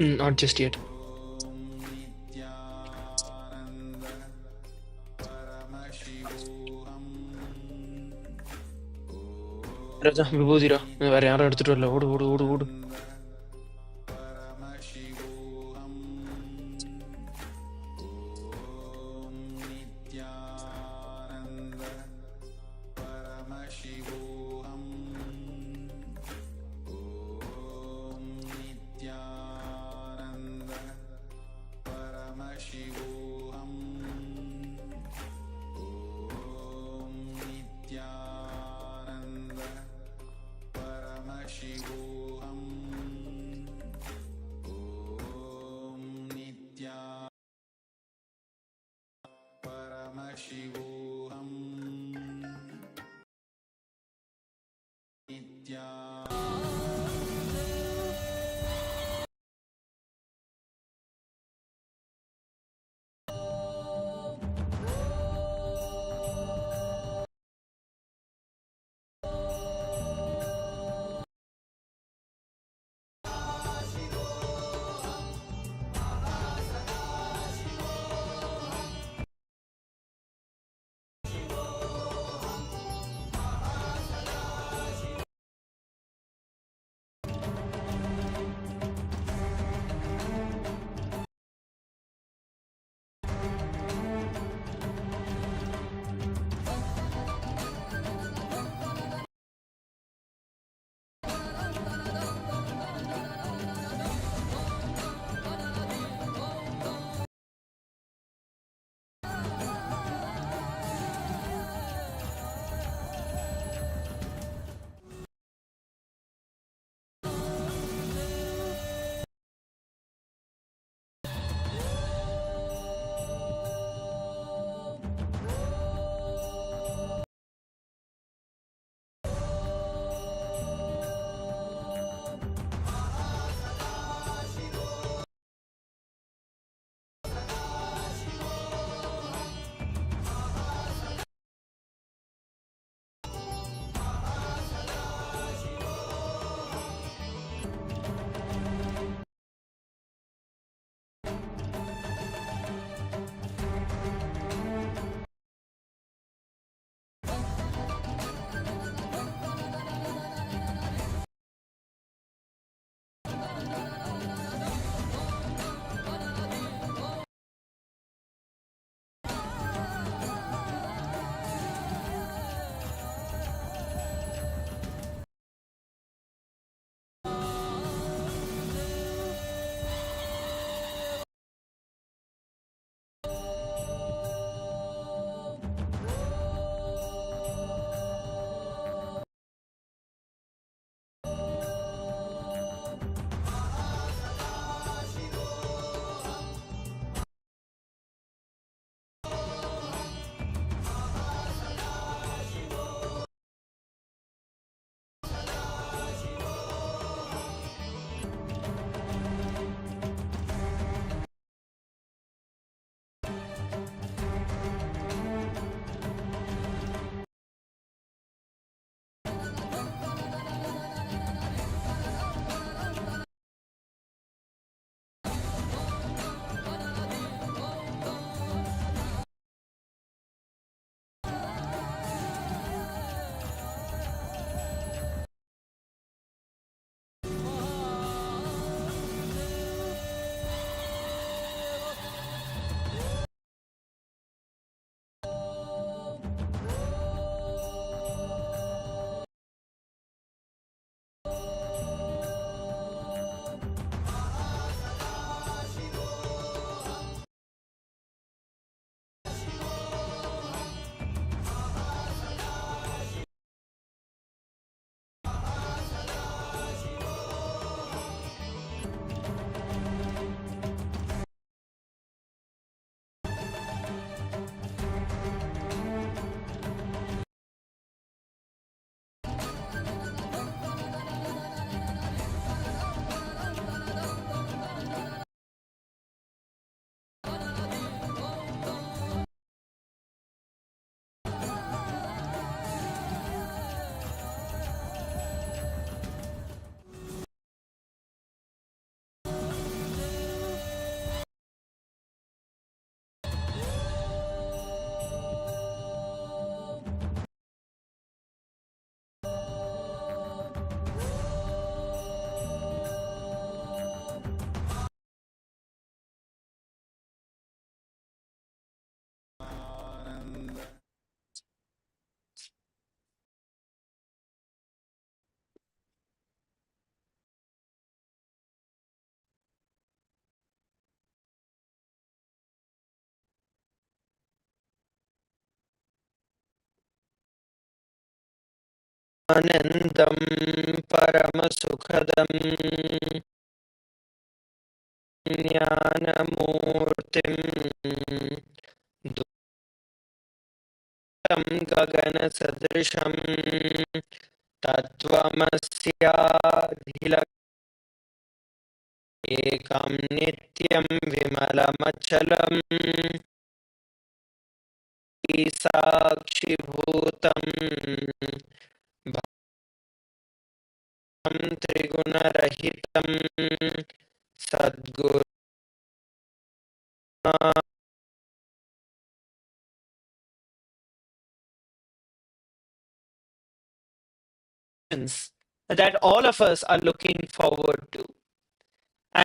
Not just yet. ராஜா விபூதிரா வேற யாரும் எடுத்துட்டு வரல. ஓடு ஓடு ஓடு ஓடு. आनन्दं परमसुखदं ज्ञानमूर्तिं दूतं गगनसदृशं तत्त्वमस्याधिलक्ष्यम् एकं नित्यं विमलमचलं साक्षिभूतं भवं त्रिगुणरहितं सद्गुरुं that all of us are looking forward to. And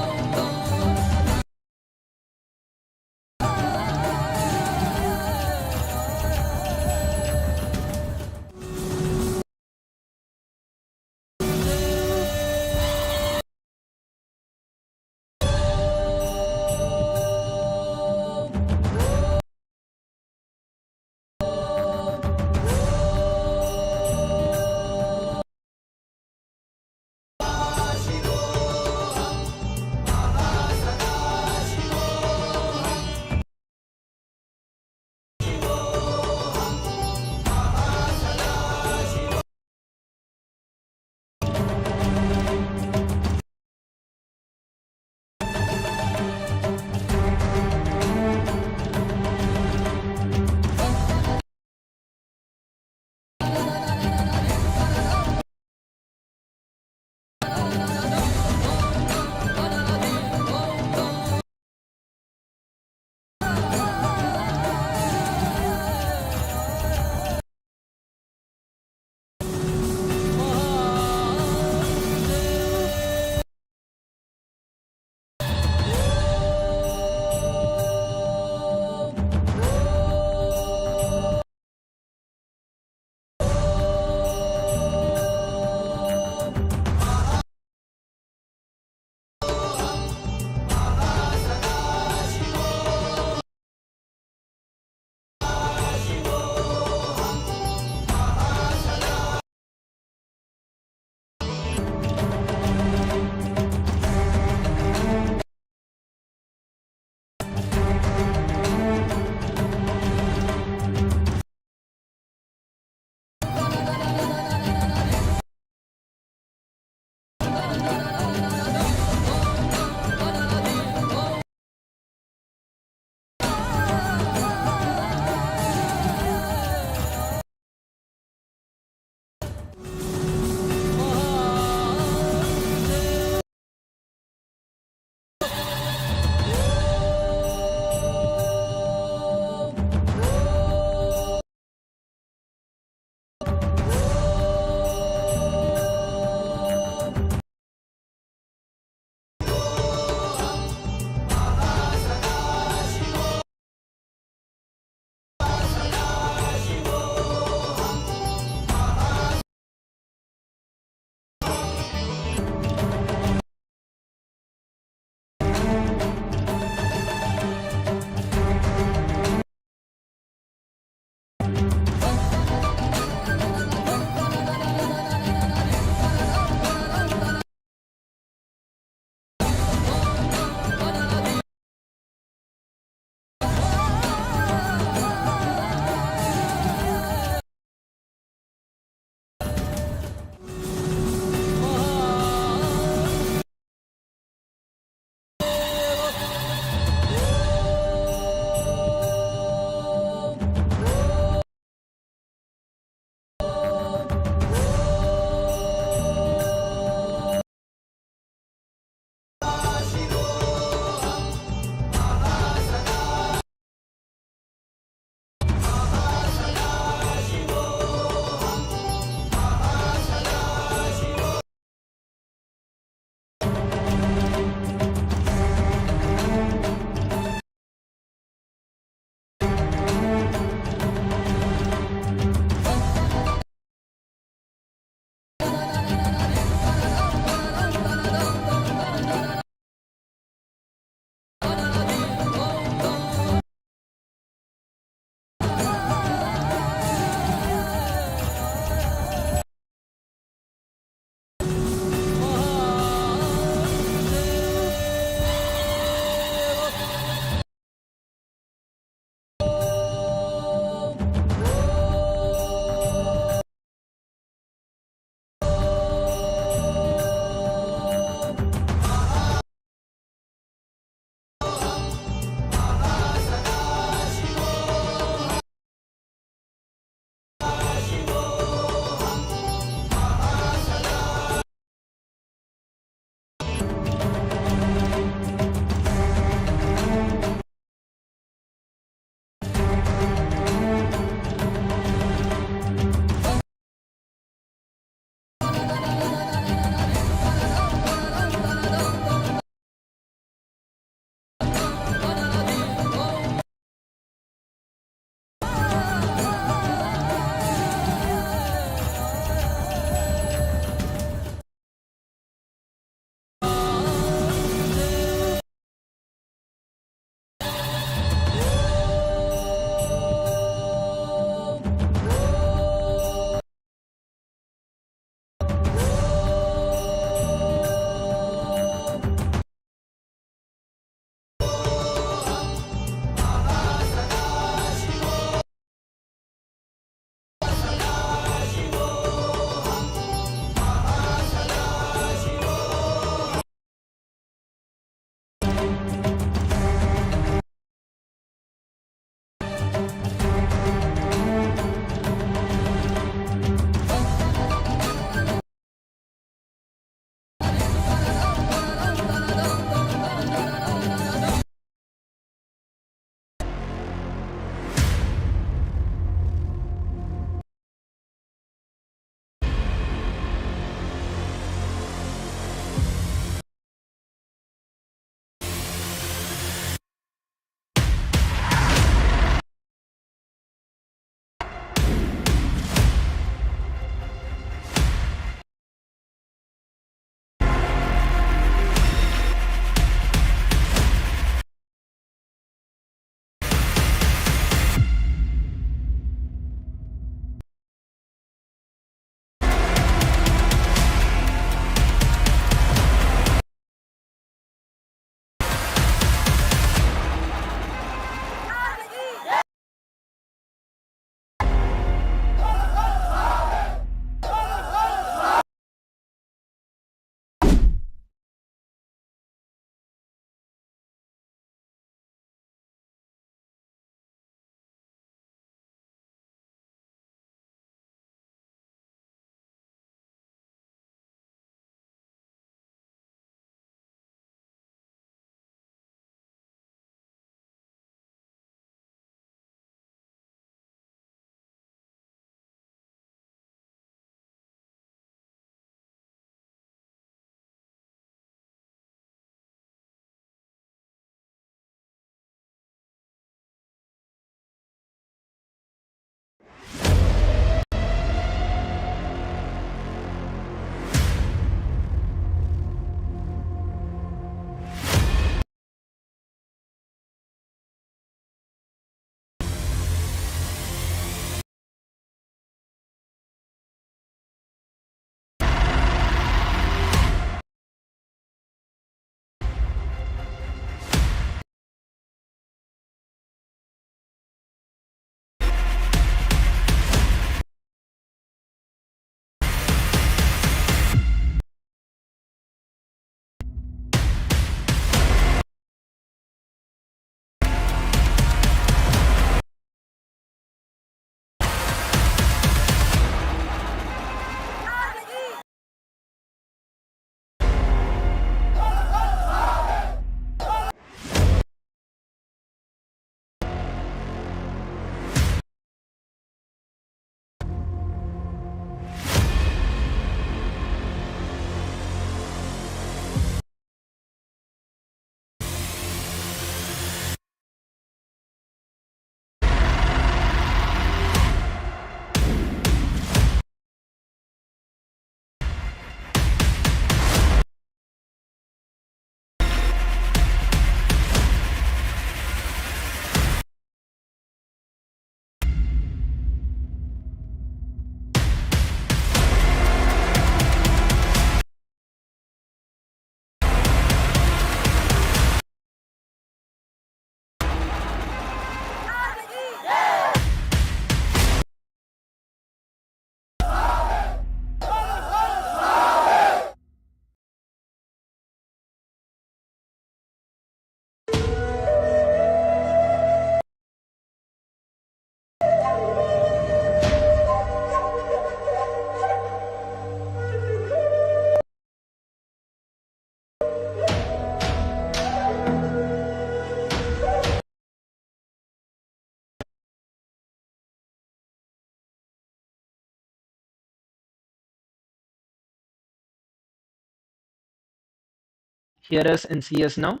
hear us and see us now?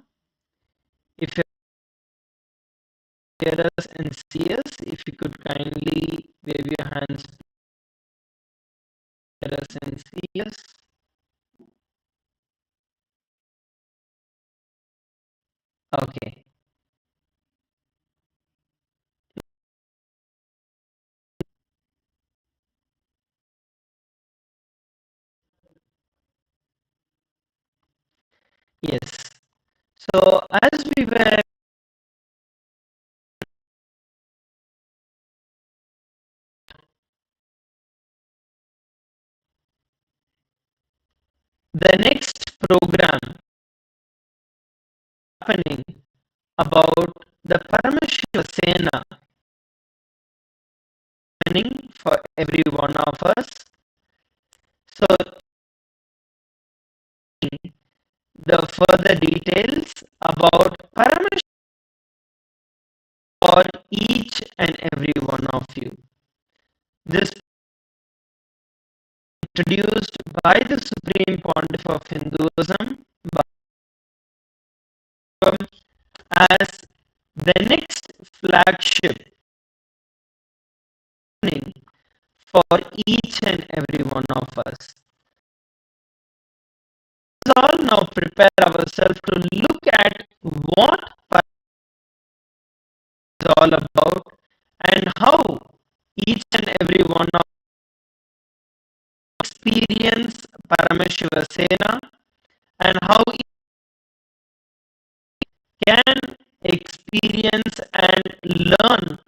If you hear us and see us, if you could kindly wave your hands, hear us and see us. Okay. Yes. So as we were the next program happening about the Parameshwar Sena happening for every one of us. So the further details about Parameshwar for each and every one of you. This introduced by the Supreme Pontiff of Hinduism Bhagavan, as the next flagship for each and every one of us. Let's all now prepare ourselves to look at what is all about and how each and every one of us experience Parameshwara Sena and how it can experience and learn.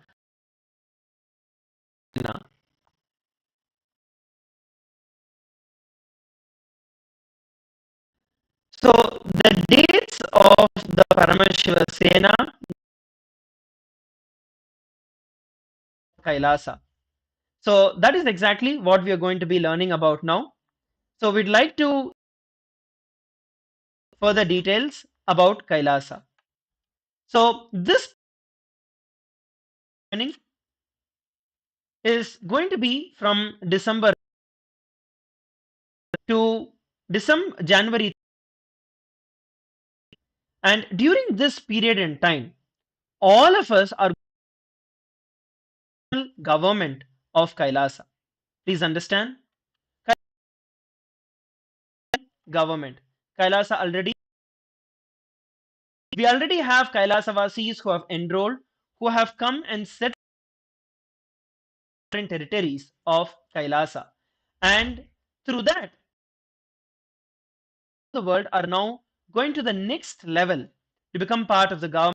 So the dates of the Parameshwara Sena Kailasa. So that is exactly what we are going to be learning about now. So we'd like to further details about Kailasa. So this training is going to be from December to January, and during this period in time, all of us are government of Kailasa. Please understand, government. Kailasa already we already have Kailasa who have enrolled, who have come and set different territories of Kailasa, and through that, the world are now going to the next level to become part of the government.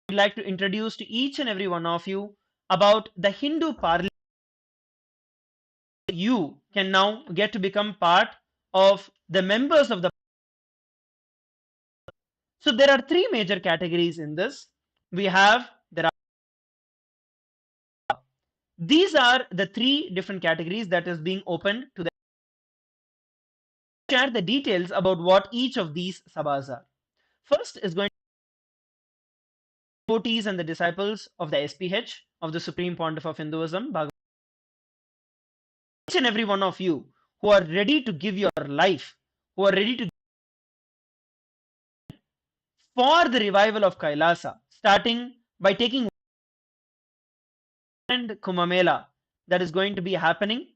I'd like to introduce to each and every one of you about the Hindu parliament. You can now get to become part of the members of the. So there are three major categories in this. We have there are these are the three different categories that is being opened to the share the details about what each of these sabhas are. First is going to be devotees and the disciples of the SPH of the Supreme Pontiff of Hinduism, Bhagavan. Each and every one of you who are ready to give your life, who are ready to for the revival of Kailasa, starting by taking and Kumbh that is going to be happening.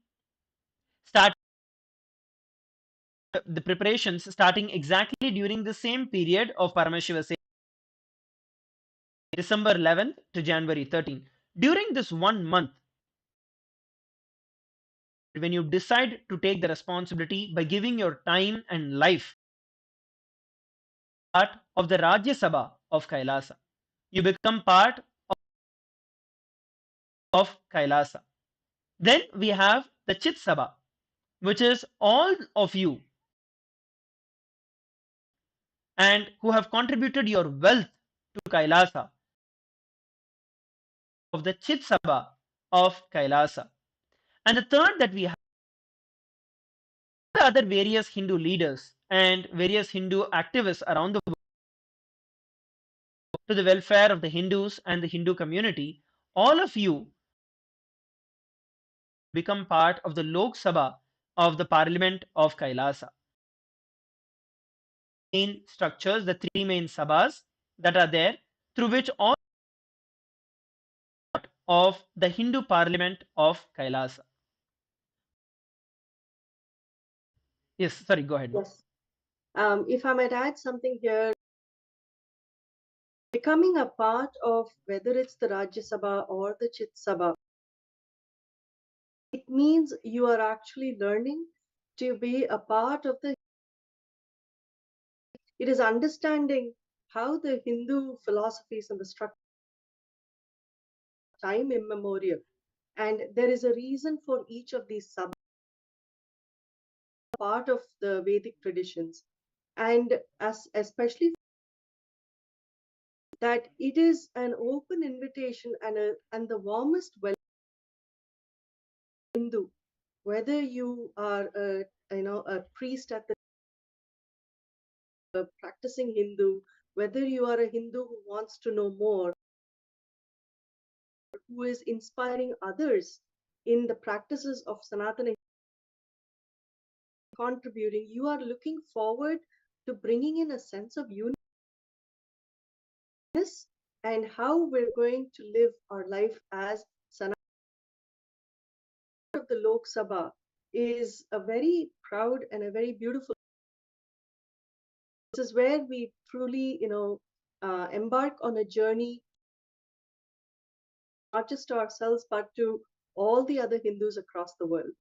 Start the preparations starting exactly during the same period of Parameshwara, December 11th to January 13th. During this 1 month, when you decide to take the responsibility by giving your time and life part of the Rajya Sabha of Kailasa, you become part of Kailasa. Then we have the Chit Sabha, which is all of you and who have contributed your wealth to Kailasa of the Chit Sabha of Kailasa. And the third that we have the other various Hindu leaders and various Hindu activists around the world to the welfare of the Hindus and the Hindu community, all of you become part of the Lok Sabha of the Parliament of Kailasa. main structures, the three main sabhas that are there, through which all of the Hindu parliament of Kailasa. Yes, sorry, go ahead. Yes. If I might add something here, becoming a part of whether it's the Rajya Sabha or the Chit Sabha, it means you are actually learning to be a part of the. It is understanding how the Hindu philosophies and the structure time immemorial, and there is a reason for each of these sub part of the Vedic traditions, and as especially that it is an open invitation and the warmest welcome Hindu, whether you are a priest at the practicing Hindu, whether you are a Hindu who wants to know more, who is inspiring others in the practices of Sanatana, contributing, you are looking forward to bringing in a sense of unity and how we're going to live our life as Sanatana of the Lok Sabha is a very proud and a very beautiful. This is where we truly, embark on a journey, not just to ourselves, but to all the other Hindus across the world.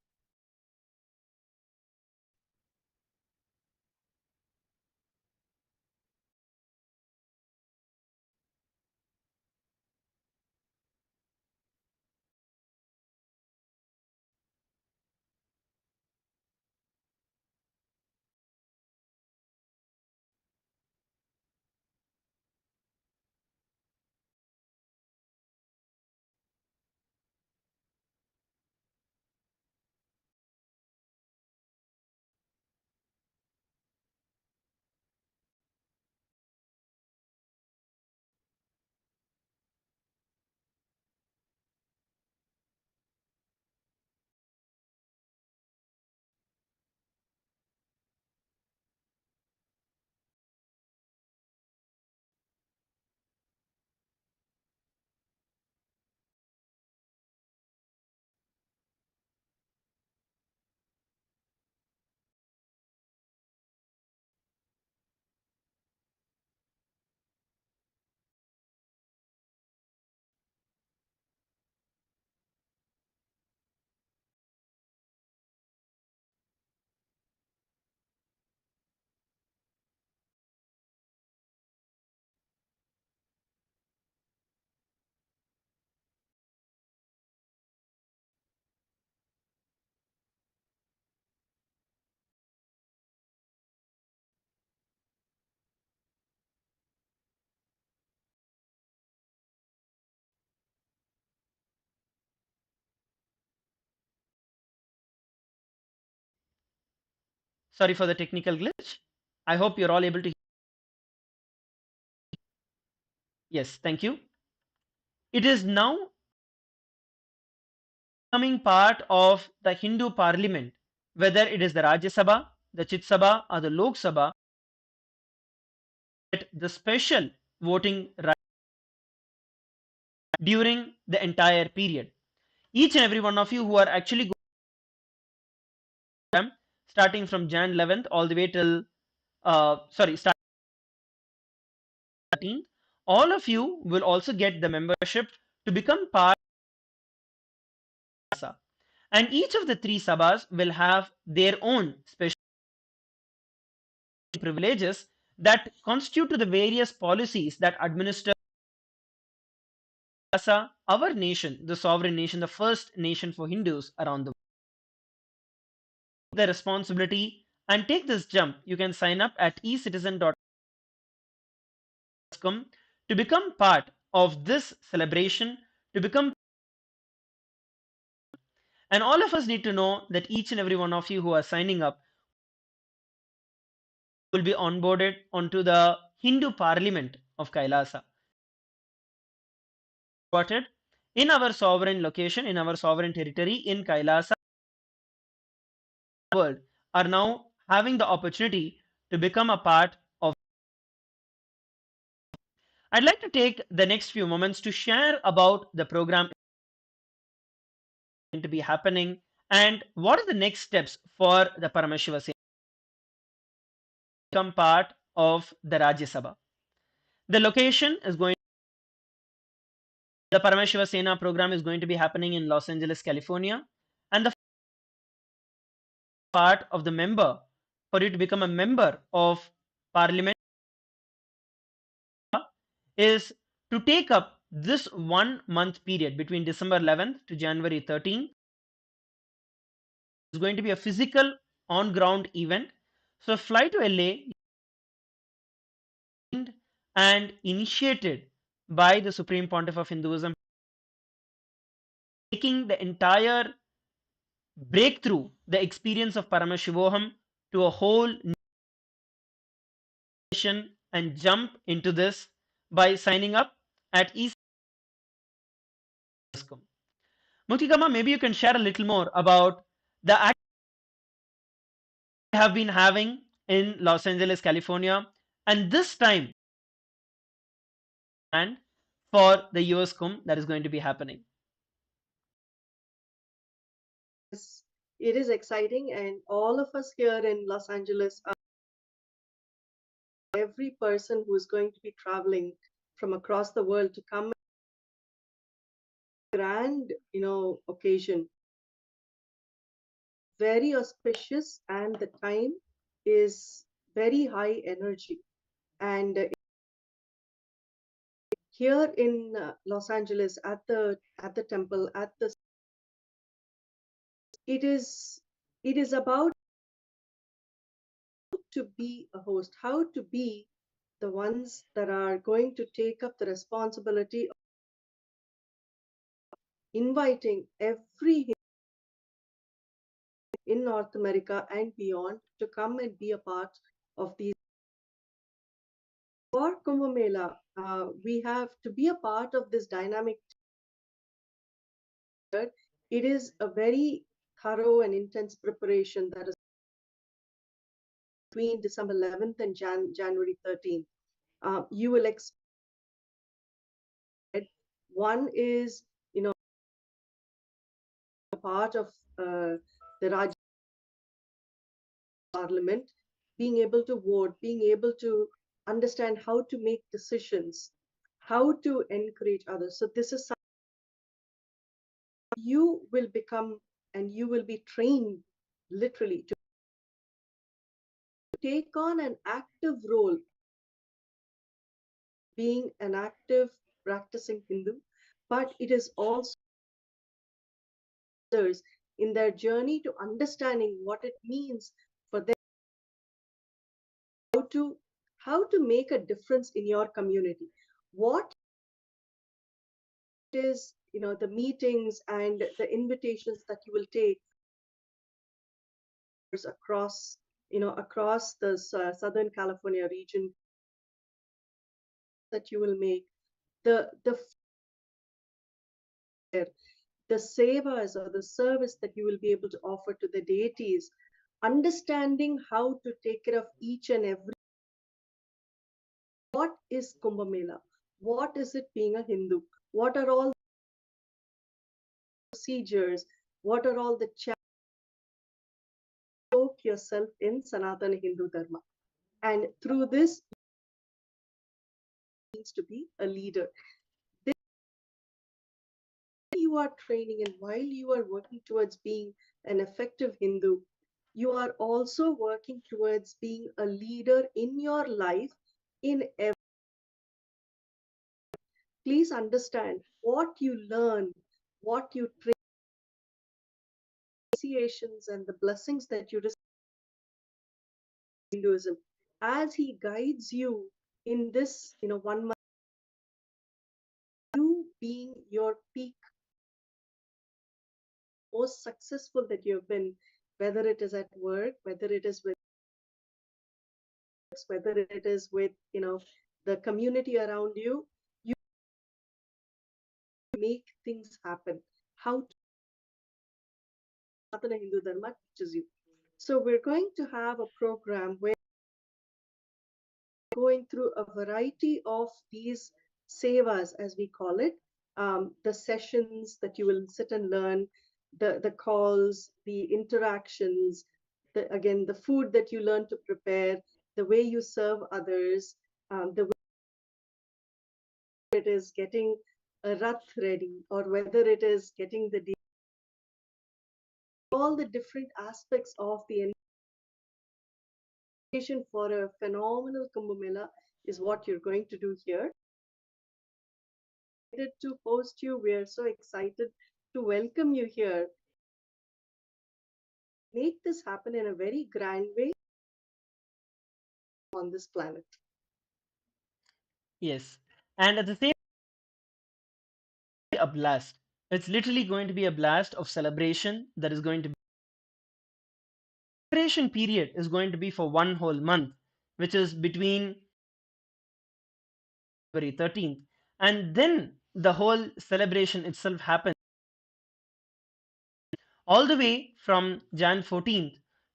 Sorry for the technical glitch. I hope you're all able to. Yes, thank you. It is now becoming part of the Hindu parliament, whether it is the Rajya Sabha, the Chit Sabha, or the Lok Sabha, the special voting right during the entire period. Each and every one of you who are actually going starting from Jan 11th all the way till starting, all of you will also get the membership to become part of the and each of the three sabhas will have their own special privileges that constitute to the various policies that administer our nation, the sovereign nation, the first nation for Hindus around the world. The responsibility and take this jump. You can sign up at ecitizen.com to become part of this celebration, to become. And all of us need to know that each and every one of you who are signing up will be onboarded onto the Hindu parliament of Kailasa. In our sovereign location, in our sovereign territory in Kailasa, world are now having the opportunity to become a part of I'd like to take the next few moments to share about the program going to be happening and what are the next steps for the Parameshiva Sena to become part of the Rajya Sabha. The location is going the Parameshiva Sena program is going to be happening in Los Angeles, California, and the part of the member for you to become a member of parliament is to take up this 1 month period between December 11th to January 13th. It's going to be a physical on ground event. So fly to LA and initiated by the Supreme Pontiff of Hinduism, taking the entire breakthrough, the experience of Paramashivoham to a whole nation and jump into this by signing up at East. Muthikama, maybe you can share a little more about the act we have been having in Los Angeles, California, and this time and for the US Kumbh that is going to be happening. It is exciting, and all of us here in Los Angeles are every person who is going to be traveling from across the world to come grand occasion, very auspicious, and the time is very high energy. And here in Los Angeles at the temple at the it is about to be a host, how to be the ones that are going to take up the responsibility of inviting every in North America and beyond to come and be a part of these. For Kumbh Mela, we have to be a part of this dynamic. It is a very thorough and intense preparation that is between December 11th and January 13th. You will expect one is, a part of the Raj Parliament, being able to vote, being able to understand how to make decisions, how to encourage others. So this is something you will become, and you will be trained literally to take on an active role, being an active practicing Hindu, but it is also others in their journey to understanding what it means for them how to make a difference in your community. What is, the meetings and the invitations that you will take across, across the Southern California region that you will make, the sevas or the service that you will be able to offer to the deities, understanding how to take care of each and every. What is Kumbh Mela? What is it being a Hindu? What are all the procedures? What are all the soak yourself in Sanatana Hindu Dharma? And through this, needs to be a leader. You are training, and while you are working towards being an effective Hindu, you are also working towards being a leader in your life. Please understand what you learn, what you train, initiations, and the blessings that you receive in Hinduism, as he guides you in this, 1 month, you being your peak, most successful that you have been, whether it is at work, whether it is with whether it is with, the community around you, you make things happen. How to Sanatana Hindu Dharma teaches you. So we're going to have a program where we're going through a variety of these sevas, as we call it, the sessions that you will sit and learn, the calls, the interactions, again, the food that you learn to prepare, the way you serve others, the way it is getting a rath ready, or whether it is getting all the different aspects of the invitation for a phenomenal Kumbh Mela is what you're going to do here. To host you. We are so excited to welcome you here. Make this happen in a very grand way on this planet. Yes. And at the same a blast. It's literally going to be a blast of celebration that is going to be celebration period is going to be for one whole month, which is between February 13th. And then the whole celebration itself happens all the way from Jan 14th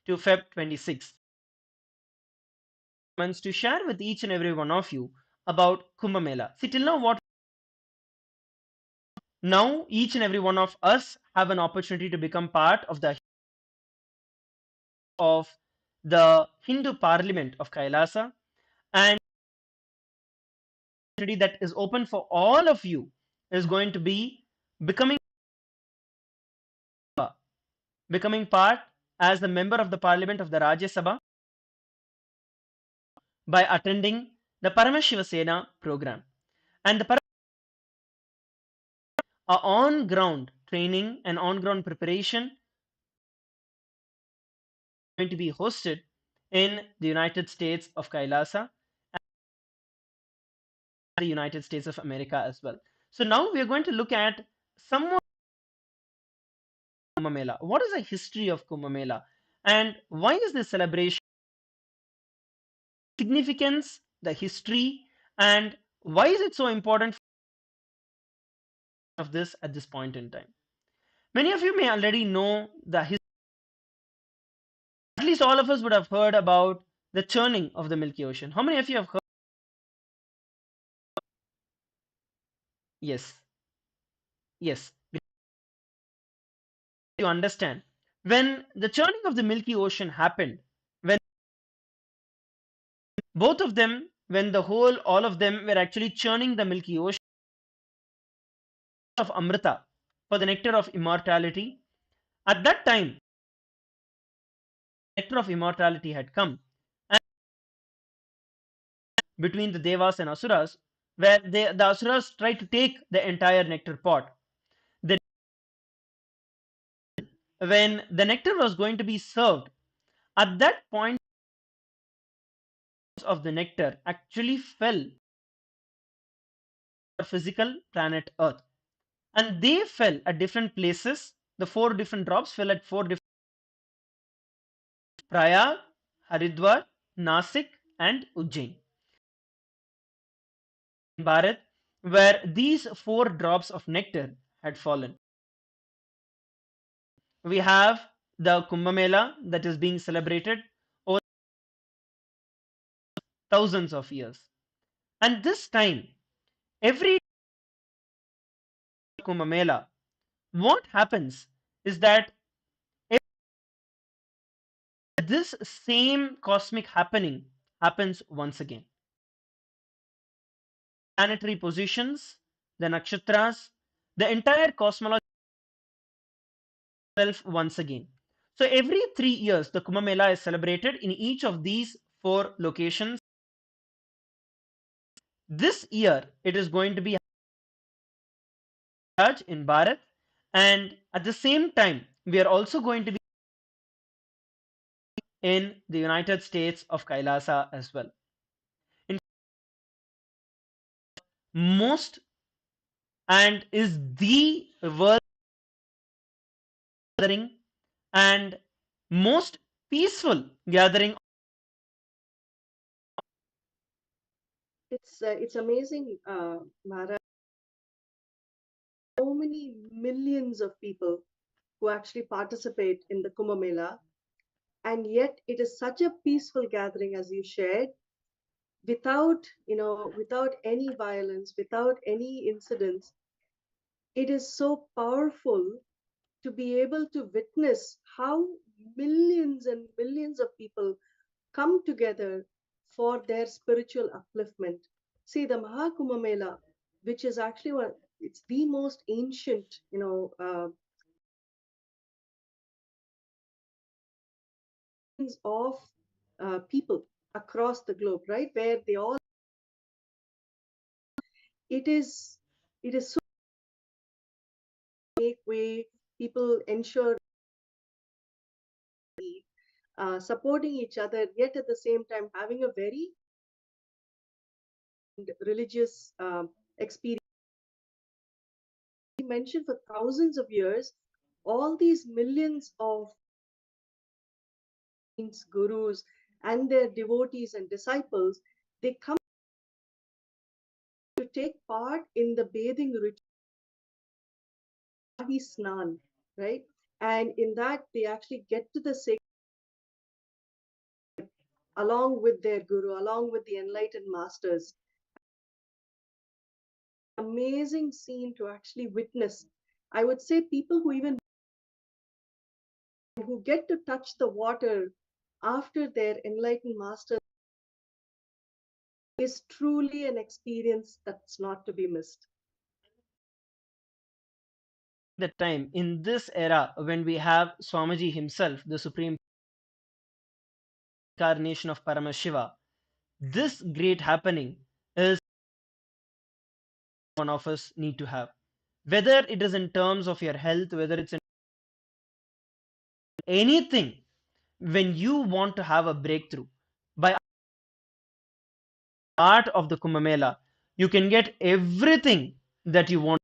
to Feb 26th. To share with each and every one of you about Kumbh Mela. See, till now, what now each and every one of us have an opportunity to become part of the Hindu Parliament of Kailasa, and that is open for all of you is going to be becoming part as a member of the Parliament of the Rajya Sabha by attending the Parameshiva Sena program. And the on ground training and on ground preparation going to be hosted in the United States of Kailasa and the United States of America as well. So now we are going to look at some more Kumbh Mela. What is the history of Kumbh Mela and why is this celebration significance, the history, and why is it so important of this at this point in time? Many of you may already know the history. At least all of us would have heard about the churning of the Milky Ocean. How many of you have heard? Yes, yes. You understand when the churning of the Milky Ocean happened, when both of them, when the whole, all of them were actually churning the Milky Ocean of Amrita for the nectar of immortality. At that time, nectar of immortality had come and between the Devas and Asuras, where the Asuras tried to take the entire nectar pot. Then, when the nectar was going to be served, at that point of the nectar actually fell on physical planet Earth, and they fell at different places. The four different drops fell at four different Prayag, Haridwar, Nasik, and Ujjain. Bharat, where these four drops of nectar had fallen. We have the Kumbh Mela that is being celebrated over thousands of years. And this time, every Kumbh Mela, what happens is that this same cosmic happening happens once again. Planetary positions, the nakshatras, the entire cosmology itself once again. So every 3 years, the Kumbh Mela is celebrated in each of these four locations. This year, it is going to be in Bharat, and at the same time, we are also going to be in the United States of Kailasa as well. In most and is the world gathering and most peaceful gathering. It's amazing, Mara. So many millions of people who actually participate in the Kumbh Mela, and yet it is such a peaceful gathering as you shared. without, without any violence, without any incidents. It is so powerful to be able to witness how millions and millions of people come together for their spiritual upliftment. See, the Mahakumbh Mela, which is actually it's the most ancient, of people across the globe, right? Where they all, it is so make way, people ensure supporting each other, yet at the same time having a very religious experience. We mentioned for thousands of years, all these millions of gurus and their devotees and disciples, they come to take part in the bathing ritual, Snan, right? And in that, they actually get to the sacred along with their guru, along with the enlightened masters. Amazing scene to actually witness. I would say people who get to touch the water after their enlightened master is truly an experience that's not to be missed. The time in this era when we have Swamiji himself, the supreme incarnation of Paramashiva, this great happening is one of us need to have. Whether it is in terms of your health, whether it's in anything, when you want to have a breakthrough, by art of the Kumbh Mela, you can get everything that you want.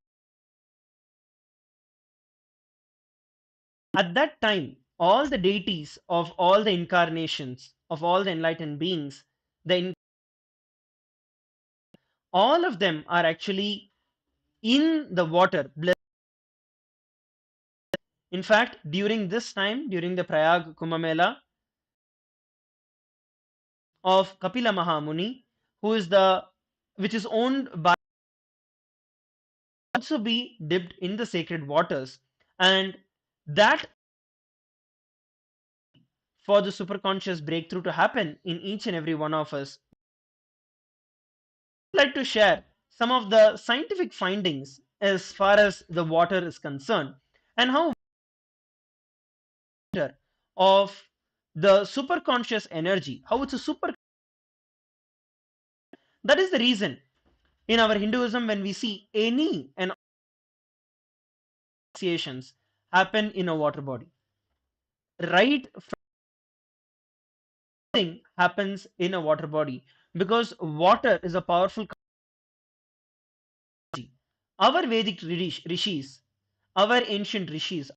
At that time, all the deities of all the incarnations of all the enlightened beings, all of them are actually in the water. In fact, during this time, during the Prayag Kumbh Mela of Kapila Mahamuni, who is which is owned by, also be dipped in the sacred waters, and that for the superconscious breakthrough to happen in each and every one of us. I'd like to share some of the scientific findings as far as the water is concerned, and how of the superconscious energy, how it's a super. That is the reason in our Hinduism when we see any and associations happen in a water body, right? Thing happens in a water body because water is a powerful. Our Vedic rishis, our ancient rishis,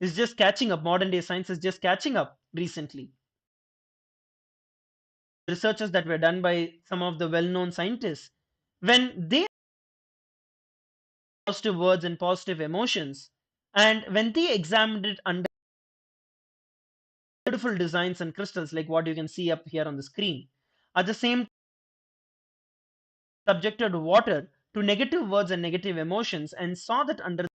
is just catching up. Modern day science is just catching up recently. Researches that were done by some of the well-known scientists, when they positive words and positive emotions, and when they examined it under beautiful designs and crystals like what you can see up here on the screen, at the same time subjected water to negative words and negative emotions and saw that under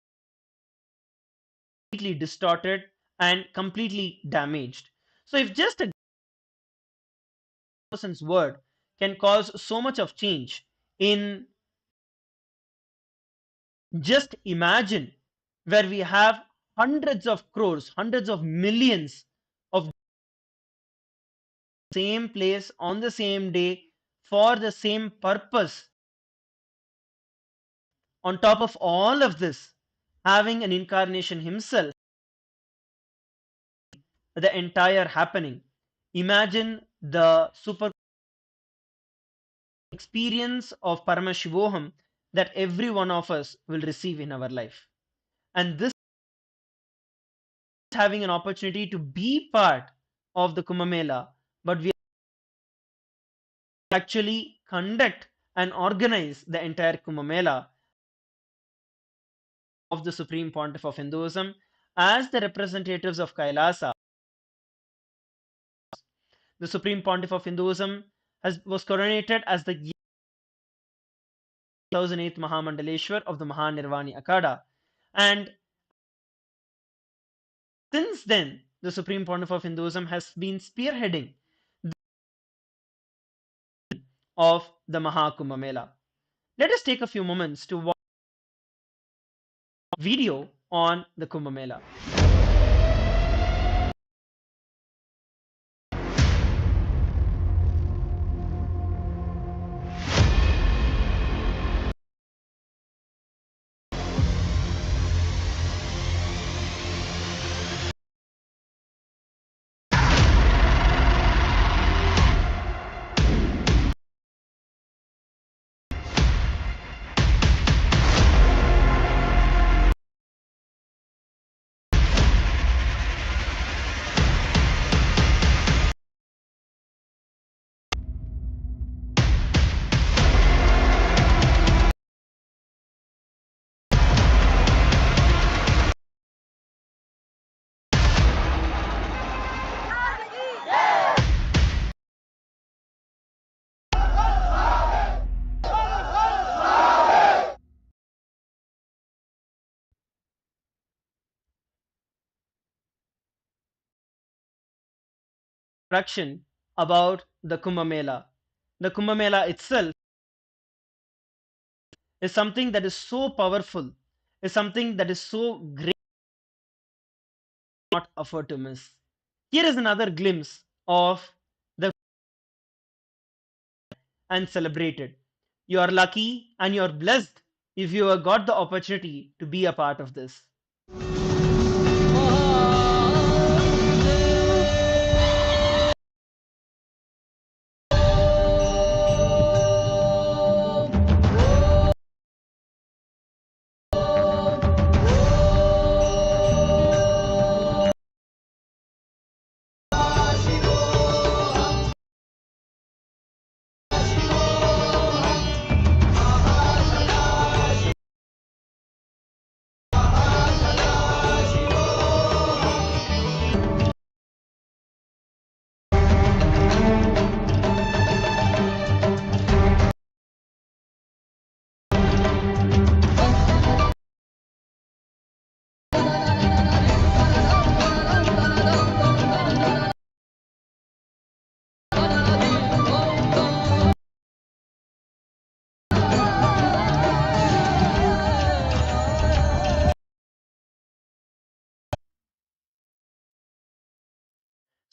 completely distorted and completely damaged. So if just a person's word can cause so much of change in, just imagine where we have hundreds of crores, hundreds of millions of same place on the same day for the same purpose. On top of all of this, having an incarnation himself, the entire happening. Imagine the super experience of Paramashivoham that every one of us will receive in our life. And this having an opportunity to be part of the Kumbh Mela, but we actually conduct and organize the entire Kumbh Mela of the Supreme Pontiff of Hinduism as the representatives of Kailasa. the Supreme Pontiff of Hinduism, was coronated as the 2008 Mahamandaleshwar of the Mahanirvani Akada. And since then, the Supreme Pontiff of Hinduism has been spearheading of the Mahakumbh Mela. Let us take a few moments to watch a video on the Kumbh Mela. Introduction about the Kumbh Mela. The Kumbh Mela itself is something that is so powerful, is something that is so great, not afford to miss. Here is another glimpse of the and celebrated. You are lucky and you are blessed if you have got the opportunity to be a part of this.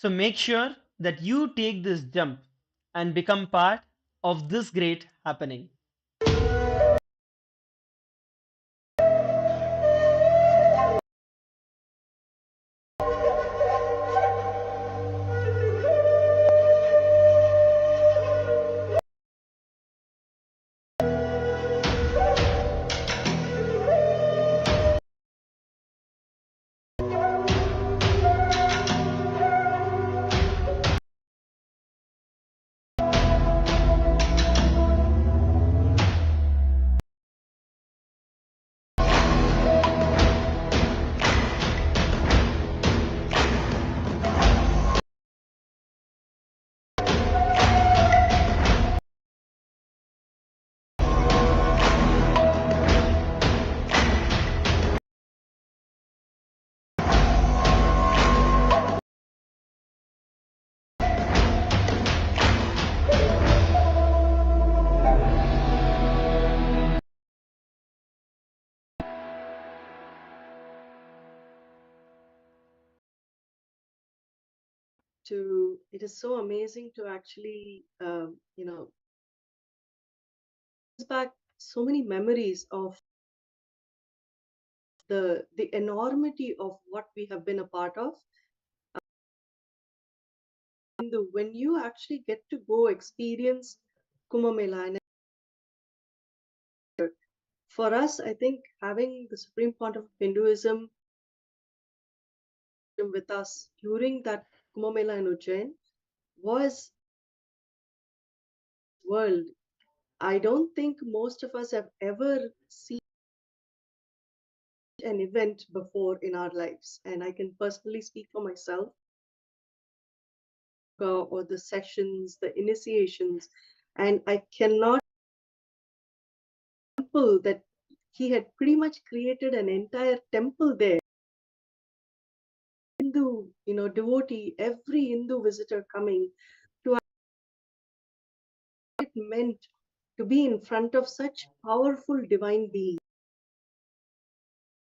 So make sure that you take this jump and become part of this great happening. It is so amazing to actually back so many memories of the enormity of what we have been a part of. And when you actually get to go experience Kumbh Mela, and for us, I think having the Supreme Pontiff of Hinduism with us during that Kumbh Mela in Ujjain was world. I don't think most of us have ever seen an event before in our lives, and I can personally speak for myself. or the sessions, the initiations, and I cannot temple that he had pretty much created an entire temple there. Hindu, devotee, every Hindu visitor coming to it meant to be in front of such powerful divine beings,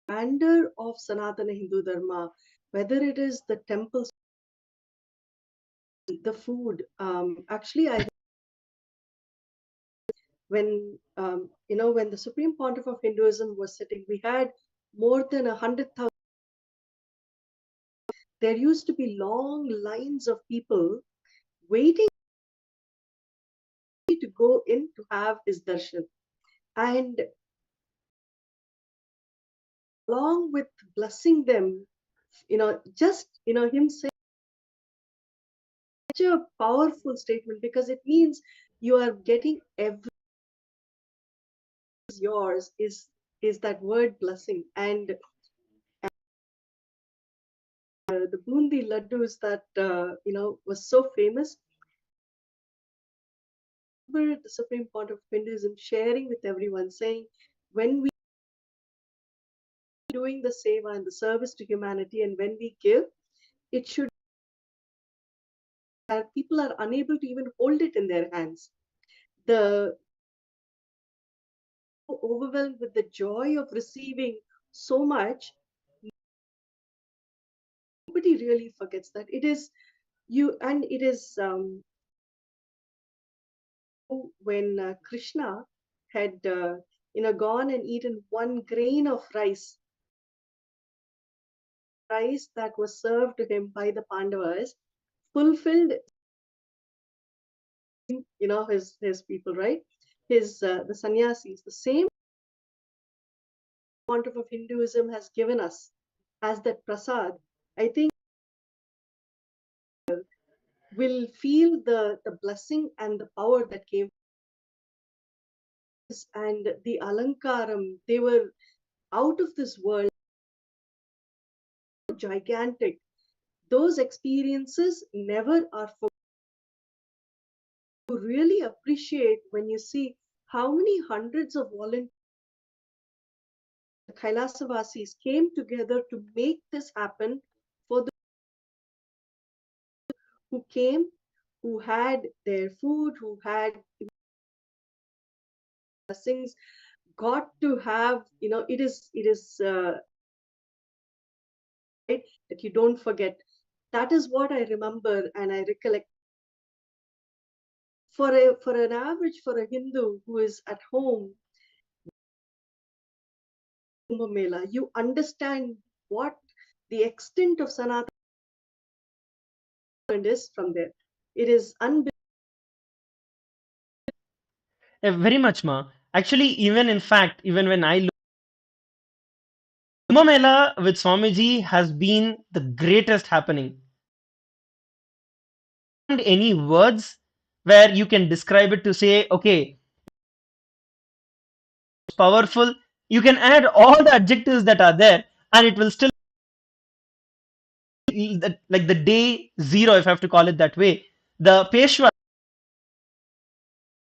commander of Sanatana Hindu Dharma, whether it is the temples, the food. Actually, when the Supreme Pontiff of Hinduism was sitting, we had more than 100,000. There used to be long lines of people waiting to go in to have his darshan. And along with blessing them, him saying such a powerful statement, because it means you are getting every yours is that word blessing. And the bundi laddus that was so famous. The Supreme Pontiff of Hinduism sharing with everyone, saying, when we are doing the seva and the service to humanity, and when we give, it should people are unable to even hold it in their hands. The overwhelmed with the joy of receiving so much, nobody really forgets that. It is you, and it is when Krishna had gone and eaten one grain of rice that was served to him by the Pandavas, fulfilled his people, right? The sannyasis, the same Pontiff of Hinduism has given us as that prasad. I think will feel the blessing and the power that came. And the alankaram, they were out of this world, gigantic. Those experiences never are forgotten. You really appreciate when you see how many hundreds of volunteers, Kailasavasis, came together to make this happen for the who came, who had their food, who had blessings, got to have, it is right, that you don't forget. That is what I remember and I recollect. For a Hindu who is at home, Kumbh Mela, you understand what the extent of Sanatana is from there. It is unbelievable. Very much, ma. Actually, even when I look, Kumbh Mela with Swamiji has been the greatest happening. And any words where you can describe it to say, okay, it's powerful. You can add all the adjectives that are there, and it will still like the day zero, if I have to call it that way. The Peshwa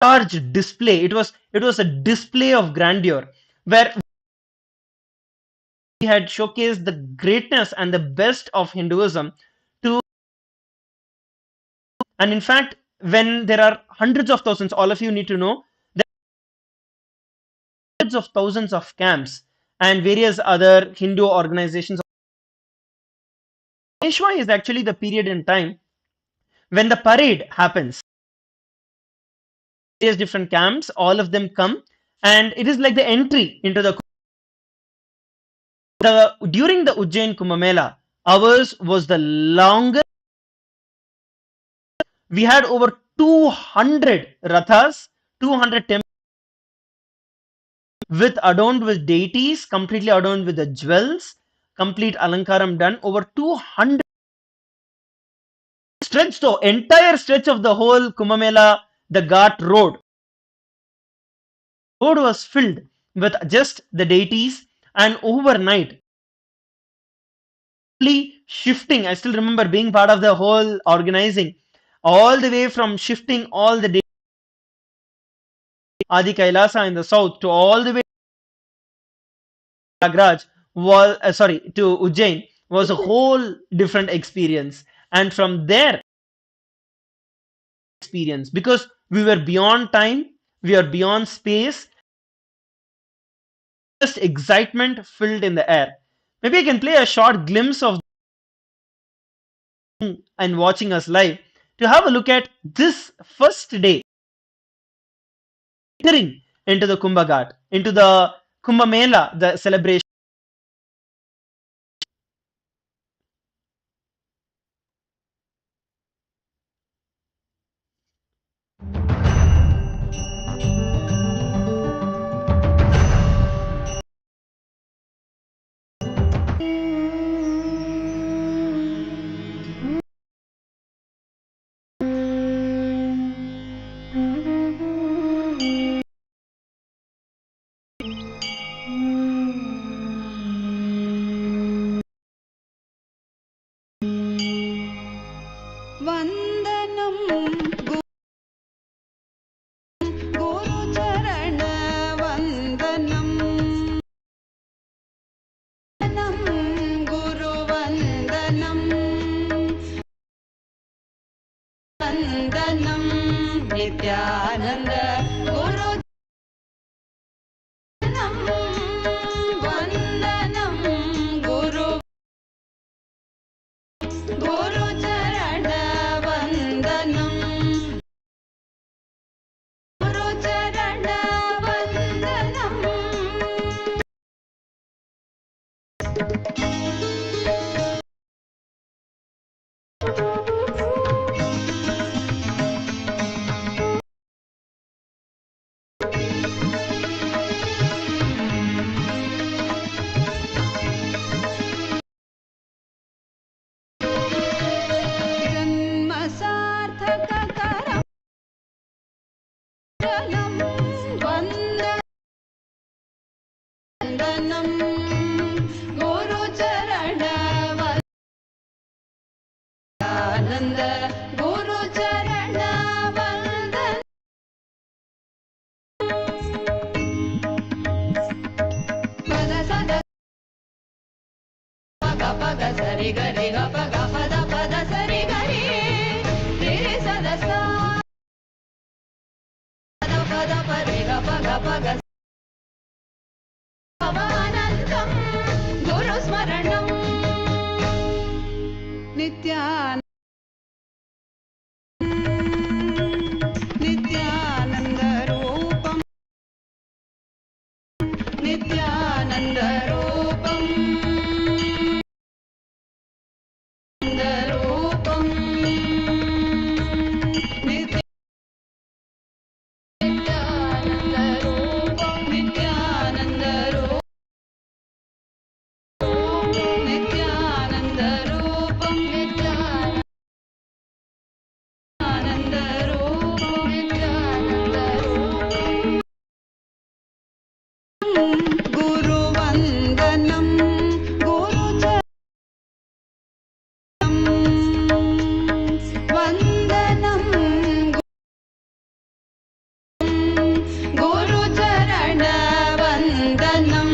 large display. It was a display of grandeur where he had showcased the greatness and the best of Hinduism to, and in fact, when there are hundreds of thousands, all of you need to know, there are hundreds of thousands of camps and various other Hindu organizations. Peshwa is actually the period in time when the parade happens. Various different camps, all of them come, and it is like the entry into the during the Ujjain Kumbh Mela. Ours was the longest. We had over 200 rathas, 200 temples adorned with deities, completely adorned with the jewels, complete alankaram done. Over 200 stretch, the entire stretch of the whole Kumbh Mela, the Ghat road. Road was filled with just the deities, and overnight, shifting. I still remember being part of the whole organizing. all the way from shifting all the day Adi Kailasa in the south to all the way to Prayagraj was to Ujjain was a whole different experience. And from there experience, because we were beyond time, we are beyond space, just excitement filled in the air. Maybe I can play a short glimpse of and watching us live to have a look at this first day entering into the Kumbh Ghat, into the Kumbh Mela, the celebration. वन्दनं Gurucharan वन्दनं गुरुवन्दनं वन्दनं Nityanand गुरु वन्दनं गुरु गुरुचरण वन्दनं गुरुचरण वन्दनं जन्म सार्थककरं जलं वन्दनं गुरुचरण वन्दानन्द गुरुचरण वन्दनं पद सद पग पग सरि गरि ग पग पद पद सरि गरि रे सद सा पद पद परे ग पग पग भवानन्दं गुरुस्मरणं नित्यानन्दरूपं नित्यानन्दरूपं नन्दरूपं नित्यानन्दरूपं नित्यानन्दरूपं नित्यानन्दरूपं नित्यानन्दरूपं नित्यानन्दरूपं गुरुवन्दनं गुरुचरणं वन्दनं Gurucharan वन्दनं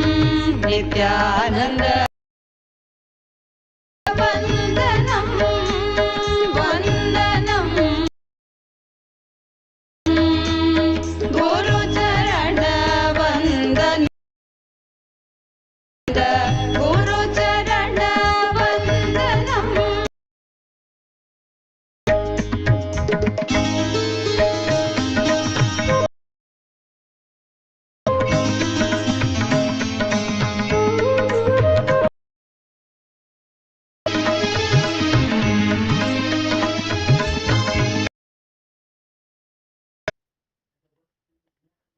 Nityanand वन्दनं वन्दनं Gurucharan वन्दनं Gurucharan वन्दनं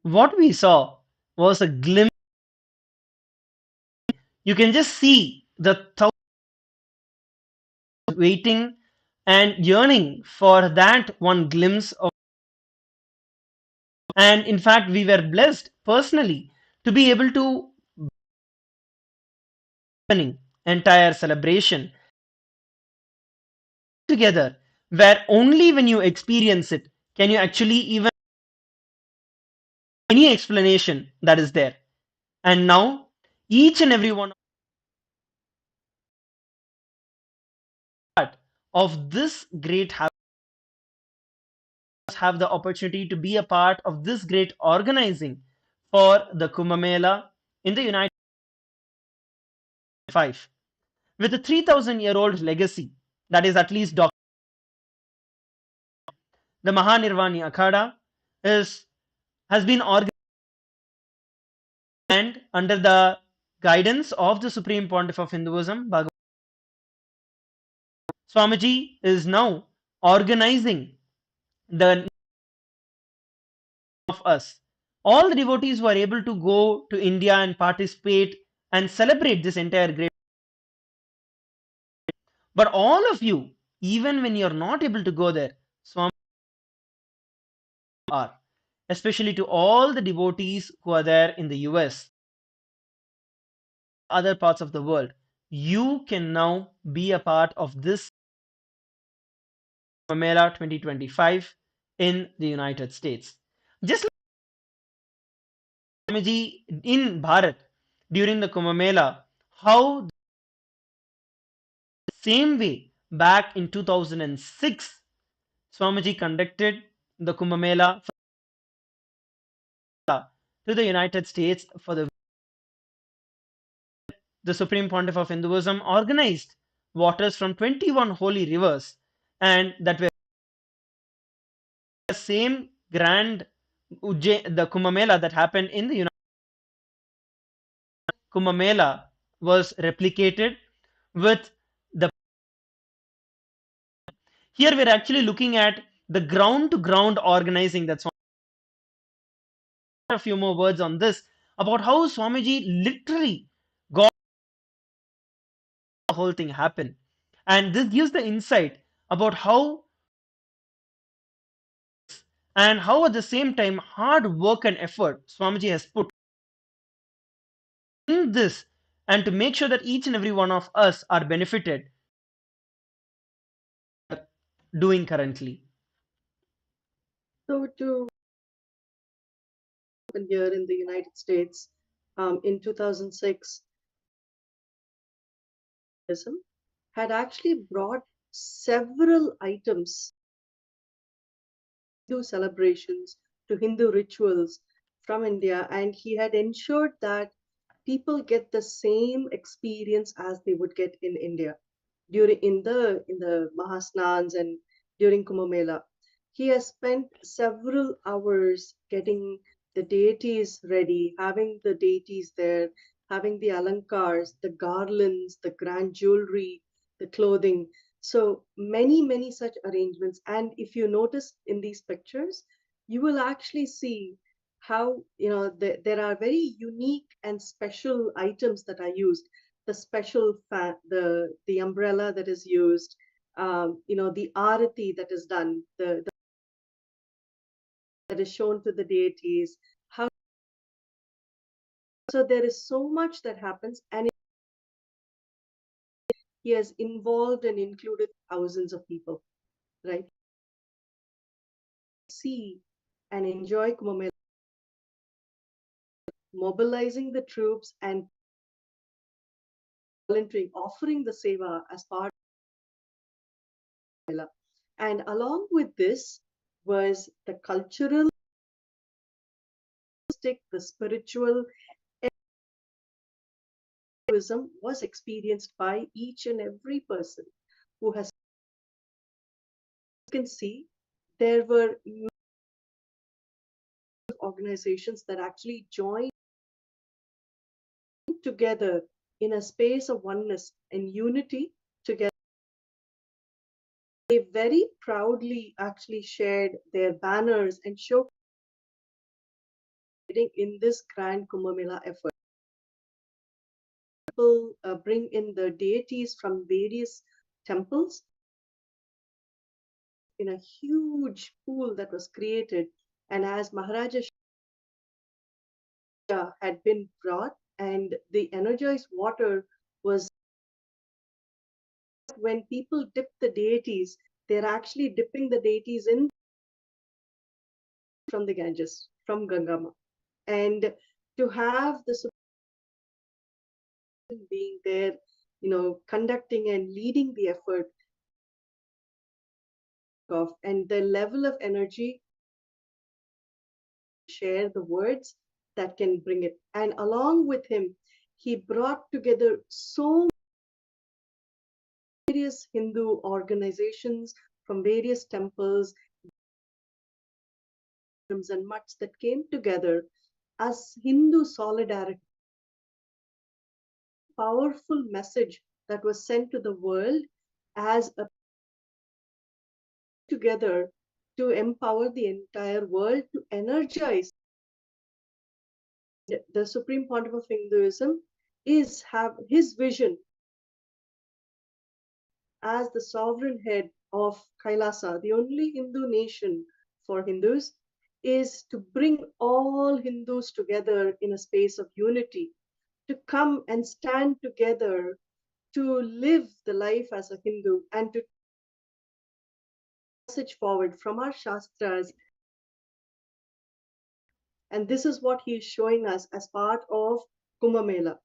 What we saw was a glimpse. You can just see the thousands waiting and yearning for that one glimpse of. And in fact, we were blessed personally to be able to entire celebration together where only when you experience it can you actually even any explanation that is there. And now each and every one of this great have the opportunity to be a part of this great organizing for the Kumbh Mela in the United States. With a 3,000-year-old legacy that is at least the Mahanirvani Akhada has been organized and under the guidance of the Supreme Pontiff of Hinduism, Bhagavan Swamiji is now organizing the of us. All the devotees who are able to go to India and participate and celebrate this entire great. But all of you, even when you're not able to go there, Swami are, especially to all the devotees who are there in the US, other parts of the world, you can now be a part of this Mela 2025 in the United States. Just like Swamiji in Bharat during the Kumbh Mela, how the same way back in 2006, Swamiji conducted the Kumbh Mela to the United States for the Supreme Pontiff of Hinduism organized waters from 21 holy rivers, and that were the same grand the Kumbh Mela that happened in the United Kumbh Mela was replicated with the. Here we're actually looking at the ground to ground organizing. That's a few more words on this about how Swamiji literally got the whole thing happen, and this gives the insight about how at the same time hard work and effort Swamiji has put in this, and to make sure that each and every one of us are benefited doing currently. So to here in the United States in 2006, had actually brought several items, Hindu celebrations to Hindu rituals from India, and he had ensured that people get the same experience as they would get in India during in the Mahasnans and during Kumbh Mela. He has spent several hours getting the deities ready, having the deities there, having the alankars, the garlands, the grand jewelry, the clothing. So many such arrangements. And if you notice in these pictures, you will actually see how there are very unique and special items that are used. The special the umbrella that is used, the arati that is done, the that is shown to the deities. How so there is so much that happens, and he has involved and included thousands of people, right? See and enjoy Kumbh Mela, mobilizing the troops and volunteering, offering the seva as part of Mela. And along with this was the cultural, the spiritual was experienced by each and every person who has. You can see there were organizations that actually joined together in a space of oneness and unity together. They very proudly actually shared their banners and showcasing in this grand Kumbh Mela effort. People bring in the deities from various temples in a huge pool that was created, and as Maharaja had been brought, and the energized water was when people dipped the deities, they're actually dipping the deities in from the Ganges, from Gangama. And to have the Supreme being there, conducting and leading the effort of, and the level of energy, share the words that can bring it. And along with him, he brought together so various Hindu organizations from various temples and mutts that came together as Hindu solidarity. Powerful message that was sent to the world as a together to empower the entire world, to energize. The Supreme Pontiff of Hinduism is have his vision as the sovereign head of Kailasa, the only Hindu nation for Hindus, is to bring all Hindus together in a space of unity, to come and stand together to live the life as a Hindu and to message forward from our Shastras. And this is what he is showing us as part of Kumbh Mela.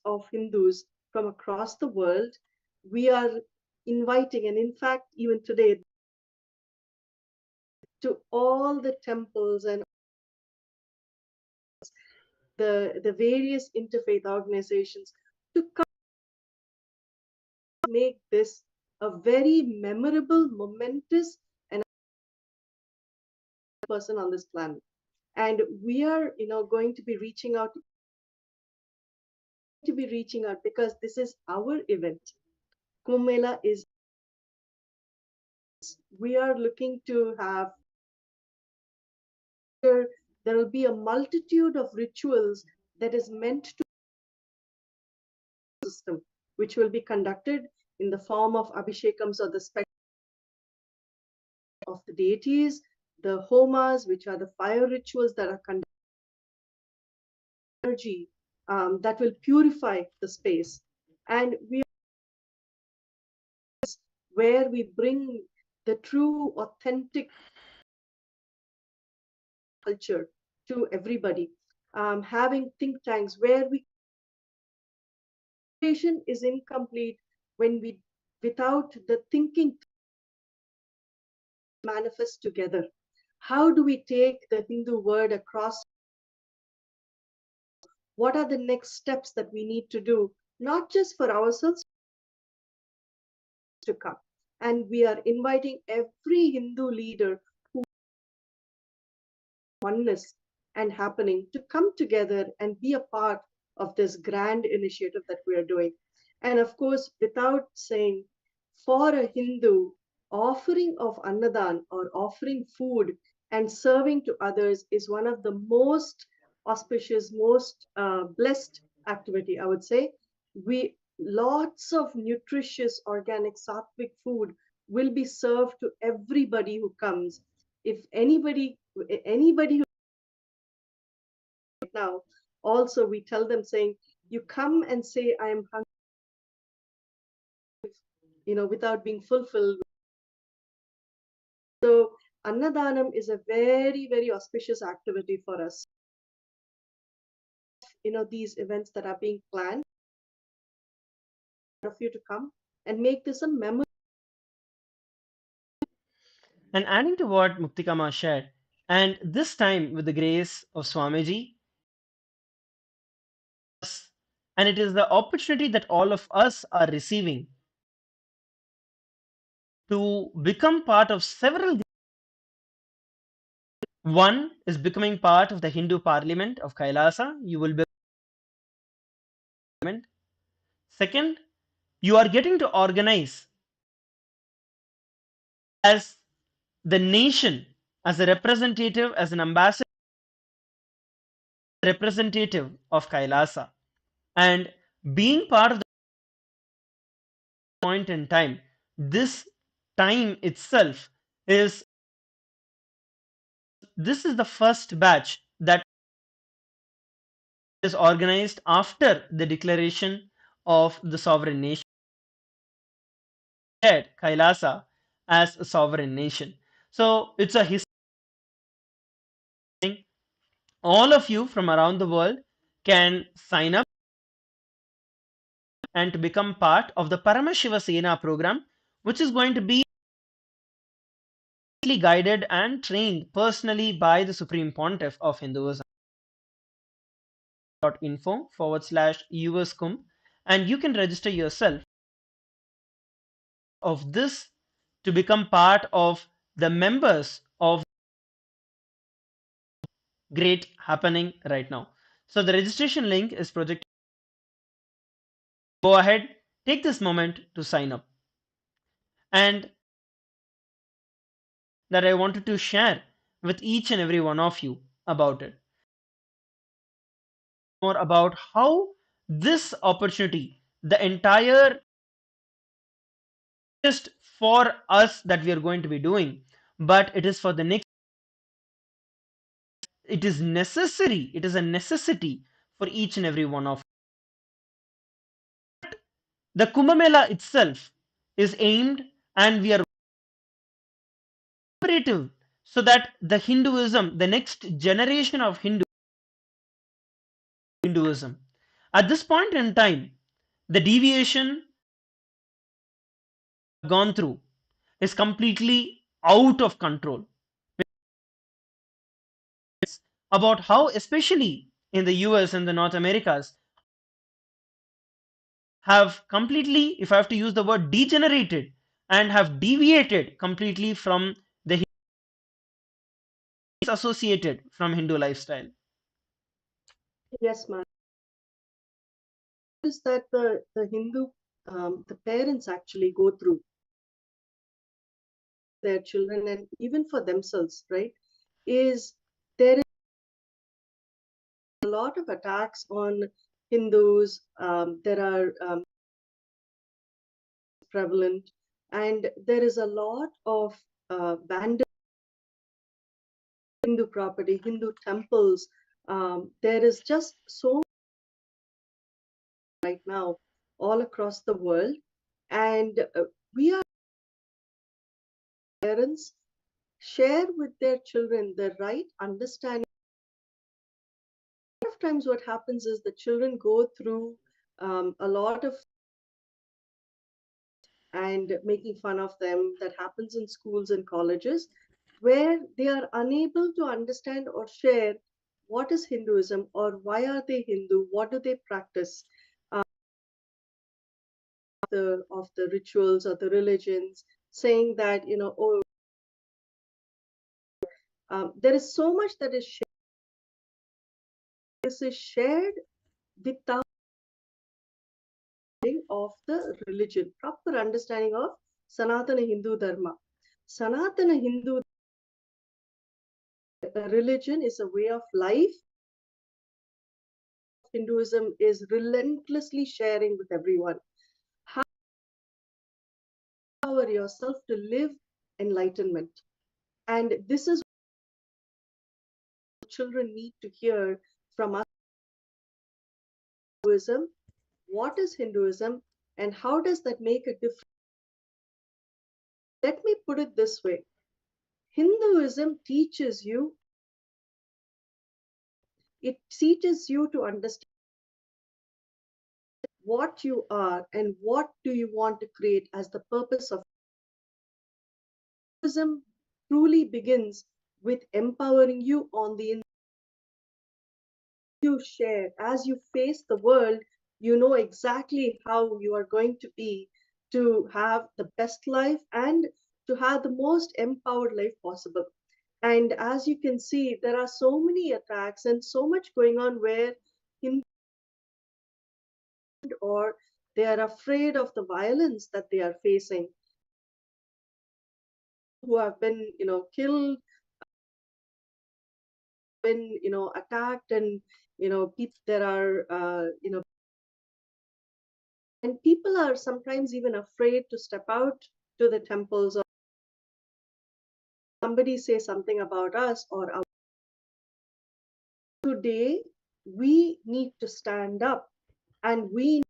Of Hindus from across the world, we are inviting, and in fact, even today, to all the temples and the various interfaith organizations to come make this a very memorable, momentous, and person on this planet. And we are, going to be reaching out because this is our event. Kumbh Mela is, we are looking to have, there will be a multitude of rituals that is meant to system, which will be conducted in the form of abhishekams, or the spectacle of the deities, the homas, which are the fire rituals that are conducted, energy that will purify the space. And where we bring the true, authentic culture to everybody, having think tanks where education is incomplete when we, without the thinking manifest together. How do we take the Hindu word across? What are the next steps that we need to do, not just for ourselves, to come? And we are inviting every Hindu leader who oneness and happening to come together and be a part of this grand initiative that we are doing. And of course, without saying, for a Hindu, offering of Annadan, or offering food and serving to others, is one of the most auspicious, most blessed activity, I would say. Lots of nutritious, organic, sattvic food will be served to everybody who comes. If anybody who now, also we tell them, saying, you come and say, I am hungry, without being fulfilled. So Annadanam is a very, very auspicious activity for us. These events that are being planned, of you to come and make this a memory. And adding to what Muktikama shared, and this time with the grace of Swamiji, and it is the opportunity that all of us are receiving to become part of several. One is becoming part of the Hindu Parliament of Kailasa. You will be. Second, you are getting to organize as the nation, as a representative, as an ambassador, representative of Kailasa, and being part of the point in time. This time itself is. This is the first batch that is organized after the declaration of the sovereign nation. declared Kailasa as a sovereign nation. So it's a history. All of you from around the world can sign up and to become part of the Paramashiva Sena program, which is going to be guided and trained personally by the Supreme Pontiff of Hinduism. .info/US and you can register yourself of this to become part of the members of great happening right now. So the registration link is projected. Go ahead, take this moment to sign up. And that I wanted to share with each and every one of you about it. More about how this opportunity, the entire just for us that we are going to be doing, but it is for the next. It is necessary. It is a necessity for each and every one of us. The Kumbh Mela itself is aimed, and we are cooperative so that the Hinduism, the next generation of Hinduism, at this point in time, the deviation gone through is completely out of control. It's about how, especially in the US and the North Americas, have completely, if I have to use the word, degenerated and have deviated completely from the associated from Hindu lifestyle. Yes, ma'am. Is that the Hindu, the parents actually go through their children and even for themselves, right? Is there is a lot of attacks on Hindus. There are prevalent, and there is a lot of vandalism, Hindu property, Hindu temples. There is just so right now all across the world, and we are parents share with their children the right understanding. A lot of times what happens is the children go through a lot of and making fun of them that happens in schools and colleges where they are unable to understand or share what is Hinduism or why are they Hindu, what do they practice, of the rituals or the religions, saying that, you know, oh, there is so much that is shared. This is shared without of the religion, proper understanding of Sanatana Hindu Dharma. Sanatana Hindu religion is a way of life. Hinduism is relentlessly sharing with everyone. How to empower yourself to live enlightenment. And this is what children need to hear from us. Hinduism, what is Hinduism, and how does that make a difference? Let me put it this way. Hinduism teaches you, it teaches you to understand what you are and what do you want to create as the purpose of Hinduism. Truly begins with empowering you on the inside. You share as you face the world, you know exactly how you are going to be to have the best life and to have the most empowered life possible. And as you can see, there are so many attacks and so much going on where Hindu or they are afraid of the violence that they are facing, who have been, you know, killed, been, you know, attacked, and you know, people, there are you know, and people are sometimes even afraid to step out to the temples or somebody say something about us or our. Today we need to stand up and we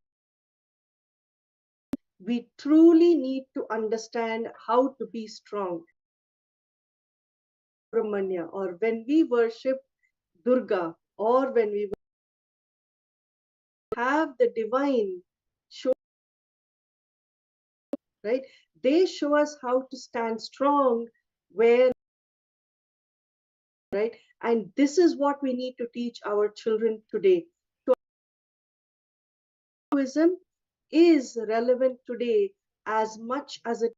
We truly need to understand how to be strong. Brahmanya, or when we worship Durga, or when we have the divine show, right? They show us how to stand strong where, right? And this is what we need to teach our children today. Hinduism is relevant today as much as it is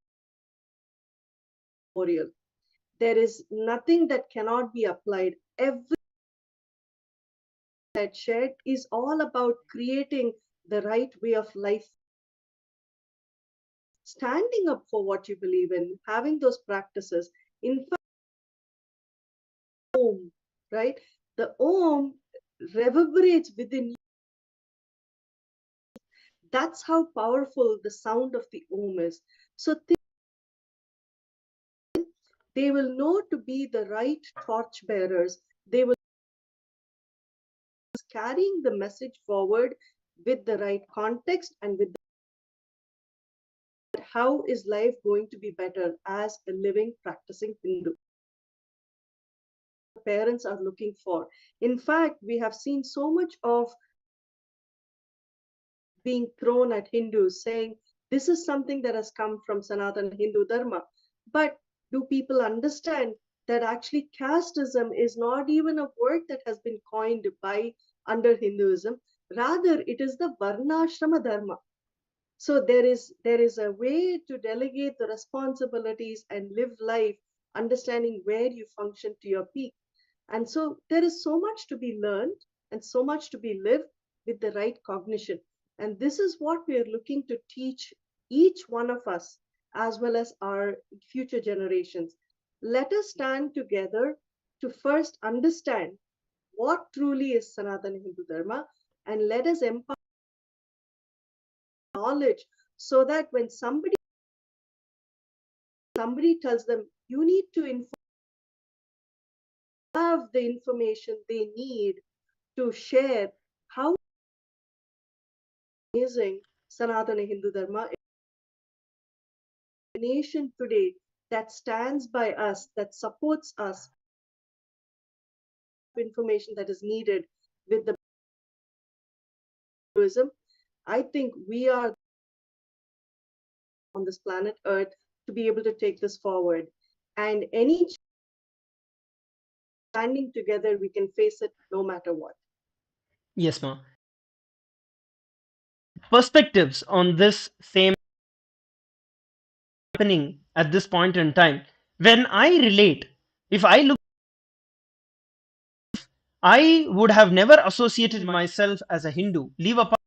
memorial. There is nothing that cannot be applied. Every that shared is all about creating the right way of life, standing up for what you believe in, having those practices. In fact, Om, right? The Om reverberates within you. That's how powerful the sound of the Om is. So they will know to be the right torch bearers. They will be carrying the message forward with the right context and with how is life going to be better as a living, practicing Hindu. Parents are looking for. In fact, we have seen so much of being thrown at Hindus, saying this is something that has come from Sanatana Hindu Dharma. But do people understand that actually casteism is not even a word that has been coined by under Hinduism? Rather, it is the Varnashrama Dharma. So there is a way to delegate the responsibilities and live life, understanding where you function to your peak. And so there is so much to be learned and so much to be lived with the right cognition. And this is what we are looking to teach each one of us, as well as our future generations. Let us stand together to first understand what truly is Sanatana Hindu Dharma, and let us empower knowledge so that when somebody tells them you need to have the information they need to share how amazing Sanatana Hindu Dharma is. A nation today that stands by us, that supports us, information that is needed with the Hinduism. I think we are on this planet Earth to be able to take this forward. And any standing together, we can face it no matter what. Yes, ma. Perspectives on this same happening at this point in time. When I relate, if I look, I would have never associated myself as a Hindu, leave apart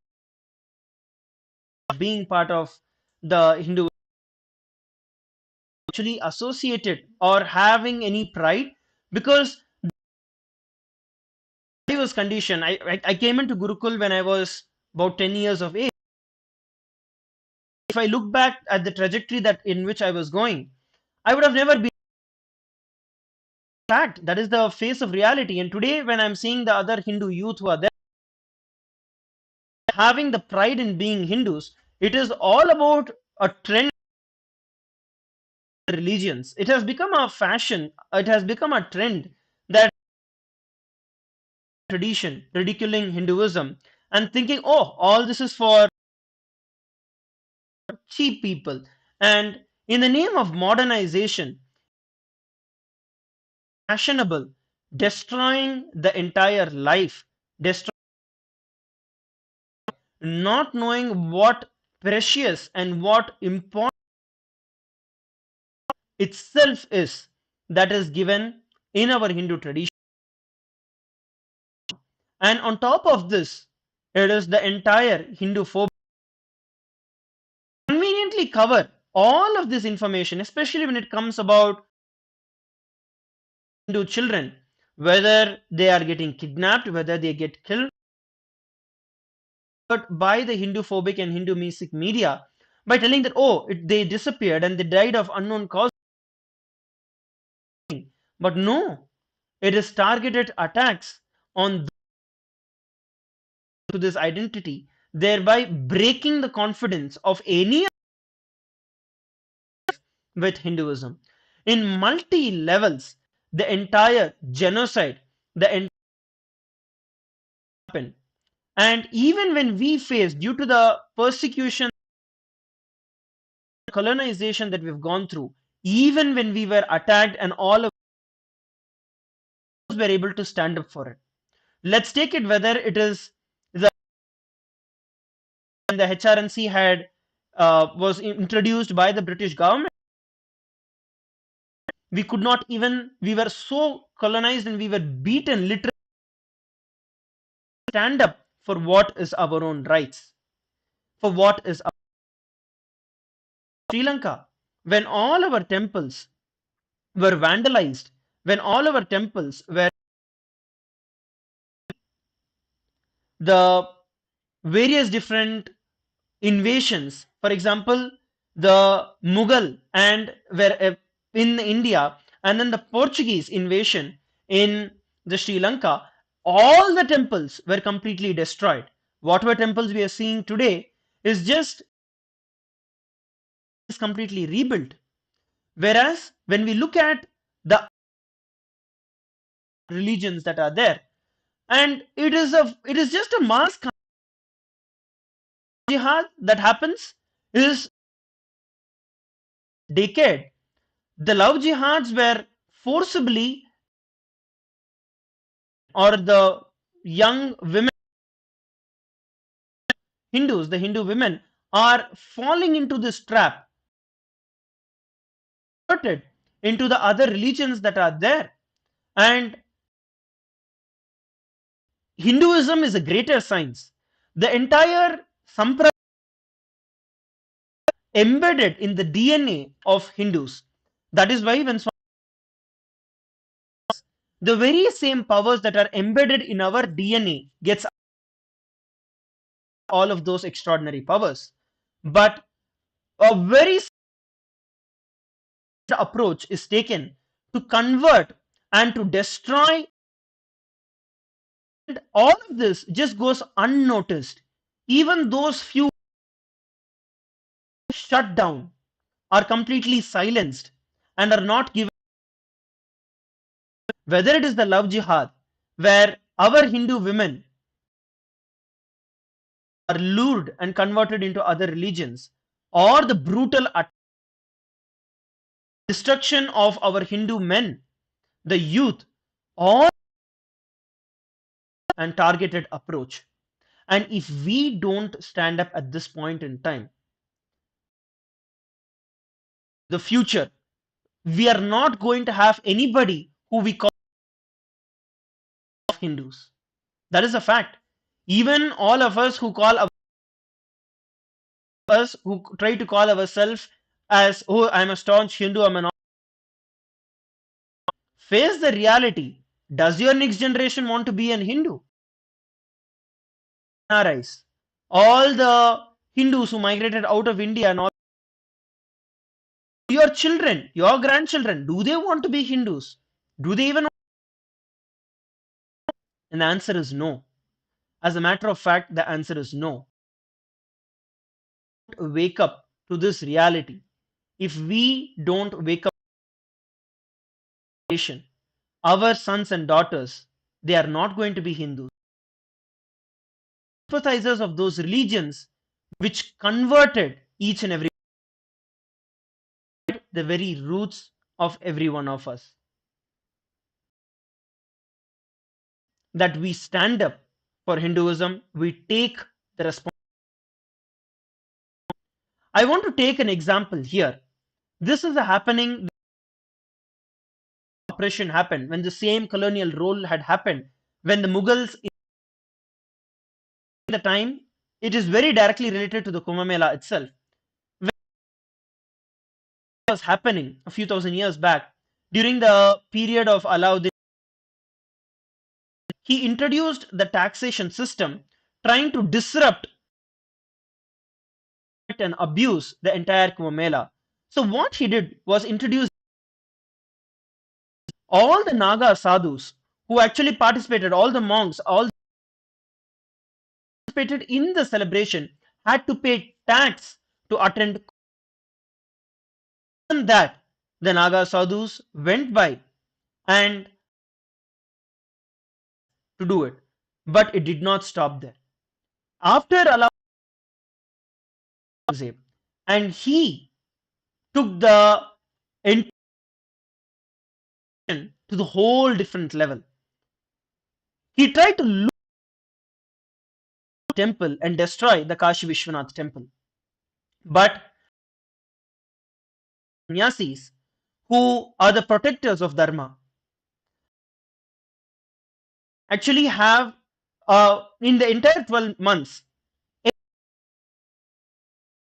being part of the Hindu, actually associated or having any pride, because I was conditioned. I came into Gurukul when I was about 10 years of age. If I look back at the trajectory that in which I was going, I would have never been. Fact, that is the face of reality. And today, when I'm seeing the other Hindu youth who are there having the pride in being Hindus, it is all about a trend. Religions, it has become a fashion, it has become a trend, that tradition ridiculing Hinduism and thinking, oh, all this is for cheap people. And in the name of modernization, fashionable, destroying the entire life, destroying, not knowing what precious and what important itself is, that is given in our Hindu tradition. And on top of this, it is the entire Hindu phobia. Conveniently cover all of this information, especially when it comes about Hindu children, whether they are getting kidnapped, whether they get killed, but by the Hindu phobic and Hindu music media, by telling that, oh, they disappeared and they died of unknown cause. But no, it is targeted attacks on to this identity, thereby breaking the confidence of any with Hinduism. In multi levels, the entire genocide, the entire happened. And even when we face, due to the persecution, colonization that we've gone through, even when we were attacked and all of us were able to stand up for it. Let's take it whether it is the HRNC had was introduced by the British government. We could not even, we were so colonized and we were beaten literally, stand up for what is our own rights, for what is our Sri Lanka. When all our temples were vandalized, when all our temples were, the various different invasions, for example, the Mughal and were in India, and then the Portuguese invasion in the Sri Lanka, all the temples were completely destroyed. Whatever temples we are seeing today is just completely rebuilt. Whereas when we look at the religions that are there, and it is just a mass jihad that happens, is decade. The love jihads were forcibly, or the young women, Hindus, the Hindu women are falling into this trap, converted into the other religions that are there. And Hinduism is a greater science. The entire sampradaya embedded in the DNA of Hindus. That is why when the very same powers that are embedded in our DNA gets all of those extraordinary powers. But a very approach is taken to convert and to destroy, and all of this just goes unnoticed. Even those few shut down, are completely silenced, and are not given. Whether it is the love jihad, where our Hindu women are lured and converted into other religions, or the brutal destruction of our Hindu men, the youth, all and targeted approach. And if we don't stand up at this point in time, the future, we are not going to have anybody who we call Hindus. That is a fact. Even all of us who try to call ourselves as, oh, I'm a staunch Hindu, I'm an, face the reality. Does your next generation want to be an Hindu? All the Hindus who migrated out of India, and all your children, your grandchildren, do they want to be Hindus? Do they even? And the answer is no. As a matter of fact, the answer is no. Wake up to this reality. If we don't wake up, our sons and daughters, they are not going to be Hindus. Sympathizers of those religions which converted each and every, the very roots of every one of us. That we stand up for Hinduism, we take the responsibility. I want to take an example here. This is a happening, operation happened when the same colonial role had happened, when the Mughals, in the time, it is very directly related to the Kumbh Mela itself. When it was happening a few thousand years back, during the period of Alauddin, he introduced the taxation system, trying to disrupt and abuse the entire Kumbh Mela. So what he did was introduce all the Naga sadhus who actually participated, all the monks, all participated in the celebration, had to pay tax to attend. Even that, the Naga sadhus went by and to do it, but it did not stop there. After allowing and he took the intention to the whole different level. He tried to loot the temple and destroy the Kashi Vishwanath temple. But sannyasis, who are the protectors of Dharma, actually have in the entire 12 months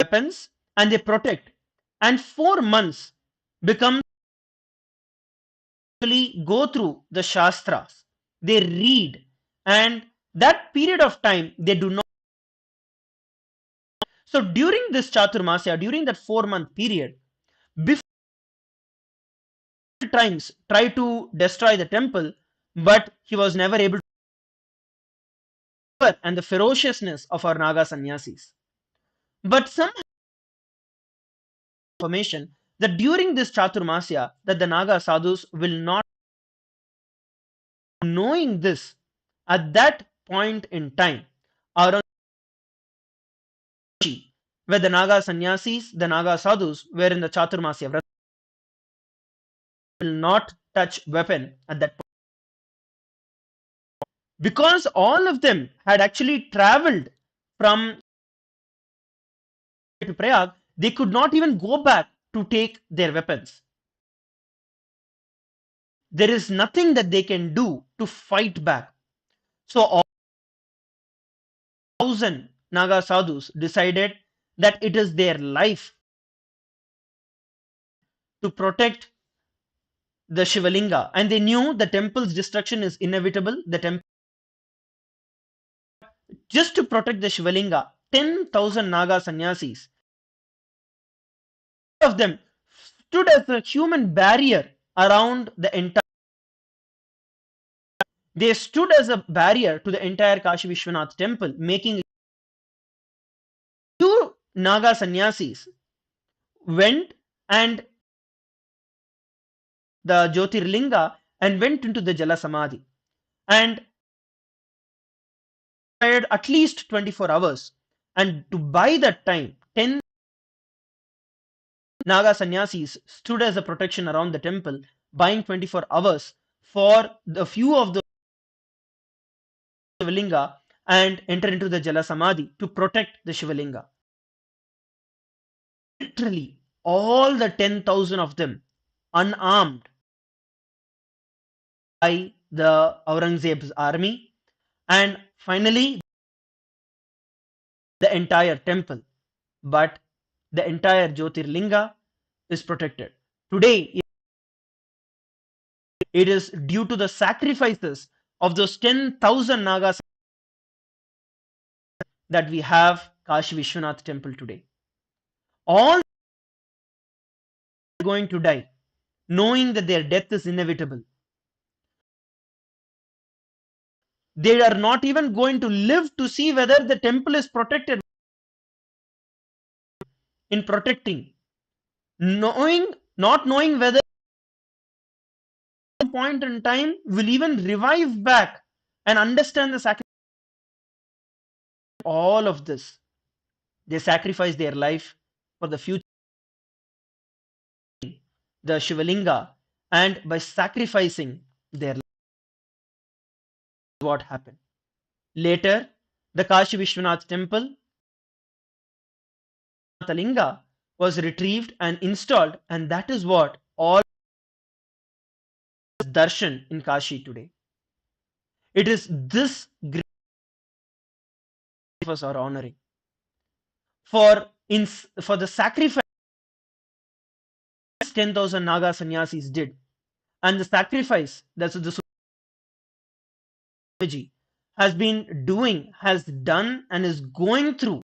weapons and they protect, and 4 months become go through the Shastras, they read, and that period of time they do not. So during this Chaturmasya, during that 4 month period, before times try to destroy the temple, but he was never able to, and the ferociousness of our Naga sannyasis. But some information that during this Chaturmasya that the Naga sadhus will not, knowing this at that point in time, around where the Naga sannyasis, the Naga sadhus were in the Chaturmasya will not touch weapon at that point. Because all of them had actually traveled from to Prayag, they could not even go back to take their weapons. There is nothing that they can do to fight back. So all 1,000 Naga sadhus decided that it is their life to protect the Shivalinga, and they knew the temple's destruction is inevitable. The temple, just to protect the Shivalinga, 10,000 Naga sannyasis, of them stood as a human barrier around the entire. They stood as a barrier to the entire Kashi Vishwanath temple, making two Naga sannyasis went and the Jyotirlinga and went into the Jala Samadhi, and required at least 24 hours, and to buy that time 10 Naga sannyasis stood as a protection around the temple, buying 24 hours for the few of the Shivalinga and enter into the Jala Samadhi to protect the Shivalinga. Literally, all the 10,000 of them, unarmed by the Aurangzeb's army, and finally the entire temple. But the entire Jyotirlinga is protected. Today, it is due to the sacrifices of those 10,000 Nagas that we have Kashi Vishwanath temple today. All are going to die, knowing that their death is inevitable. They are not even going to live to see whether the temple is protected. In protecting, not knowing whether at some point in time will even revive back and understand the sacrifice. All of this, they sacrifice their life for the future, the Shivalinga, and by sacrificing their life, what happened later, the Kashi Vishwanath temple Linga was retrieved and installed, and that is what all darshan in Kashi today. It is this great us are honoring for the sacrifice 10,000 Naga sannyasis did, and the sacrifice that the Swamiji has been doing, has done, and is going through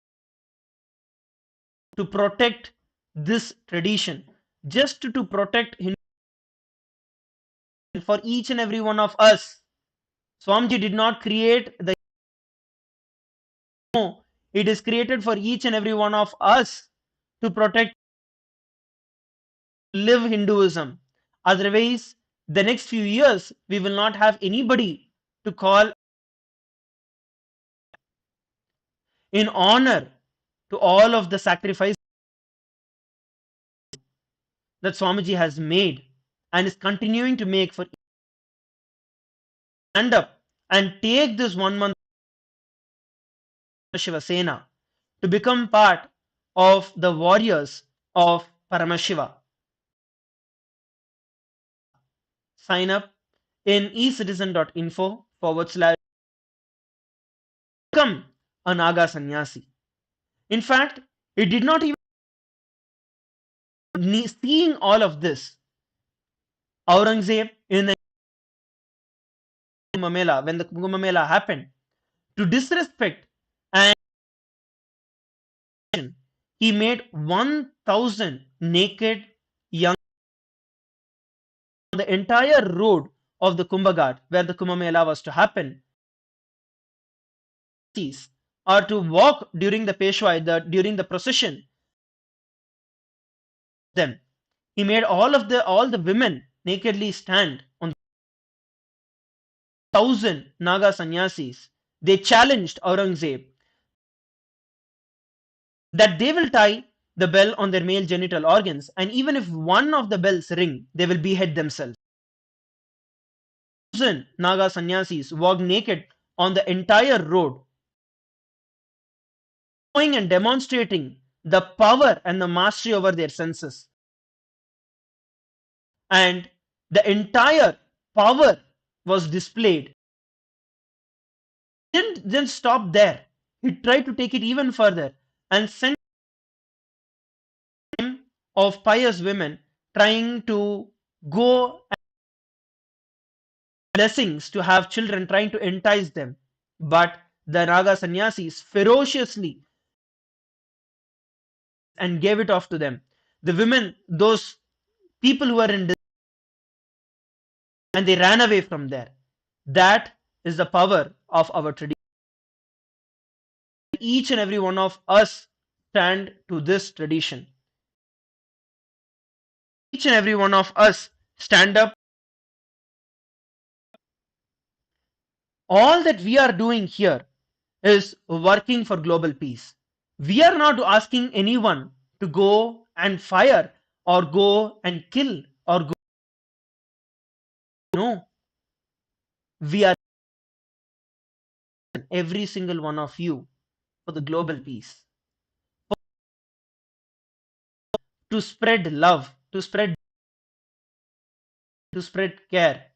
to protect this tradition, just to protect Hindu for each and every one of us. Swamiji did not create the, no, it is created for each and every one of us to protect live Hinduism. Otherwise, the next few years, we will not have anybody to call in honor to all of the sacrifices that Swamiji has made and is continuing to make for stand up and take this 1 month Shiva Sena to become part of the warriors of Paramashiva. Sign up in ecitizen.info/become a Naga sannyasi. In fact, it did not even seeing all of this. Aurangzeb in the Kumbh Mela, when the Kumbh Mela happened, to disrespect and he made 1,000 naked young on the entire road of the Kumbh Ghat where the Kumbh Mela was to happen, or to walk during the Peshwai, during the procession. Them, he made all the women nakedly stand on 1,000 Naga sannyasis. They challenged Aurangzeb that they will tie the bell on their male genital organs, and even if one of the bells ring, they will behead themselves. 1,000 Naga sannyasis walked naked on the entire road, showing and demonstrating the power and the mastery over their senses. And the entire power was displayed. He didn't stop there. He tried to take it even further and sent him of pious women trying to go blessings to have children, trying to entice them. But the Naga sannyasis ferociously and gave it off to them. The women, those people who were in and they ran away from there. That is the power of our tradition. Each and every one of us stand to this tradition. Each and every one of us stand up. All that we are doing here is working for global peace. We are not asking anyone to go and fire or go and kill or go. No, we are every single one of you for the global peace, to spread love, to spread care,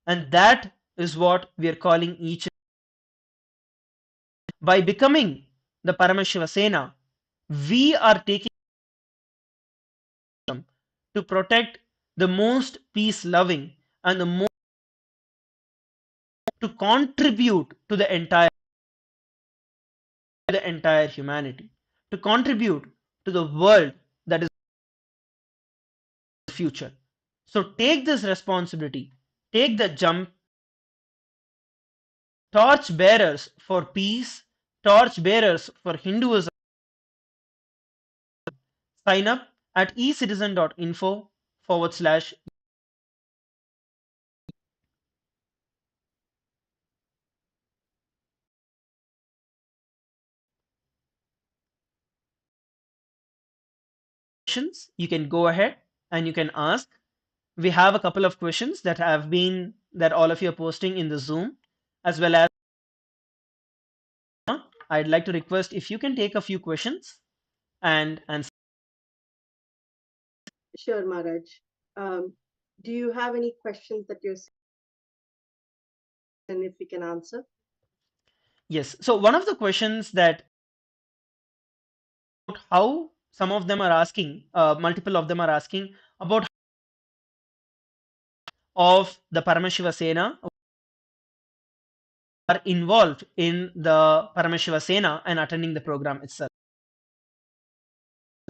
and that is what we are calling each. By becoming the Paramashiva Sena, we are taking to protect the most peace loving and the most to contribute to the entire humanity, to contribute to the world that is the future. So take this responsibility, take the jump, torch bearers for peace, torch bearers for Hinduism. Sign up at ecitizen.info/. You can go ahead and you can ask. We have a couple of questions that all of you are posting in the Zoom, as well as I'd like to request if you can take a few questions and answer. Sure, Maharaj. Do you have any questions that you're seeing and if we can answer? Yes. So one of the questions that how some of them are asking, multiple of them are asking about of the Paramashiva Sena are involved in the Paramashiva Sena and attending the program itself.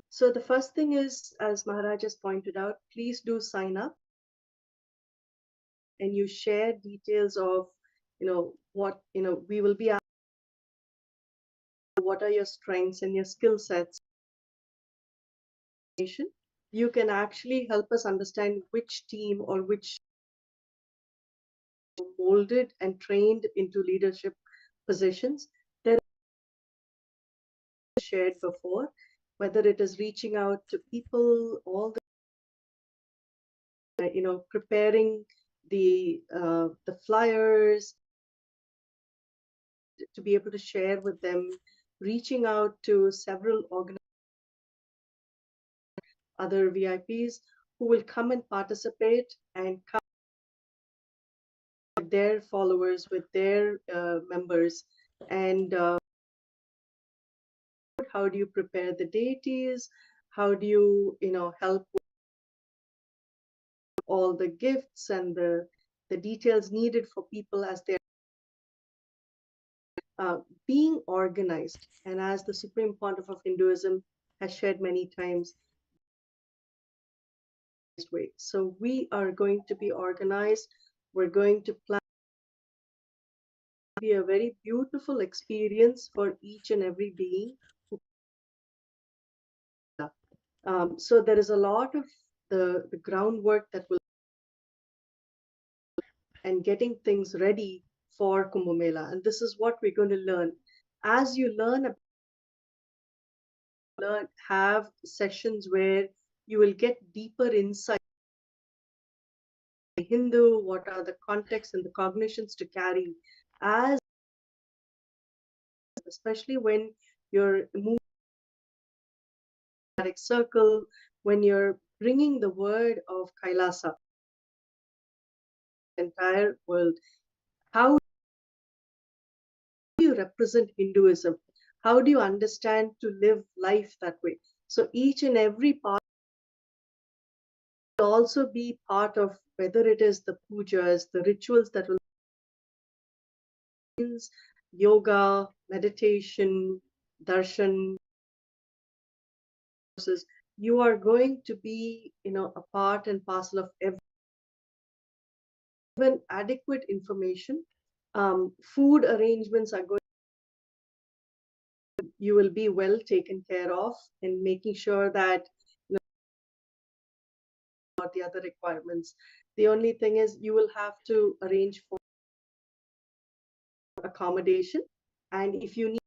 So the first thing is, as Maharaj has pointed out, please do sign up and you share details of, what, we will be asking, what are your strengths and your skill sets. you can actually help us understand which team or which molded and trained into leadership positions. There is shared before, whether it is reaching out to people, all the preparing the flyers to be able to share with them, reaching out to several other VIPs who will come and participate and come with their followers, with their members, and how do you prepare the deities? How do you help with all the gifts and the details needed for people as they're being organized? And as the Supreme Pontiff of Hinduism has shared many times, way. So we are going to be organized. We're going to plan to be a very beautiful experience for each and every being. So there is a lot of the groundwork that will and getting things ready for Kumbh Mela. And this is what we're going to learn. As you have sessions where you will get deeper insight Hindu, what are the contexts and the cognitions to carry, as especially when you're moving circle, when you're bringing the word of Kailasa, the entire world. How do you represent Hinduism? How do you understand to live life that way? So each and every part will also be part of whether it is the pujas, the rituals that will yoga, meditation, darshan. You are going to be, a part and parcel of even adequate information. Food arrangements are going. You will be well taken care of in making sure that the other requirements. The only thing is you will have to arrange for accommodation, and if you need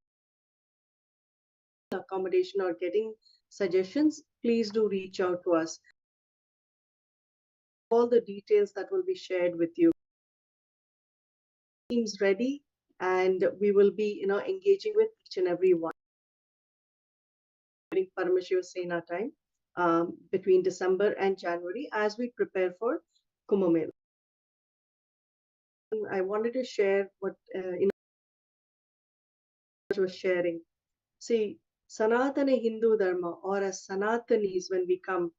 accommodation or getting suggestions, please do reach out to us. All the details that will be shared with you. Teams ready, and we will be engaging with each and every one during Paramashiva Sena time, between December and January, as we prepare for Kumbh Mela. I wanted to share what was sharing. See, Sanatana Hindu Dharma, or as Sanatanis, when we come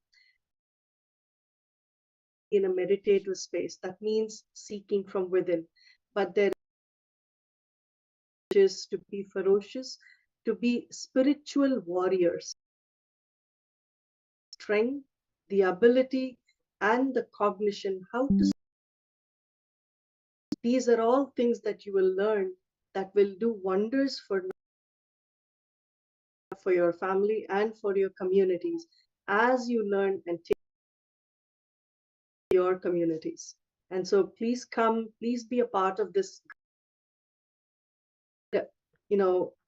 in a meditative space, that means seeking from within. But there is to be ferocious, to be spiritual warriors. Strength, the ability, and the cognition, how to. These are all things that you will learn that will do wonders for your family and for your communities as you learn and take your communities. And so please come, please be a part of this.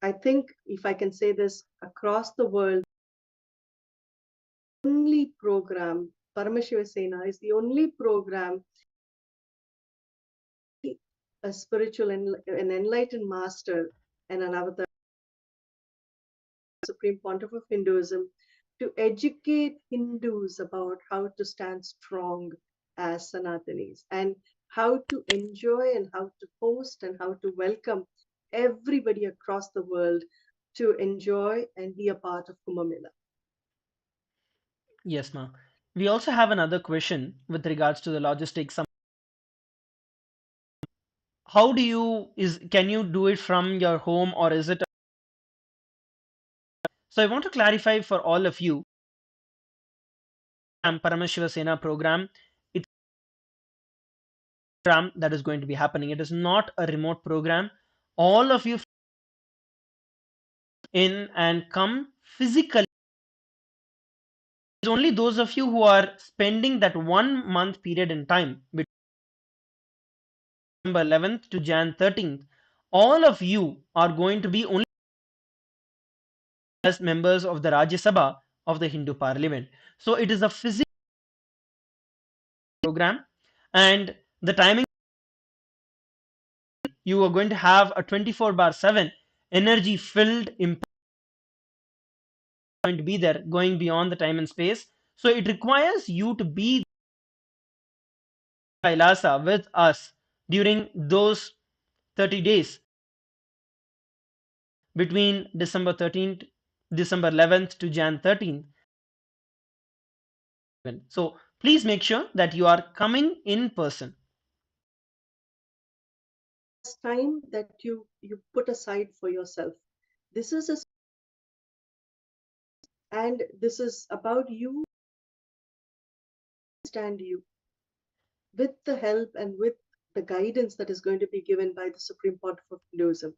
I think if I can say this, across the world, only program, Paramashiva Sena is the only program, a spiritual and an enlightened master and an avatar, Supreme Pontiff of Hinduism, to educate Hindus about how to stand strong as Sanatanis and how to enjoy and how to host and how to welcome everybody across the world to enjoy and be a part of Kumbh Mela. Yes, ma'am. We also have another question with regards to the logistics. How do you can you do it from your home, or is it? So I want to clarify for all of you. Paramashiva Sena program. It's a program that is going to be happening. It is not a remote program. All of you in and come physically only those of you who are spending that 1 month period in time between December 11th to Jan 13th. All of you are going to be only as members of the Rajya Sabha of the Hindu Parliament. So it is a physical program, and the timing, you are going to have a 24/7 energy filled impact going to be there, going beyond the time and space. So it requires you to be Kailasa with us during those 30 days between December 13th, December 11th to Jan 13th. So please make sure that you are coming in person. It's time that you put aside for yourself. This is a and this is about you, understand you, with the help and with the guidance that is going to be given by the Supreme Pontiff of Hinduism.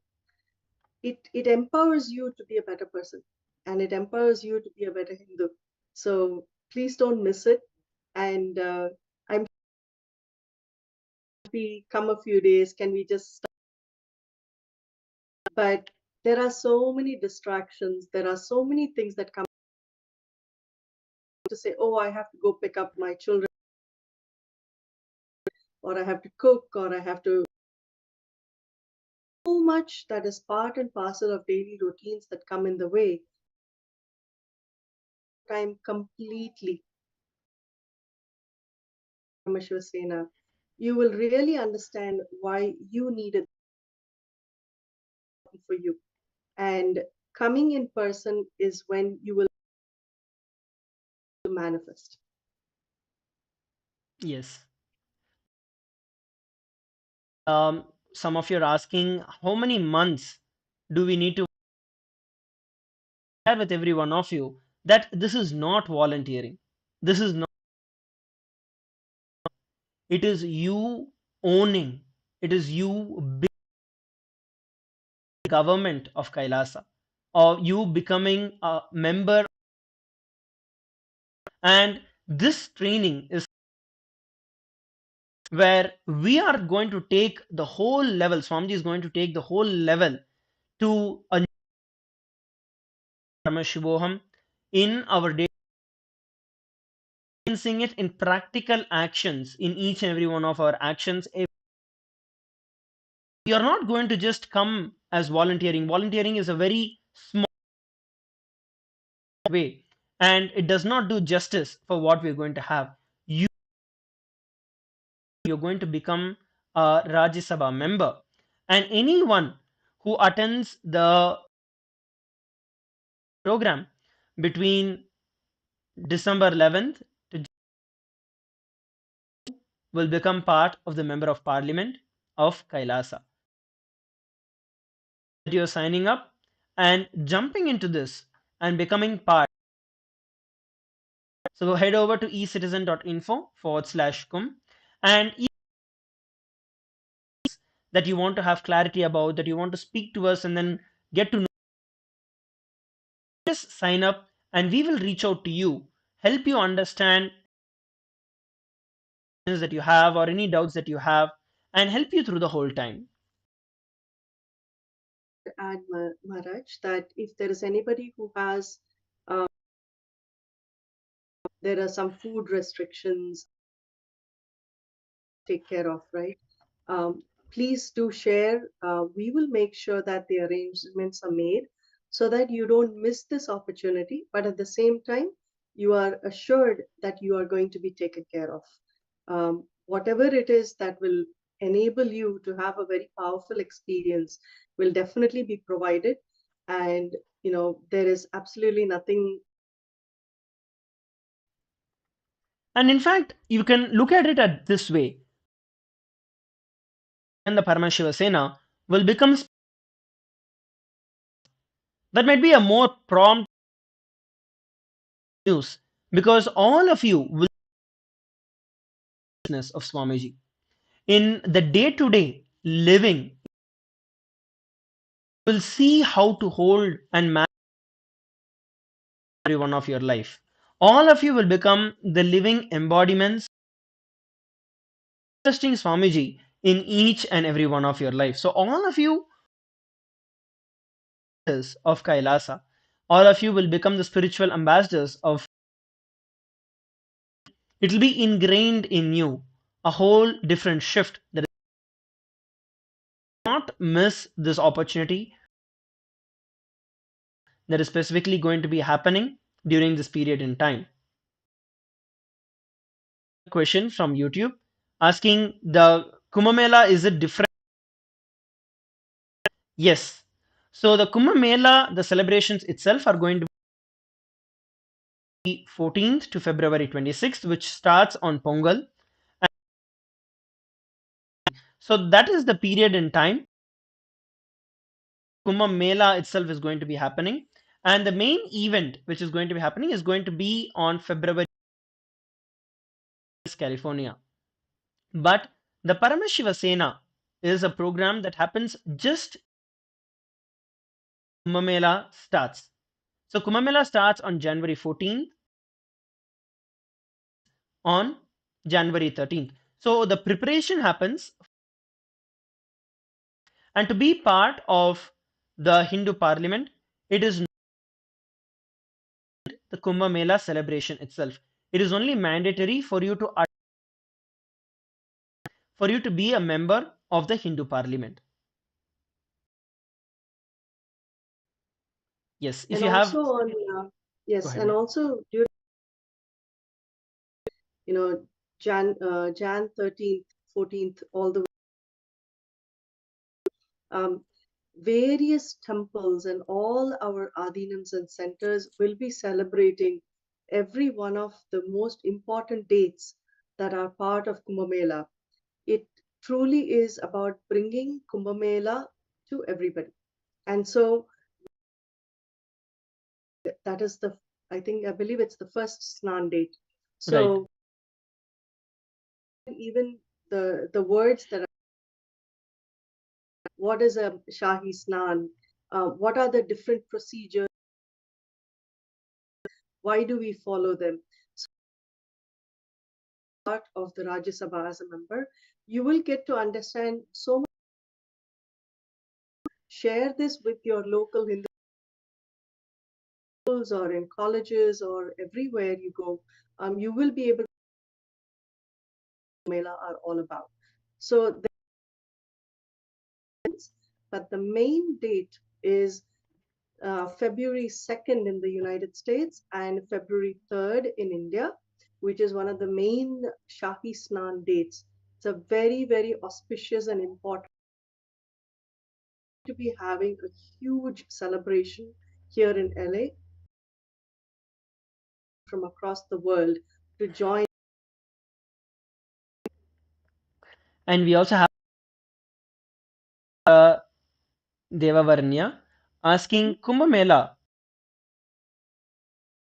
It empowers you to be a better person, and it empowers you to be a better Hindu. So please don't miss it. And I'm happy come a few days, can we just start? But there are so many distractions, there are so many things that come to say, oh, I have to go pick up my children, or I have to cook, or I have to, so much that is part and parcel of daily routines that come in the way. Time completely, Sena, you will really understand why you needed for you. And coming in person is when you will manifest. Yes. Some of you are asking, how many months do we need to share with every one of you that this is not volunteering. This is not, it is you owning, it is you being the government of Kailasa, or you becoming a member. And this training is where we are going to take the whole level, Swamiji is going to take the whole level to a Shivoham in our day, seeing it in practical actions in each and every one of our actions. We are not going to just come as volunteering. Volunteering is a very small way, and it does not do justice for what we're going to have. You're going to become a Rajya Sabha member, and anyone who attends the program between December 11th to will become part of the Member of Parliament of Kailasa. You're signing up and jumping into this and becoming part. So head over to ecitizen.info/kum, and that you want to have clarity about, that you want to speak to us and then get to know, just sign up and we will reach out to you, help you understand that you have or any doubts that you have, and help you through the whole time. Add, Maharaj, that if there is anybody who has, there are some food restrictions, take care of, right? Please do share. We will make sure that the arrangements are made so that you don't miss this opportunity, but at the same time, you are assured that you are going to be taken care of. Whatever it is that will enable you to have a very powerful experience will definitely be provided. And, there is absolutely nothing. And in fact, you can look at it at this way. And the Paramashiva Sena will become, that might be a more prompt news, because all of you will business of Swamiji in the day-to-day living, will see how to hold and manage every one of your life. All of you will become the living embodiments trusting Swamiji in each and every one of your life. So all of you of Kailasa, all of you will become the spiritual ambassadors of. It will be ingrained in you, a whole different shift. That is, not miss this opportunity that is specifically going to be happening during this period in time. Question from YouTube asking, the Kumbh Mela, is it different? Yes. So the Kumbh Mela, the celebrations itself are going to be 14th to February 26th, which starts on Pongal. So that is the period in time Kumbh Mela itself is going to be happening. And the main event which is going to be happening is going to be on February, California. But the Paramashiva Sena is a program that happens just Kumbh Mela starts. So Kumbh Mela starts on January 14th, on January 13th. So the preparation happens, and to be part of the Hindu Parliament, it is the Kumbh Mela celebration itself. It is only mandatory for you to be a member of the Hindu Parliament. Yes, if And you have. also on Go yes, ahead. and also during Jan 13th, 14th, all the various temples and all our adinams and centers will be celebrating every one of the most important dates that are part of Kumbh Mela. It truly is about bringing Kumbh Mela to everybody. And so that is I believe it's the first Snan date. So Right. even the words that are, what is a Shahi Snan? What are the different procedures? Why do we follow them? So part of the Rajya Sabha as a member, you will get to understand so much. Share this with your local Hindu schools or in colleges or everywhere you go. You will be able to Mela are all about. So, but the main date is February 2nd in the United States and February 3rd in India, which is one of the main Shahi Snan dates. It's a very, very auspicious and important to be having a huge celebration here in LA from across the world to join. And we also have uh, Devavarnya asking, Kumbh Mela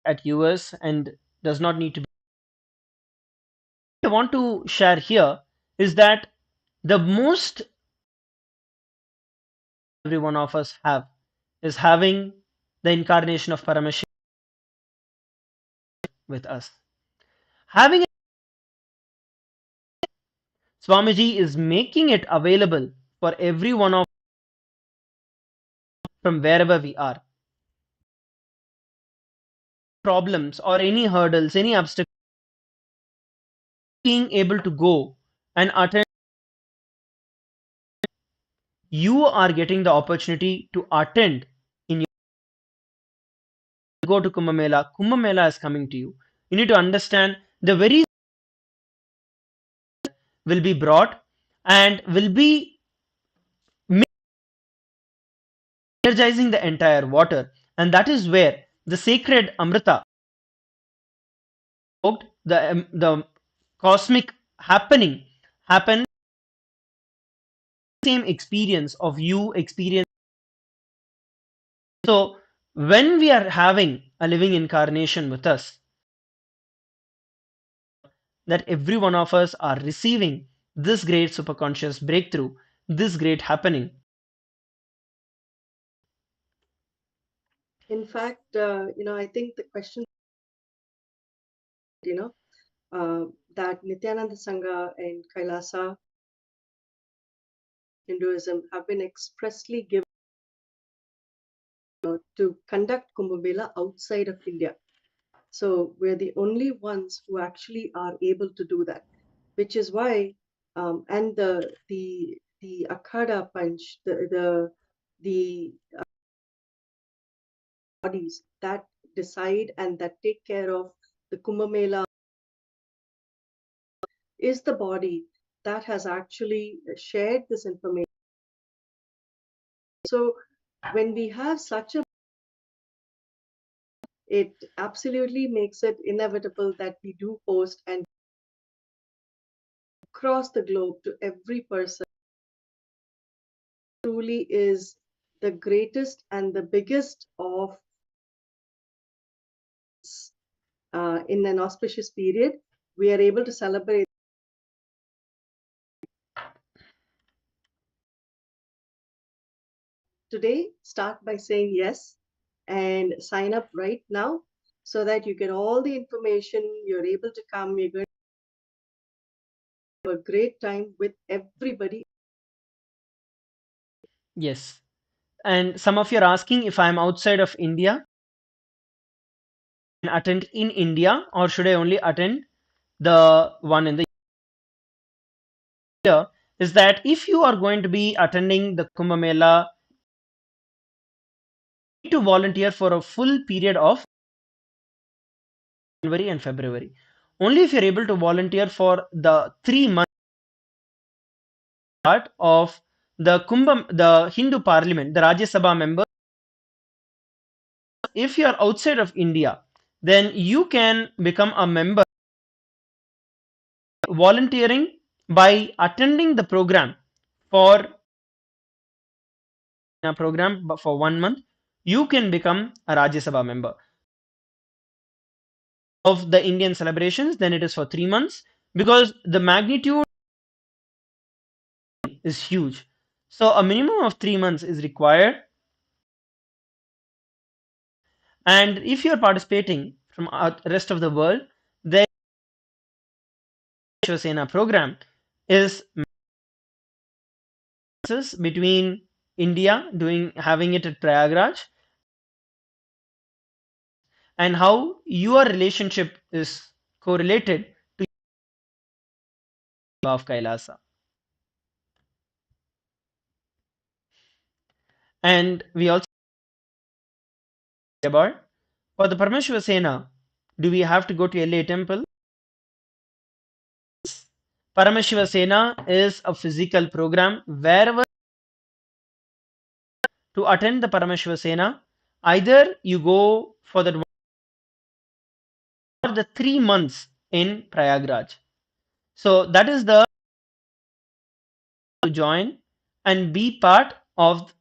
at US and does not need to be. What I want to share here is that the most every one of us have is having the incarnation of Paramashiva with us. Having it, Swamiji is making it available for every one of from wherever we are. Problems or any hurdles, any obstacles, being able to go and attend, you are getting the opportunity to attend in your go to Kumbh Mela. Kumbh Mela is coming to you. You need to understand the very will be brought and will be energizing the entire water, and that is where the sacred Amrita, the cosmic happening happen. Same experience of you experience. So when we are having a living incarnation with us, that every one of us are receiving this great superconscious breakthrough, this great happening. In fact, I think the question that Nityananda Sangha and Kailasa Hinduism have been expressly given to conduct Kumbh Mela outside of India. So we're the only ones who actually are able to do that, which is why, and the Akhada Panch, the bodies that decide and that take care of the Kumbh Mela is the body that has actually shared this information. So when we have such a, it absolutely makes it inevitable that we do post and across the globe to every person. Truly is the greatest and the biggest of in an auspicious period. We are able to celebrate today. Start by saying yes and sign up right now so that you get all the information. You're able to come. You're going to have a great time with everybody. Yes. And some of you are asking if I'm outside of India and attend in India, or should I only attend the one in the year? Is that if you are going to be attending the Kumbh Mela, you need to volunteer for a full period of January and February. Only if you're able to volunteer for the 3 months part of the Hindu Parliament, the Rajya Sabha members. If you are outside of India, then you can become a member volunteering by attending the program for a program for 1 month. You can become a Rajya Sabha member of the Indian celebrations. Then it is for 3 months because the magnitude is huge. So a minimum of 3 months is required. And if you are participating from the rest of the world, then Shiva Sena program is between India having it at Prayagraj and how your relationship is correlated to of Kailasa. And we also about for the Parameshwar Sena, do we have to go to LA temple? Parameshwar Sena is a physical program wherever to attend the Parameshwar Sena, either you go for that or the 3 months in Prayagraj. So that is the to join and be part of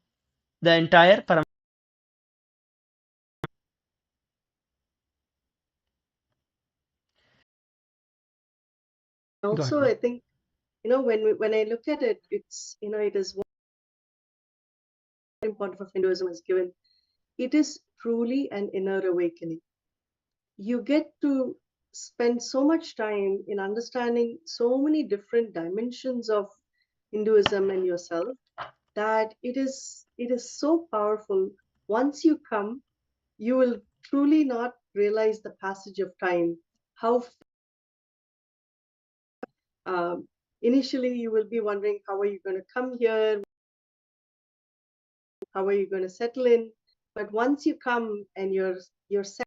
the entire Parameshwar. Also, I think, when I look at it, it's, it is what important for Hinduism is given. It is truly an inner awakening. You get to spend so much time in understanding so many different dimensions of Hinduism and yourself that it is so powerful. Once you come, you will truly not realize the passage of time. How initially you will be wondering, how are you going to come here? How are you going to settle in? But once you come and you're set,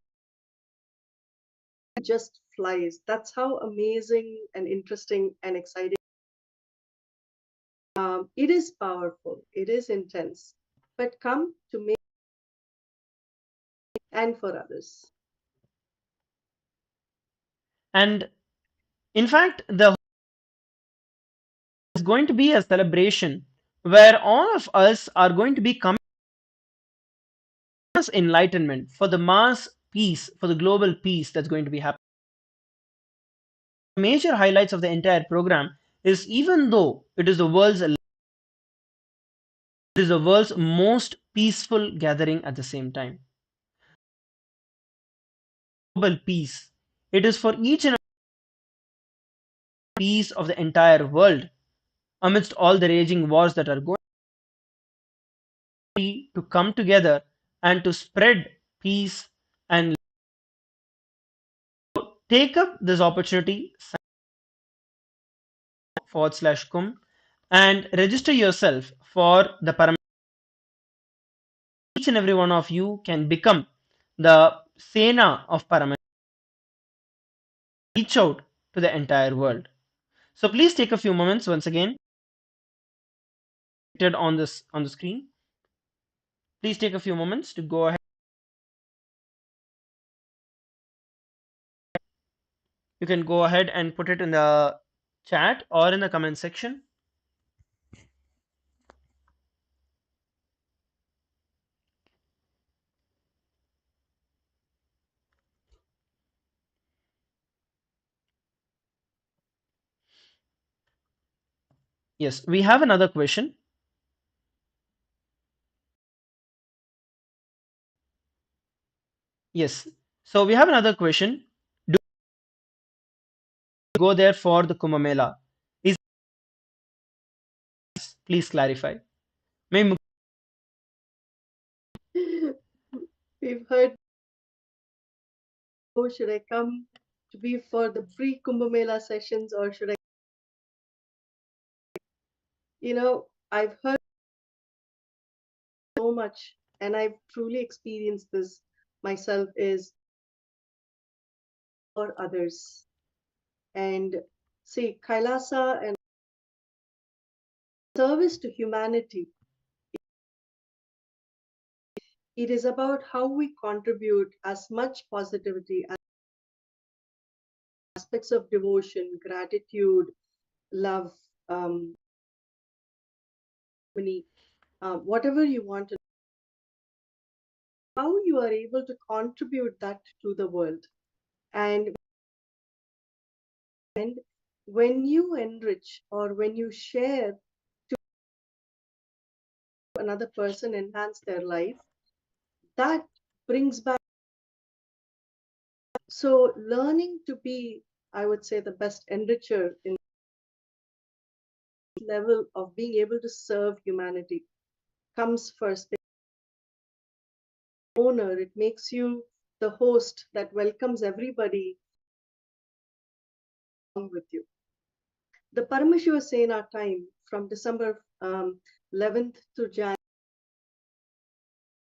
it just flies. That's how amazing and interesting and exciting. It is powerful. It is intense. But come to me and for others. And in fact, the is going to be a celebration where all of us are going to be coming mass enlightenment for the mass peace, for the global peace that's going to be happening. Major highlights of the entire program is even though it is the world's most peaceful gathering at the same time. Global peace It is for each and every piece of the entire world amidst all the raging wars that are going to come together and to spread peace and take up this opportunity /kum and register yourself for the Param. Each and every one of you can become the Sena of Param. Reach out to the entire world. So please take a few moments once again on the screen. Please take a few moments to go ahead. You can go ahead and put it in the chat or in the comment section. Yes, we have another question. Yes, so we have another question. Do you go there for the Kumbh Mela? Please clarify. May We've heard, oh, should I come to be for the pre-Kumbh Mela sessions, or should I? I've heard so much, and I've truly experienced this myself, is for others. And see, Kailasa and service to humanity, it is about how we contribute as much positivity as aspects of devotion, gratitude, love, whatever you want to, how you are able to contribute that to the world. And when you enrich or when you share to another person, enhance their life, that brings back. So learning to be, I would say, the best enricher in level of being able to serve humanity comes first. Owner, it makes you the host that welcomes everybody along with you. The Paramashiva Sena time from December 11th to January,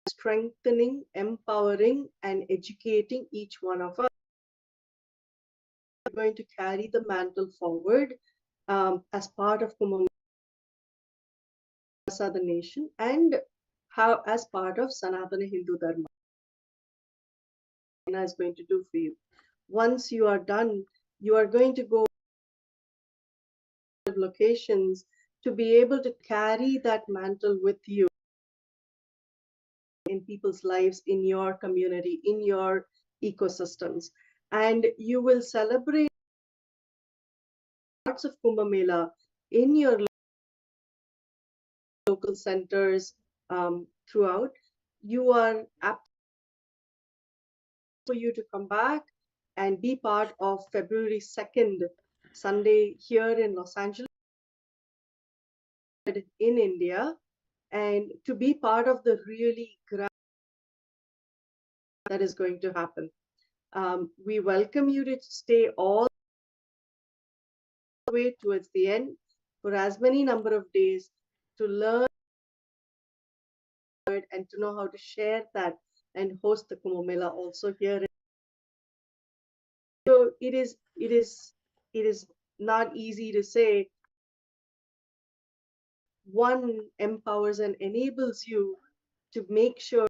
strengthening, empowering, and educating each one of us. We're going to carry the mantle forward as part of Kumbh Mela, the nation, and how as part of Sanatana Hindu Dharma is going to do for you. Once you are done, you are going to go to locations to be able to carry that mantle with you in people's lives, in your community, in your ecosystems. And you will celebrate parts of Kumbh Mela in your local centers throughout. You are apt for you to come back and be part of February 2nd, Sunday here in Los Angeles, in India, and to be part of the really grand that is going to happen. We welcome you to stay all the way towards the end for as many number of days to learn and to know how to share that and host the Kumbh Mela also here. So it is not easy to say. One empowers and enables you to make sure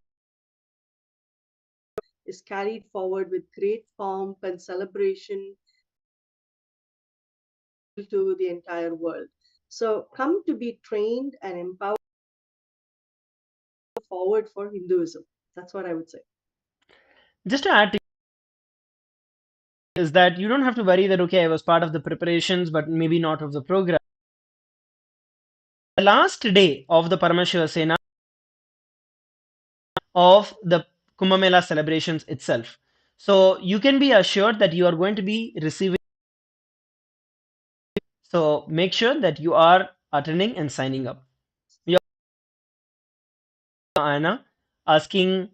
is carried forward with great pomp and celebration to the entire world. So come to be trained and empowered forward for Hinduism. That's what I would say. just to add to is that you don't have to worry that okay, I was part of the preparations, but maybe not of the program. The last day of the Paramashiva Sena of the Kumbh Mela celebrations itself. So you can be assured that you are going to be receiving. So make sure that you are attending and signing up. We are Anna asking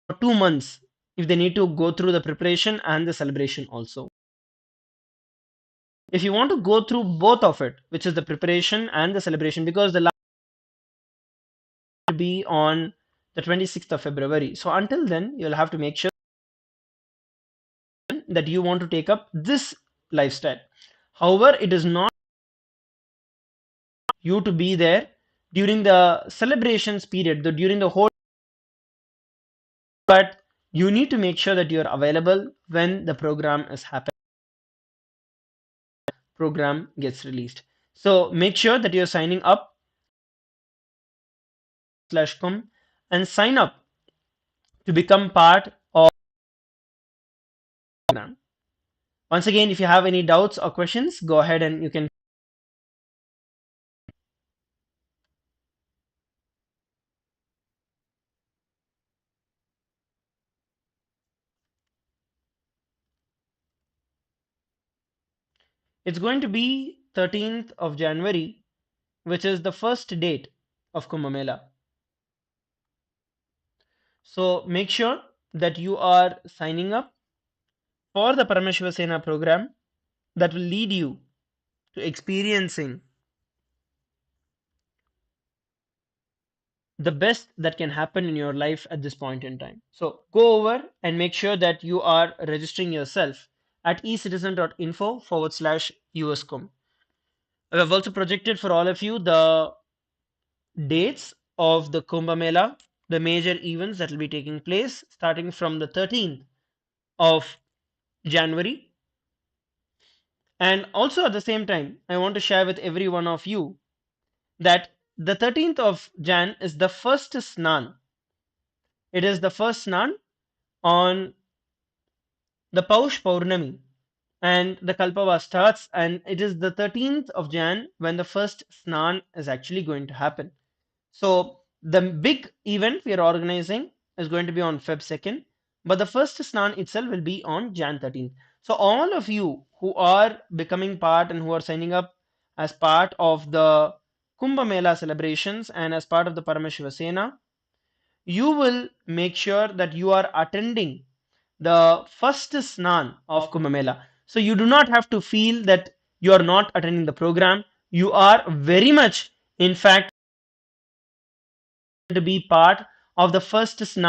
for 2 months if they need to go through the preparation and the celebration also. If you want to go through both of it, which is the preparation and the celebration, because the last will be on the 26th of February. So until then, you'll have to make sure that you want to take up this lifestyle. However, it is not you to be there during the celebrations period, during the whole, but you need to make sure that you're available when the program is happening, program gets released. So make sure that you're signing up /com and sign up to become part of the program. Once again, if you have any doubts or questions, go ahead and you can. It's going to be 13th of January, which is the first date of Kumbh Mela. So make sure that you are signing up for the Parameshwar Sena program that will lead you to experiencing the best that can happen in your life at this point in time. So go over and make sure that you are registering yourself at ecitizen.info/USCOM. I have also projected for all of you the dates of the Kumbh Mela, the major events that will be taking place starting from the 13th of January. And also at the same time, I want to share with every one of you that the 13th of Jan is the first Snan. It is the first Snan on the Paush Paurnami, and the Kalpava starts, and it is the 13th of Jan when the first Snan is actually going to happen. So the big event we are organizing is going to be on Feb 2nd, but the first Snan itself will be on Jan 13th. So all of you who are becoming part and who are signing up as part of the Kumbh Mela celebrations and as part of the Parameshwar Sena, you will make sure that you are attending the first Snan of Kumbh Mela. So you do not have to feel that you are not attending the program. You are very much, in fact, to be part of the first Snan.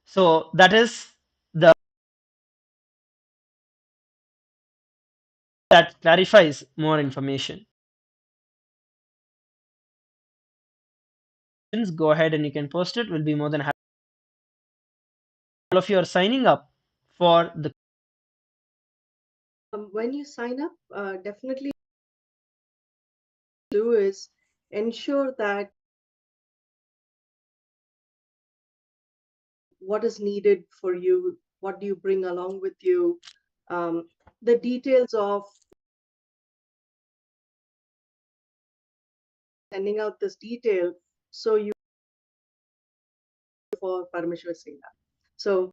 So that is the that clarifies more information. Go ahead and you can post it. We'll be more than happy. All of you are signing up for the. When you sign up, definitely do is ensure that what is needed for you, what do you bring along with you, the details of sending out this detail so you for Parameshwar Sena. So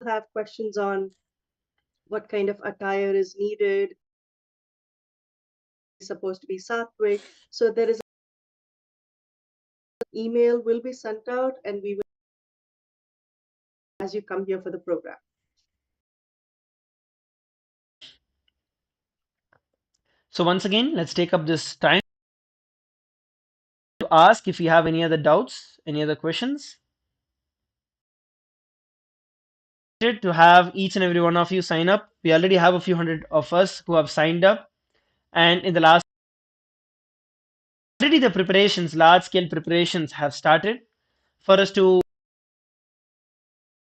have questions on what kind of attire is needed, it's supposed to be Sattvic. So there is an email will be sent out and we will as you come here for the program. So once again, let's take up this time to ask if you have any other doubts, any other questions. To have each and every one of you sign up. We already have a few hundred of us who have signed up, and in the last already the preparations, large scale preparations have started for us to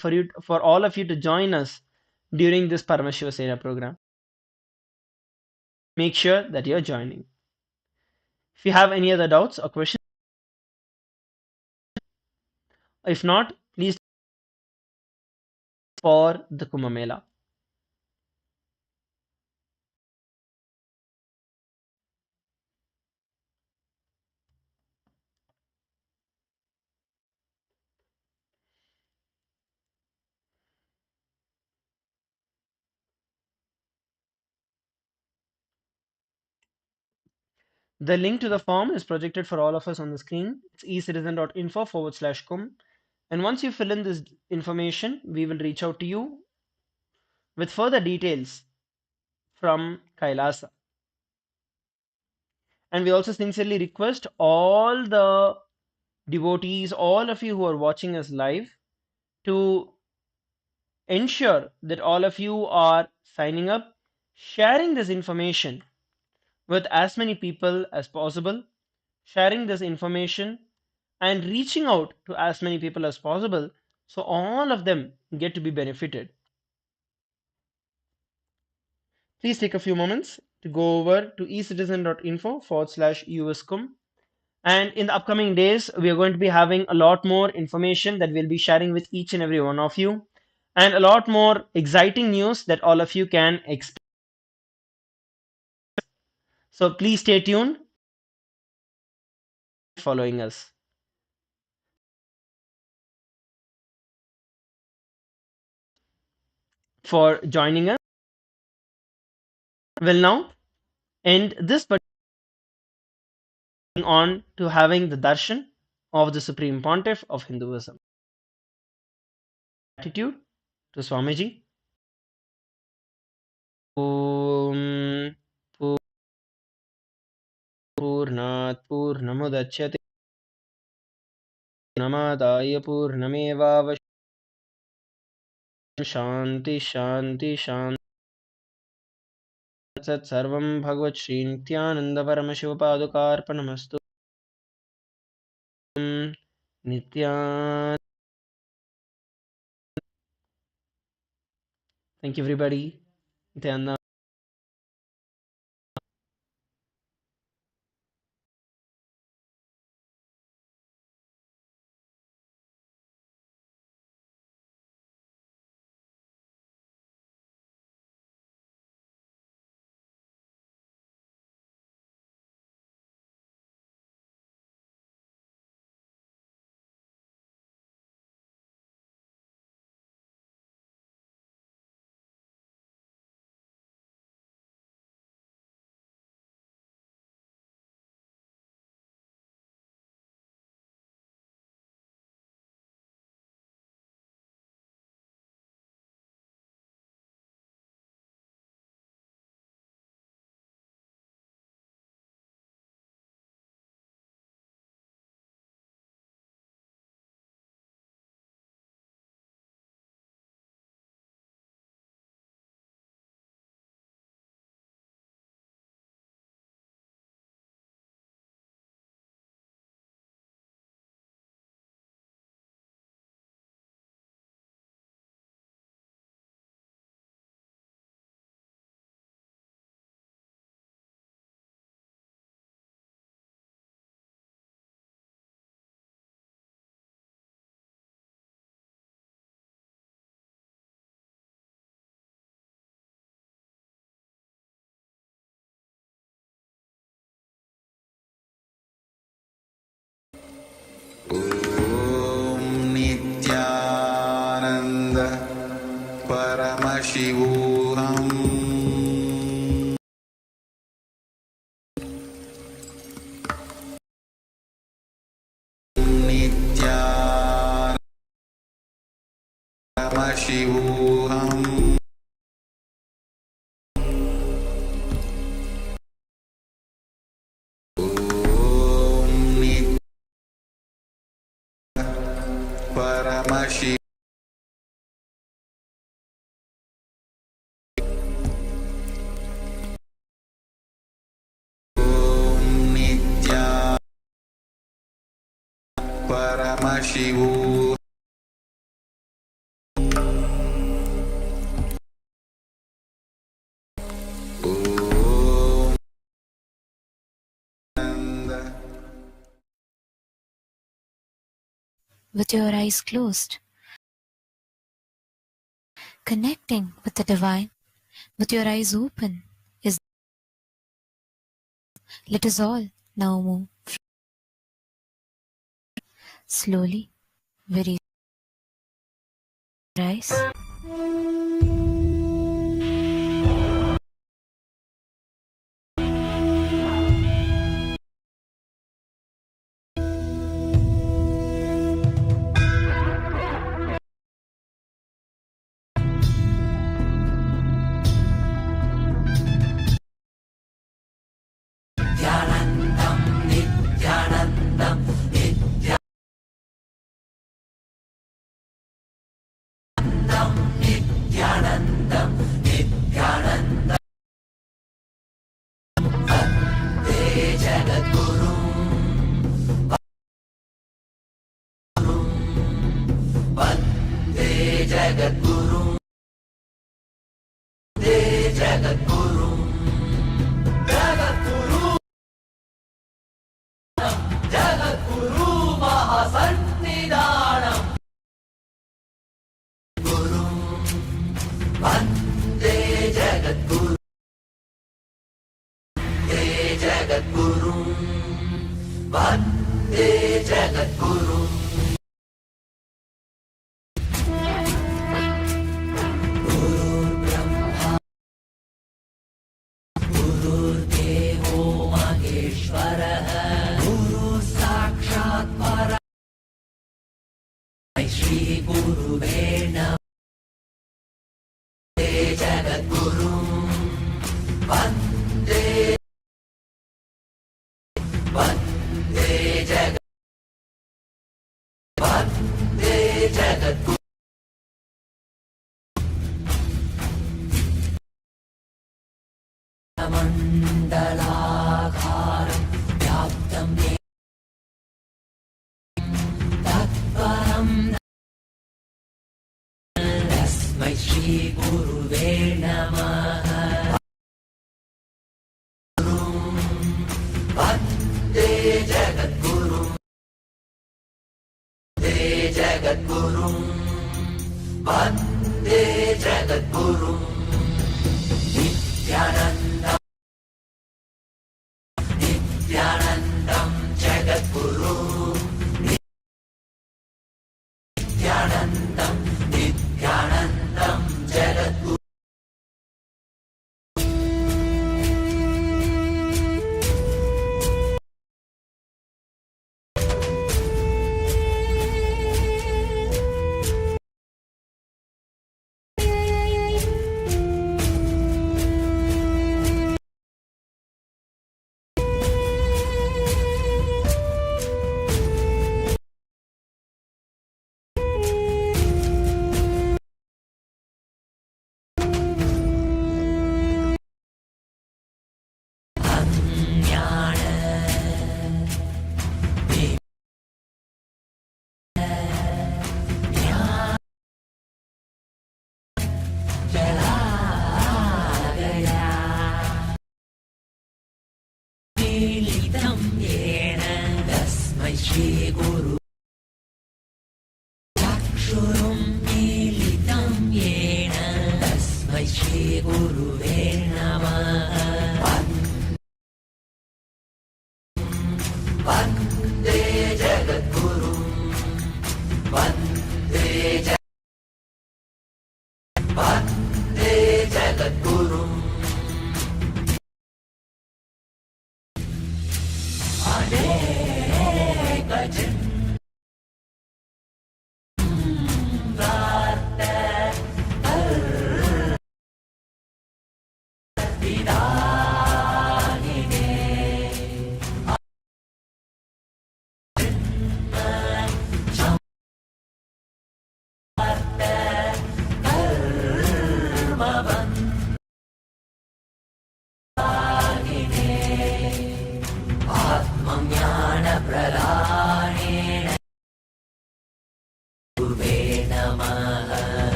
for all of you to join us during this Parameshwar Sena program. Make sure that you're joining. If you have any other doubts or questions, if not, please for the Kumbh Mela. The link to the form is projected for all of us on the screen. It's ecitizen.info/kum. And once you fill in this information, we will reach out to you with further details from Kailasa. And we also sincerely request all the devotees, all of you who are watching us live, to ensure that all of you are signing up, sharing this information with as many people as possible, sharing this information and reaching out to as many people as possible so all of them get to be benefited. Please take a few moments to go over to ecitizen.info/uscum. And in the upcoming days, we are going to be having a lot more information that we'll be sharing with each and every one of you, and a lot more exciting news that all of you can expect. So please stay tuned, following us. For joining us. Will now end this on to having the darshan of the Supreme Pontiff of Hinduism. Gratitude to Swamiji. Om Purnat Purnamudachyate Namadaya Purnamevavashyam Shanti Shanti Shanti Sat Sarvam Bhagavad Shri Nityananda Paramashivapadukarpanamastu Nityan. Thank you, everybody. Nityananda. ॐ नित्यानन्द परमशिवोऽहम् नित्यानन्द परमशिवोऽहम् Paramashi Om Nitya Paramashivu Om Nanda. With your eyes closed, connecting with the divine, with your eyes open, is let us all now move slowly, very rise.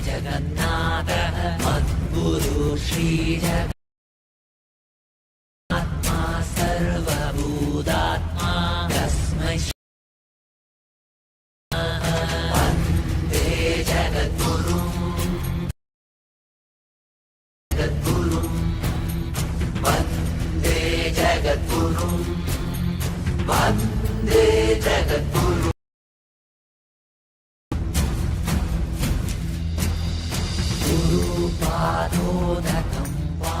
जगन्नाथः मद्गुरु श्रीजगन्नात्मा सर्वभूतात्मा तस्मै वन्दे जगद्गुरुं वन्दे जगद्गुरुं वन्दे जगद्गुरुं गुरुपादोदकं वा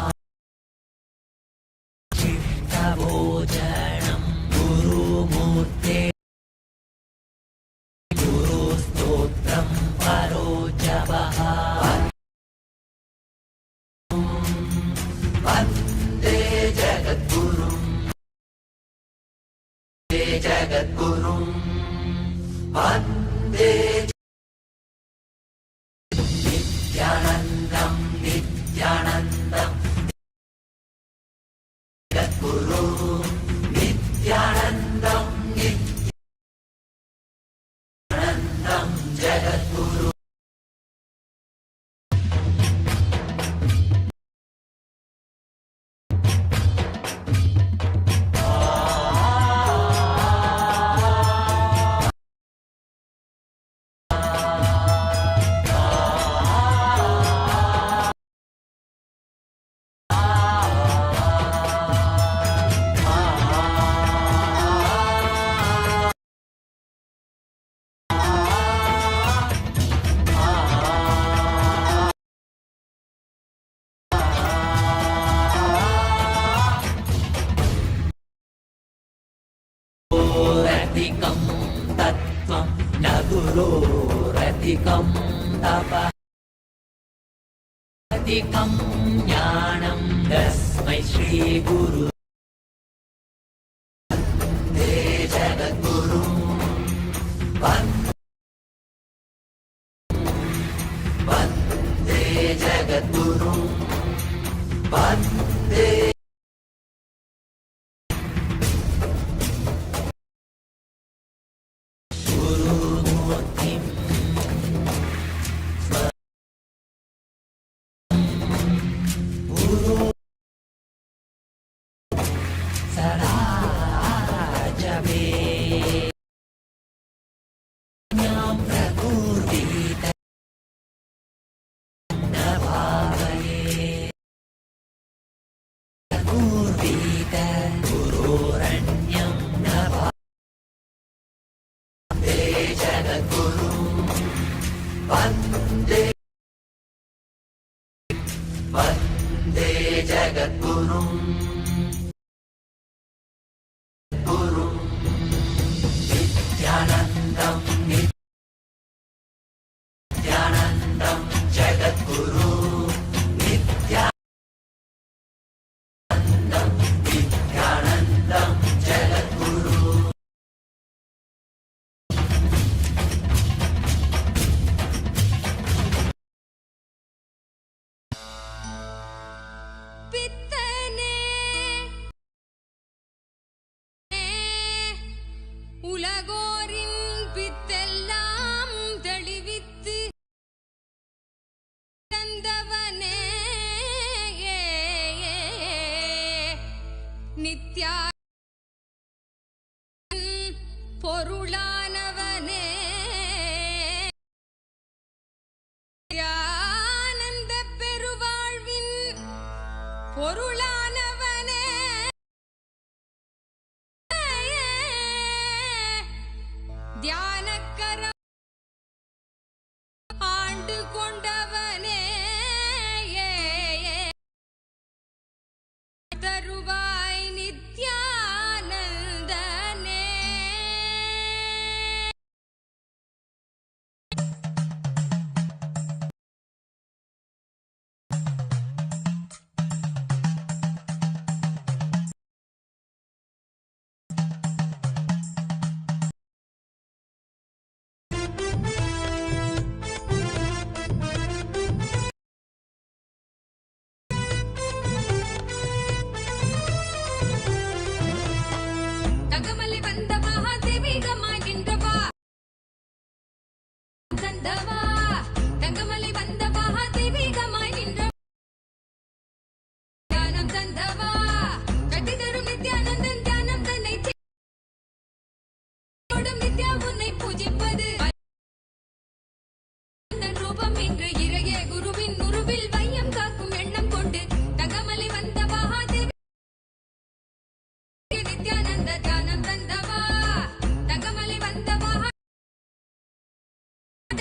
शिष्टभोजनं गुरुमूर्ते गुरुस्तोत्रं परो जपः वन्दे जगद्गुरुं जगद्गुरुं वन्दे नित्यानन्दं नित्यानन्दं जगद्गुरु नित्यानन्दं नित्यानन्दं जगद्गुरु रतिकं तत्त्वं न गुरोरधिकं तपः अधिकं ज्ञानं तस्मै श्रीगुरु वन्दे जगद्गुरुं वन्दे जगद्गुरुं वन्दे गुरुमूर्तिं गुरु सदा जपे ज्ञां प्रकृतित न भावये प्रकृतित गुरोरण्यं न भावये जगद्गुरुं वन्दे वन्दे जगद्गुरुं गुरुं नित्यानन्दं नित्यानन्दं जगद्गुरु नित्यानन्दं नित्यानन्दं जगद्गुरु பித்தனே உலகோரின் பித்தெல்லாம் தெளிவித்து தந்தவனே நித்யா பொருளானவனே ஆனந்த பெருவாழ்வின் பொருளானவனே தியானக்கரம் ஆண்டு கொண்டவனே தருவாய் நித்யானந்தனே தகமலை வந்த மகாதேவிகமாய் நின்றவா தந்தவா தங்கமலை வந்த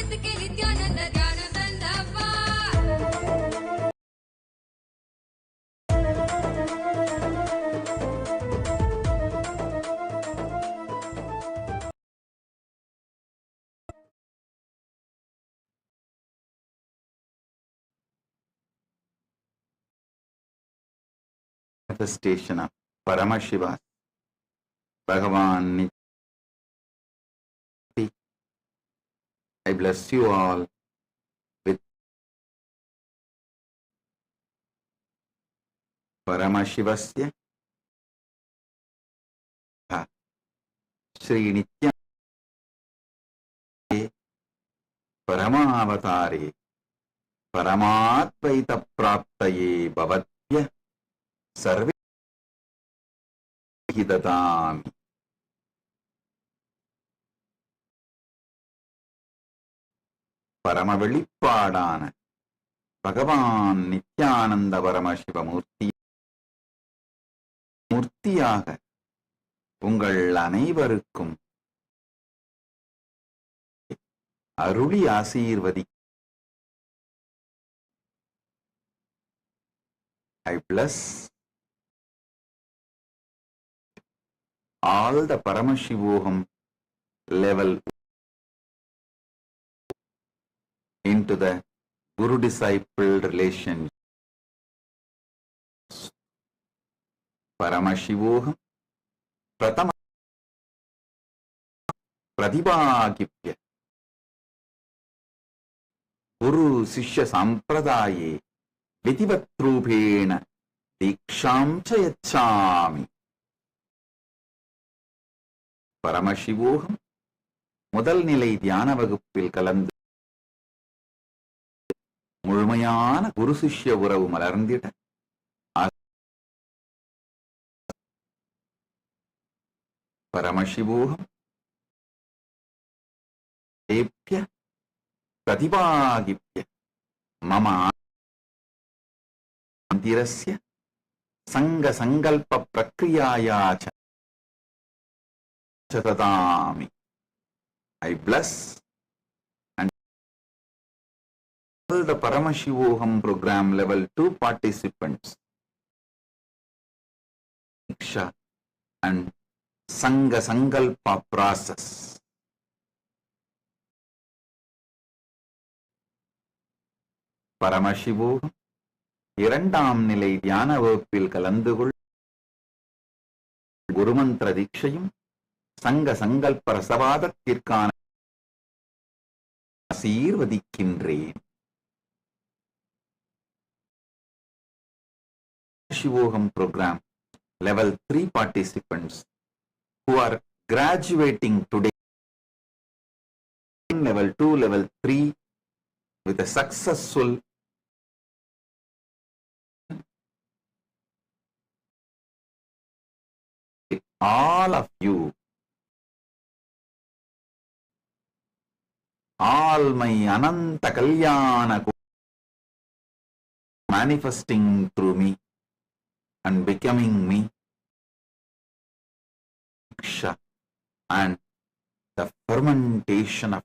ಆನಂದಕ್ಕೆ ನಿತ್ಯಾನಂದ ಧ್ಯಾನ ತಂದಪ್ಪ. Manifestation of Paramashiva, Bhagavan Nitya. I bless you all with Paramashivasya Sri Nitya Paramavatare Paramatvaita Praptaye Bhavatya Sarve Hidadami. பரம வெளிப்பாடான பகவான் நித்யானந்த பரமசிவ மூர்த்தியாக உங்கள் அனைவருக்கும் அருளி ஆசீர்வதி. I bless all the Paramashivoham level into the Guru-disciple relation. Paramashivoham Pratama Pradibhagipya Guru Sishya Sampradaye Vidivatrupena Diksham Chayachami. Paramashivoham முதல் நிலை தியான வகுப்பில் கலந்து முழுமையான குரு சிஷ்ய உறவு மலர்ந்திட பரமசிவோகம் தேப்ய பிரதிபாகிப்ய மம மந்திரஸ்ய சங்க சங்கல்ப பிரக்ரியாயாச்ச ததாமி. I bless all the Paramashivoham program level 2 participants Diksha and Sangha Sankalpa process. Paramashivoham இரண்டாம் நிலை தியான வகுப்பில் கலந்து கொள் குருமந்திர தீட்சையும் சங்க சங்கல்ப ரசவாதத்திற்கான ஆசீர்வதிக்கின்றேன். Shivoham program level 3 participants who are graduating today in level 2, level 3 with a successful all of you, all my Ananta Kalyana manifesting through me and becoming me, and the fermentation of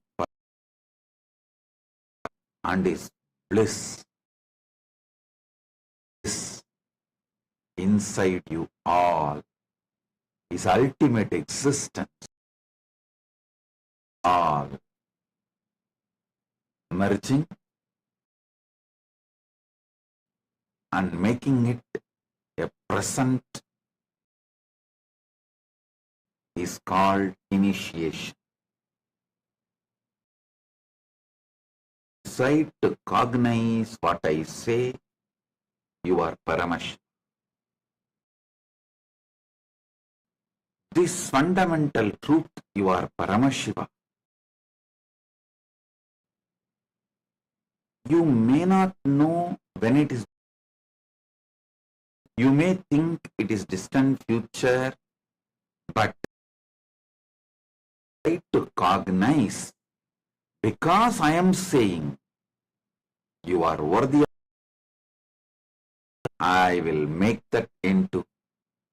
and his bliss is inside you all, his ultimate existence, all merging and making it a present is called initiation. Decide to cognize what I say, you are Paramashiva. This fundamental truth, you are Paramashiva. You may not know when it is. You may think it is distant future, but try to cognize, because I am saying you are worthy. I will make that into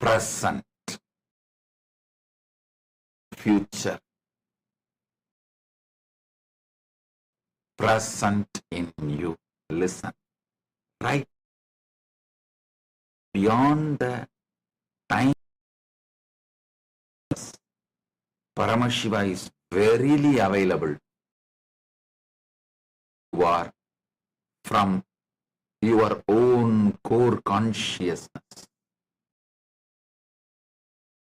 present, future. present in you. Listen. Right beyond the time, Paramashiva is verily available. You are from your own core consciousness,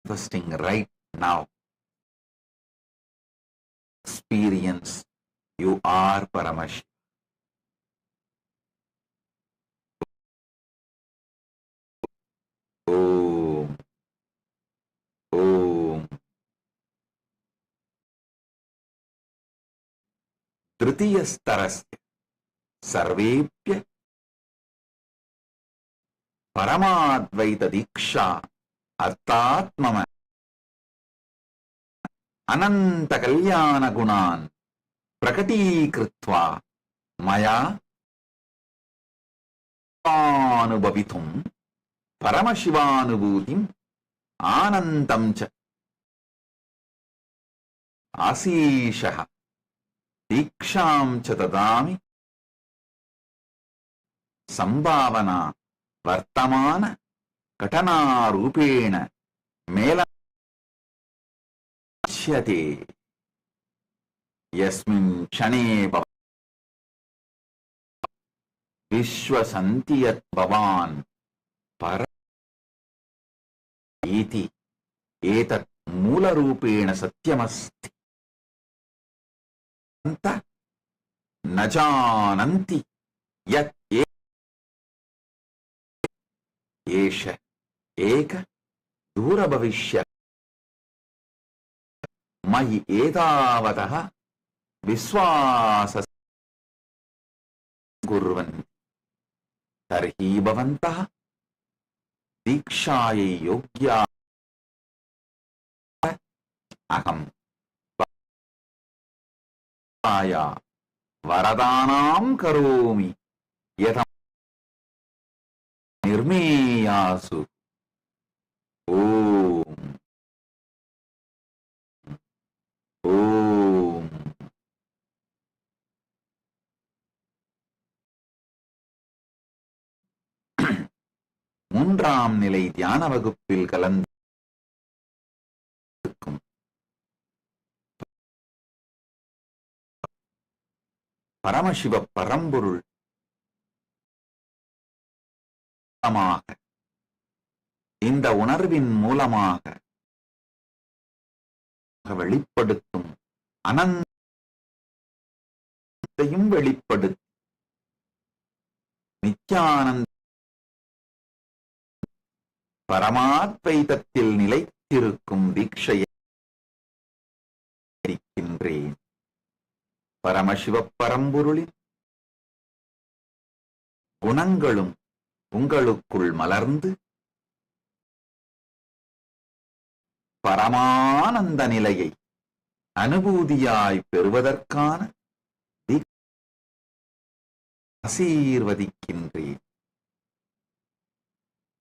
manifesting right now. Experience, you are Paramashiva. Om. Om. Tritiyastarasya sarvepya paramadvaita diksha artatmama ananta kalyana gunan prakatikritva maya anubhavitum paramashivanubhutim anandam cha asishaha diksham cha dadami sambhavana vartamana katana rupena melashyate yasmin kshane vishwasantiyat bhavan para iti etat moolarupena satyamasti anta najananti yat esha eka दूरभविष्य मयि एतावतः विश्वास कुर्वन्ति तर्हि भवन्तः दीक्षायै योग्या अहं वरदानां करोमि यथा निर्मेयासु. ஓம் ஓம். மூன்றாம் நிலை தியான வகுப்பில் கலந்திருக்கும் பரமசிவ பரம்பொருள் இந்த உணர்வின் மூலமாக வெளிப்படுத்தும் அனந்தையும் வெளிப்படுத்தி நித்யானந்த பரமாத்வைதத்தில் நிலைத்திருக்கும் தீட்சையை இருக்கின்றேன். பரமசிவ பரம்பொருளின் குணங்களும் உங்களுக்குள் மலர்ந்து பரமானந்த நிலையை அனுபூதியாய் பெறுவதற்கான ஆசீர்வதிக்கின்றேன்.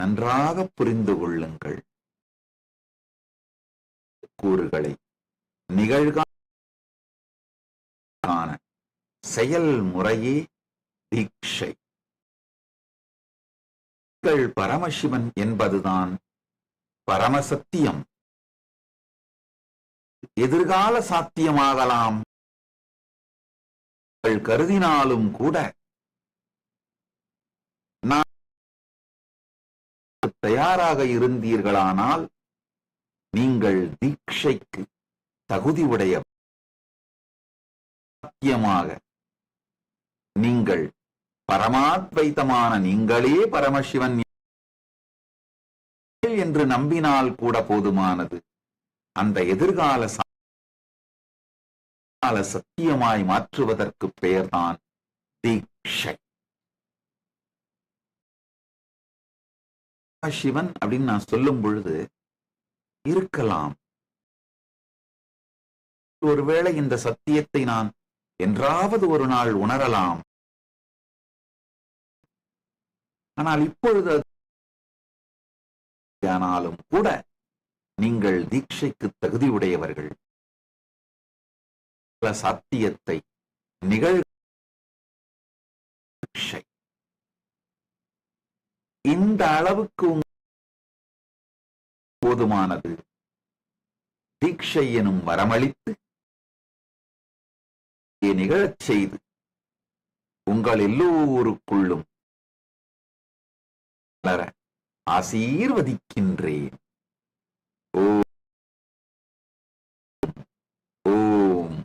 நன்றாக புரிந்து கொள்ளுங்கள். கூறுகளை நிகழ்கால செயல்முறையே தீட்சை. பரமசிவன் என்பதுதான் பரமசத்தியம். எதிர்கால சாத்தியமாகலாம் கருதினாலும் கூட நான் தயாராக இருந்தீர்களானால் நீங்கள் தீட்சைக்கு தகுதி உடைய சாத்தியமாக நீங்கள் பரமாத்வைத்தமான நீங்களே பரமசிவன் என்று நம்பினால் கூட போதுமானது. அந்த எதிர்கால சத்தியமாய் மாற்றுவதற்கு பெயர்தான் தீட்சை. சிவன் அப்படின்னு நான் சொல்லும் பொழுது இருக்கலாம், ஒருவேளை இந்த சத்தியத்தை நான் என்றாவது ஒரு நாள் உணரலாம். ஆனால் இப்பொழுது ஆனாலும் கூட நீங்கள் தீட்சைக்கு தகுதியுடையவர்கள். சாத்தியத்தை இந்த அளவுக்கு போதுமானது. தீட்சை எனும் வரமளித்து நிகழச் செய்து உங்கள் எல்லோருக்குள்ளும் வளர ஆசீர்வதிக்கின்றேன். ஓம் ஓம்.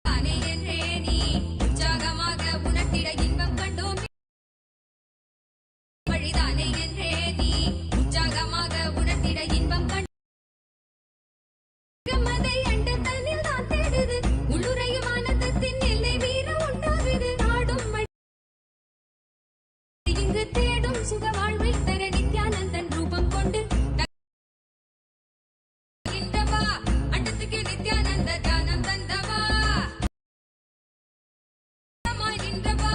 தானே என்றே நீ உற்சாகமாக உணர்த்திட இன்பம் கண்டோம். வழிதானே என்றே நீ உற்சாகமாக உணர்த்திட இன்பம் கண்டோம். மதை அண்ட தன்னில் தான் தேடுது. உள்ளுரையும் ஆனந்தத்தின் எல்லை வீர உண்டாகுது. நாடும் இங்கு தேடும் சுக வாழ்வை தர நித்யானந்தன் ரூபம் கொண்டு இந்தவா அண்டத்துக்கு நித்யானந்த தியானம் தந்தவா. இந்தவா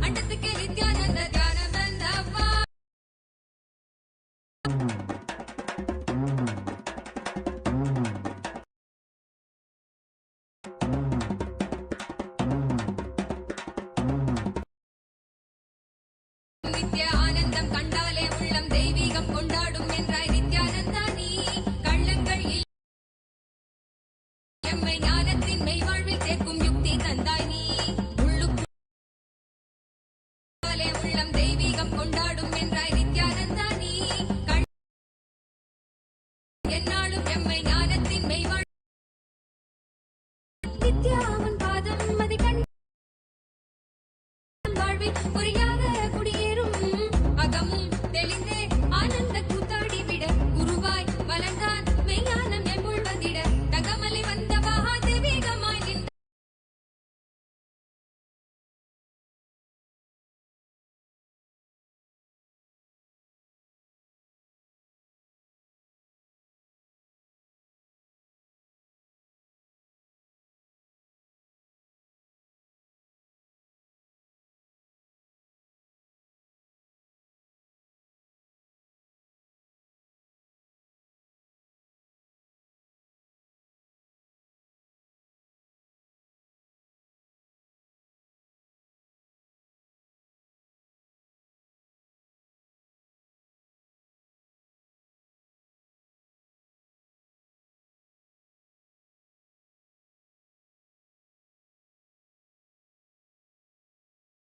அண்டத்துக்கு நித்யானந்த தியானம் தந்தவா. நித்ய ஆனந்தம் கண்டாலே உள்ளம் தெய்வீகம் கொண்டாடும் என்றாய் நித்யானந்தா நீ. கள்ளங்கள் எம்மை ஞானத்தின் மெய்வாழ்வில் சேர்க்கும் யுக்தி தந்தாய் நீ. உள்ளுக்குள்ளாலே உள்ளம் தெய்வீகம் கொண்டாடும் என்றாய் நித்யானந்தா நீ. என்னாலும் எம்மை ஞானத்தின் மெய்வாழ் நித்யா அவன் பாதம் அதை கண் வாழ்வில் பொறியாக குடியேறும். அகமும் தெளிந்தே ஆனந்த கூத்தாடி விட குருவாய் வளர்ந்தான் மெய்ஞானம் எம்முள் வந்திட. தகமலை வந்த மகாதேவிகமாய் நின்ற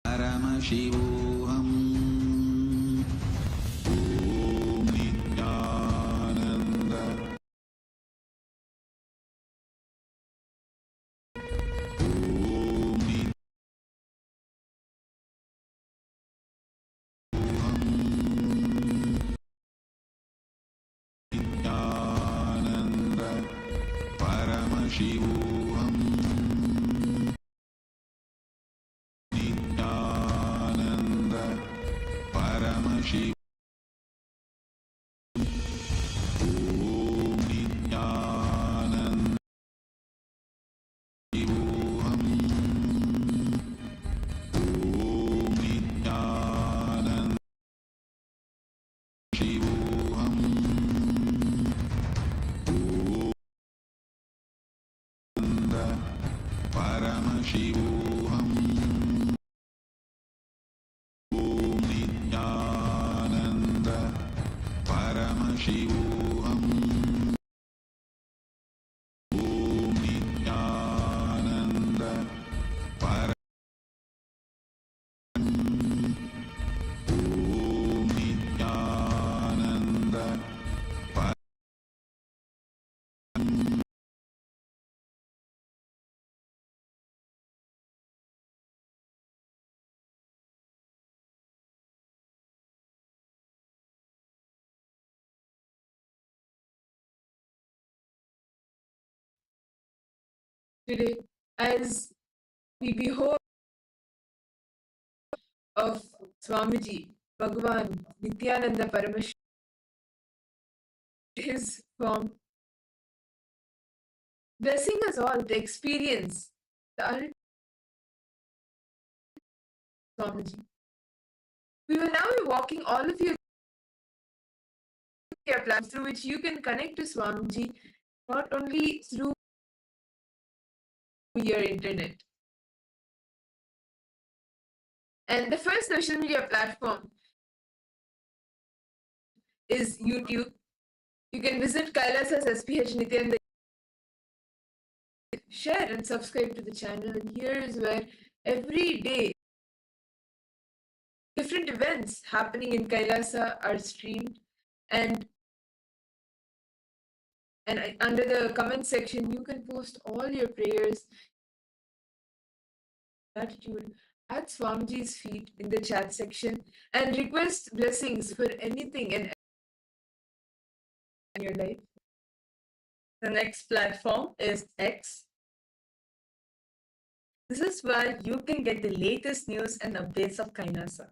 परमशिवोऽहम् ॐ नित्यानन्द नित्यानन्द परमशिवोऽहम् नित्यानन्द परमशिव ॐ नित्यानन्द शिवोऽहम् ॐ नित्यानन्द शिवोऽहम् परमशिवोऽहम् ॐ नित्यानन्द परमशिवोऽहम् ॐ नित्यानन्द पर ॐ नित्यानन्द पर today as we behold of Swamiji, Bhagavan, Nityananda Paramash, his form, blessing us all to experience the ultimate Swamiji. We will now be walking all of you your plans through which you can connect to Swamiji not only through your internet. And the first social media platform is YouTube. You can visit Kailasa's SPH Nityan, share and subscribe to the channel. And here is where every day different events happening in Kailasa are streamed, and under the comment section you can post all your prayers, gratitude at Swamiji's feet in the chat section, and request blessings for anything and in your life. The next platform is X. This is where you can get the latest news and updates of Kailasa.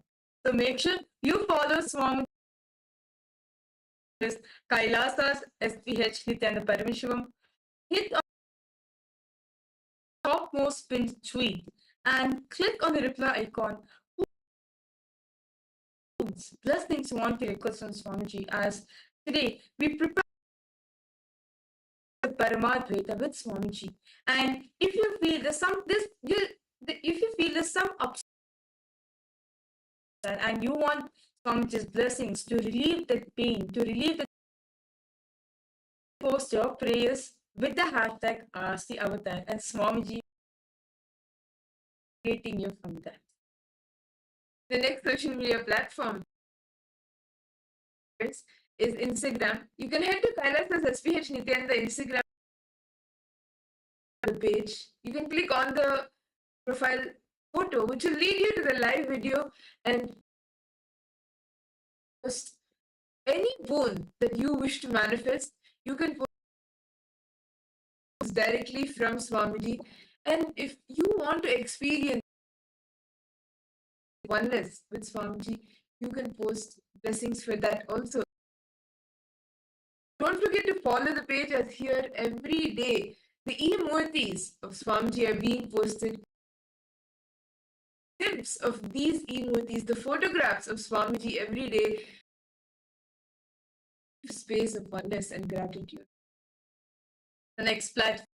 So make sure you follow Swami Kailasa's SPH Nityananda Parameshivam. Hit on the topmost pinned tweet and click on the reply icon. Blessings want to request on Swamiji, as today we prepare the Paramadvaita with Swamiji. And if you feel there's some upset and you want Swamiji's blessings to relieve that pain, to relieve the, post your prayers with the hashtag Aasti Avatar and Swamiji creating you from that. The next social media platform is Instagram. You can head to Kailasa's SPH Nityananda Instagram page. You can click on the profile photo, which will lead you to the live video, and post any boon that you wish to manifest. You can post directly from Swamiji, and if you want to experience oneness with Swamiji, you can post blessings for that also. Don't forget to follow the page, as here every day the e-Murthys of Swamiji are being posted. Tips of these e-Murthys, the photographs of Swamiji every day, space of oneness and gratitude. The next platform.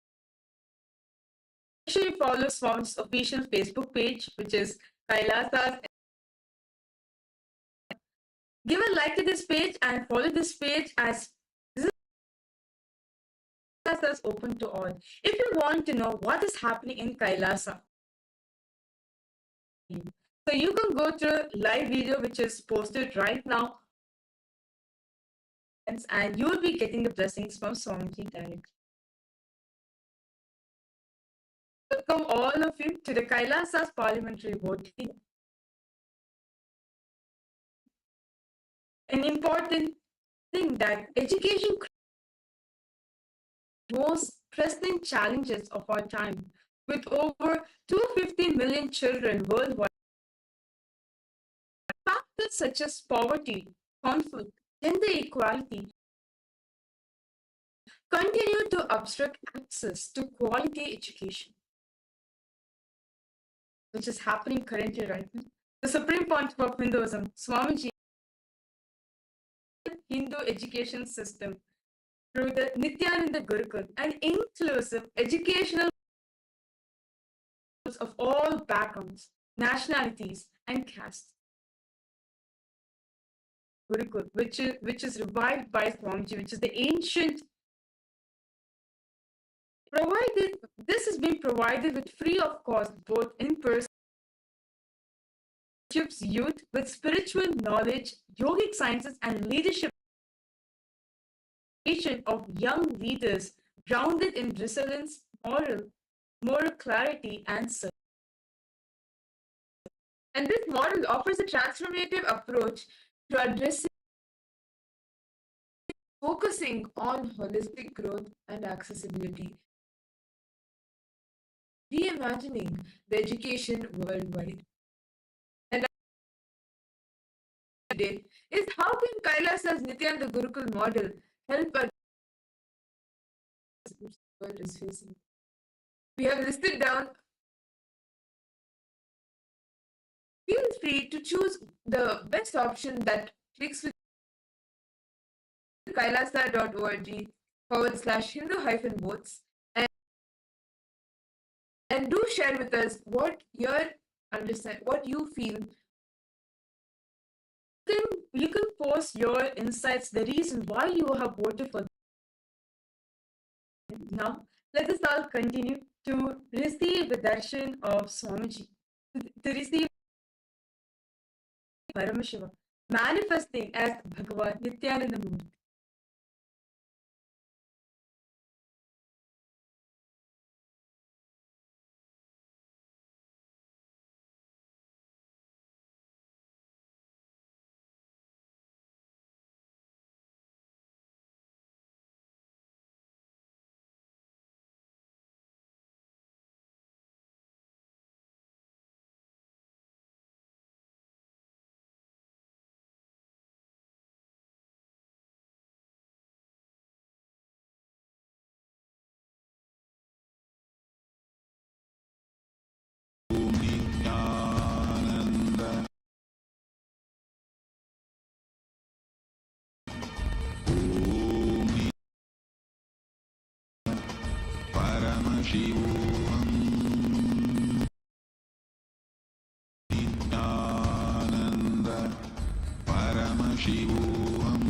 Make sure you follow Swamiji's official Facebook page, which is Kailasa's. Give a like to this page and follow this page, as this is open to all. If you want to know what is happening in Kailasa, so you can go to live video which is posted right now, and you will be getting the blessings from Swamiji directly. Welcome all of you to the Kailasa's parliamentary voting. An important thing that education most pressing challenges of our time, with over 250 million children worldwide. Factors such as poverty, conflict, gender equality continue to obstruct access to quality education, which is happening currently right now. The Supreme Pontiff of Hinduism, Swamiji, Hindu education system through the Nityananda Gurukul, an inclusive educational of all backgrounds, nationalities, and castes. Gurukul, which is revived by Swamiji, which is the ancient. This has been provided with free of cost, both in person. Youth with spiritual knowledge, yogic sciences, and leadership of young leaders grounded in resilience, moral clarity, and service. And this model offers a transformative approach to addressing, focusing on holistic growth and accessibility, reimagining the education worldwide. And today is how can Kailasa's Nityananda Gurukul model help us the world is facing. We have listed down. Feel free to choose the best option that clicks with kailasa.org /Hindu-votes and do share with us what your understand, what you feel. You can post your insights, the reason why you have voted for. Now, let us all continue to receive the darshan of Swamiji, to receive Paramashiva, manifesting as Bhagavan Nityananda Murthy. Paramashivoham Nityananda Paramashivoham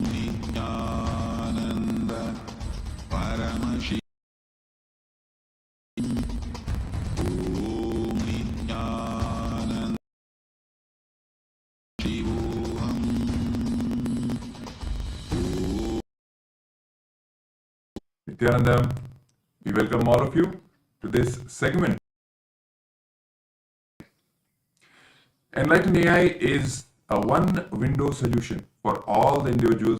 Nityananda Paramashivoham Om Nityananda Shivoham Nityananda, we welcome all of you to this segment. Enlightened AI is a one-window solution for all the individuals,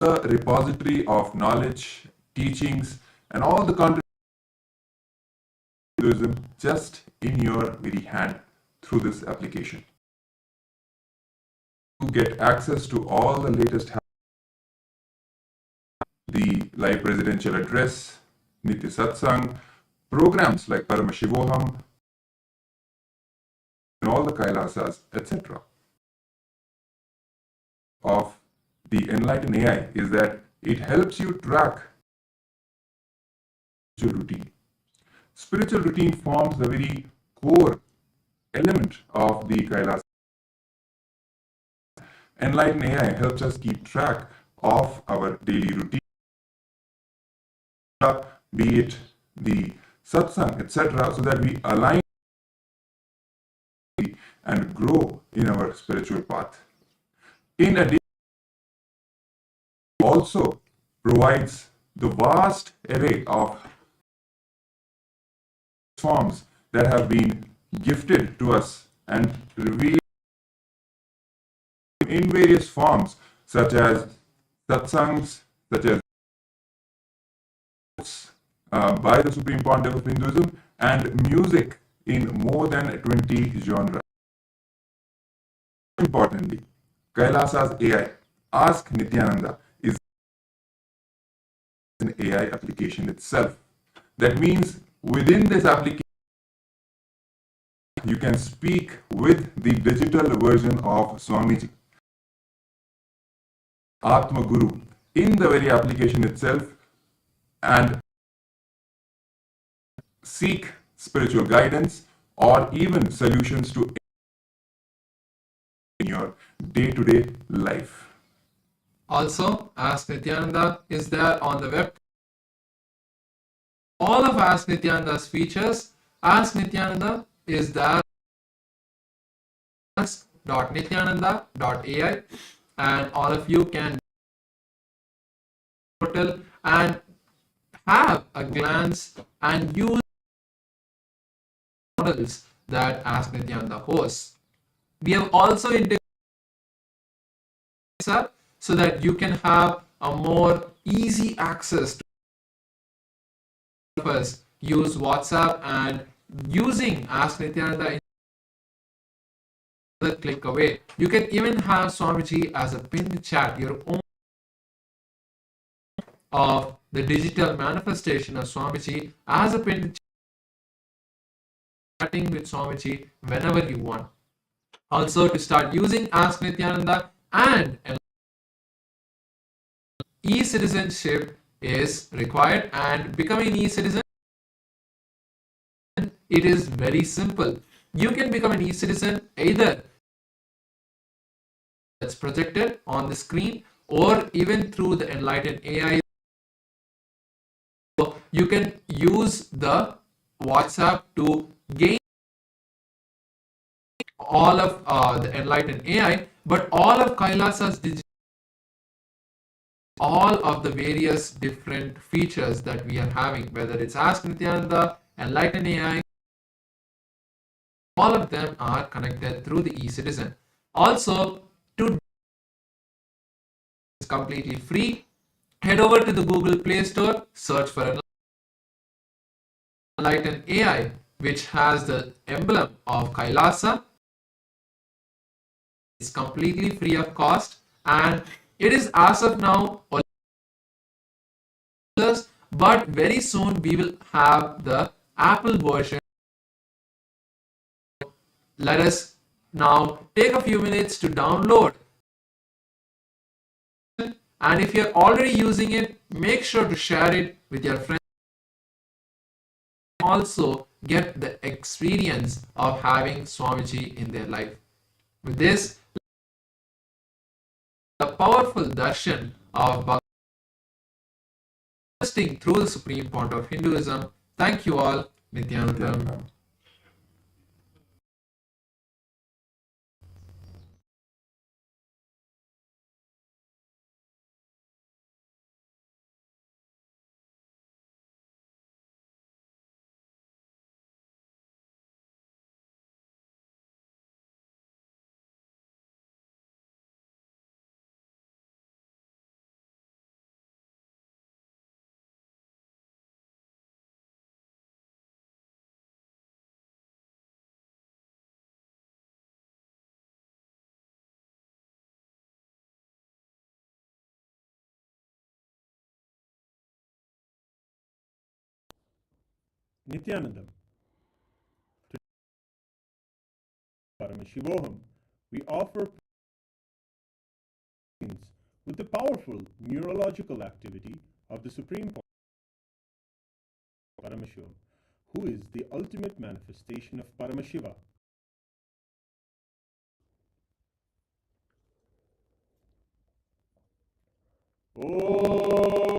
a repository of knowledge, teachings, and all the content just in your very hand through this application. To get access to all the latest, the live presidential address, Nitya Satsang, programs like Paramashivoham, and all the Kailasas, etc. of the Enlightened AI is that it helps you track spiritual routine. Spiritual routine forms the very core element of the Kailasa. Enlightened AI helps us keep track of our daily routine, be it the satsang, etc., so that we align and grow in our spiritual path. In addition, it also provides the vast array of forms that have been gifted to us and revealed in various forms, such as satsangs, such as by the Supreme Pontiff of Hinduism, and music in more than 20 genres. Importantly, Kailasa's AI, Ask Nityananda, is an AI application itself. That means within this application, you can speak with the digital version of Swamiji, Atma Guru, in the very application itself, and seek spiritual guidance or even solutions to in your day-to-day life. Also, Ask Nityananda is there on the web. All of Ask Nityananda's features, Ask Nityananda is there ask.nityananda.ai, and all of you can portal and have a glance and use models that Ask Nityananda hosts. We have also integrated so that you can have a more easy access to us. Use WhatsApp, and using Ask Nityananda in the click away. You can even have Swamiji as a pinned chat, your own of the digital manifestation of Swamiji as a pinned chat, chatting with Swamiji whenever you want. Also, to start using Ask Nityananda and e-citizenship is required. And becoming an e-citizen, it is very simple. You can become an e-citizen either that's projected on the screen or even through the enlightened AI. So you can use the WhatsApp to gain all of the enlightened AI, but all of Kailasa's digital, all of the various different features that we are having, whether it's Ask Nityananda, enlightened AI, all of them are connected through the e-citizen. Also, to it's completely free. Head over to the Google Play Store, search for enlightened AI, which has the emblem of Kailasa. It's completely free of cost, and it is as of now, but very soon we will have the Apple version. Let us now take a few minutes to download. And if you're already using it, make sure to share it with your friends. Also get the experience of having Swamiji in their life. With this, the powerful darshan of Bhagavan through the supreme point of Hinduism. Thank you all. Nityanandam. Nityanandam. Paramashivoham, we offer with the powerful neurological activity of the Supreme Paramashivam, who is the ultimate manifestation of Paramashiva. Om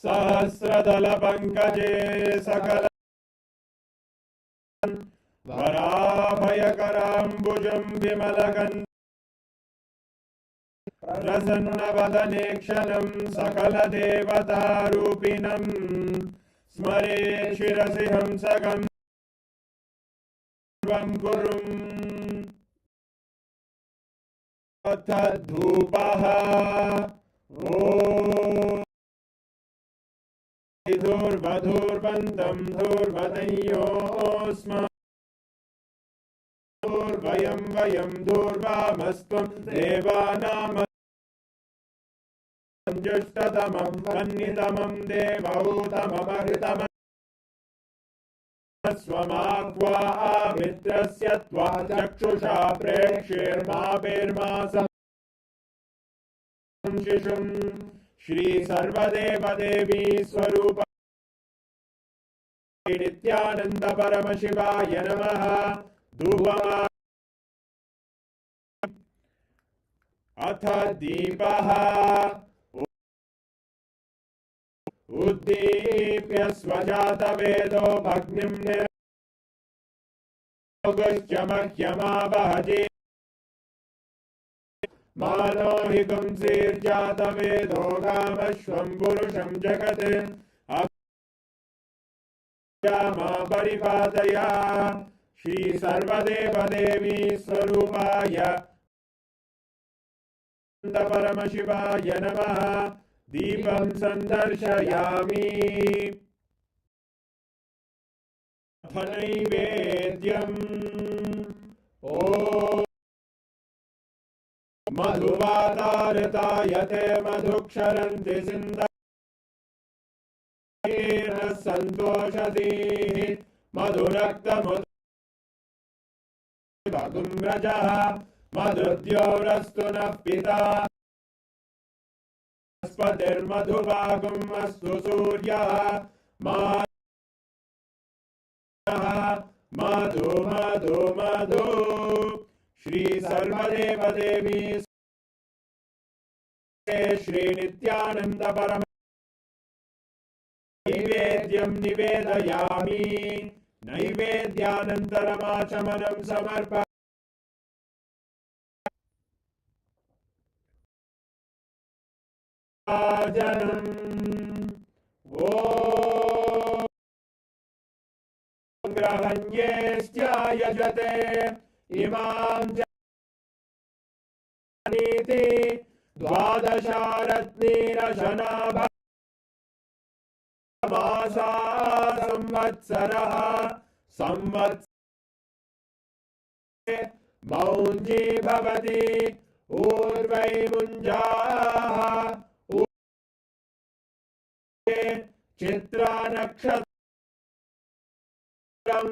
Sahasradala Pankaje Sakala Varabhayakarambujam Vimalagan Prasanna Sakala Devata Rupinam Smare Shirasi Hamsagam Kurum Atadhupaha Om Dhurvadhurvantam Dhurvadayosma Dhurvayam Vayam Dhurvamastam Devanam Jushtatamam Vannitamam Devautamamahritamam Swamakva Mitrasya Tva Chakshusha Prekshirma Birmasam Shishum Shri Sarvadeva Devi Swarupa Nityananda Paramashivaya Namaha Dhuvama Atha Deepaha Uddipya Swajata Vedo Bhagnim Nirogushyamahyama Bhaji Mano Hikumsir Jata Vedo Gamashwam Purusham Jagat Abhyama Paripadaya Shri Sarvadeva Devi Swarupaya Paramashivaya Namaha Deepam Sandarshayami Naivedyam Om Madhuvadartayate Madhuksharanti Sindhira Santoshadi Madhuraktamut Vakumrajah Madhudyorastu nः pita Spadirmadhuvagum astu suryah Madhu Madhu Madhu Shri Sarvadeva Devi Shri Nityananda Param Naivedyam Nivedayami Naivedyanantaramachamalam Samarpa Janam Om Grahanyestya Imam Janiti Dvadasharatnirashanabha Masa Samvatsaraha Samvats Maunji Bhavati Urvai Munjaha Chitra Nakshatram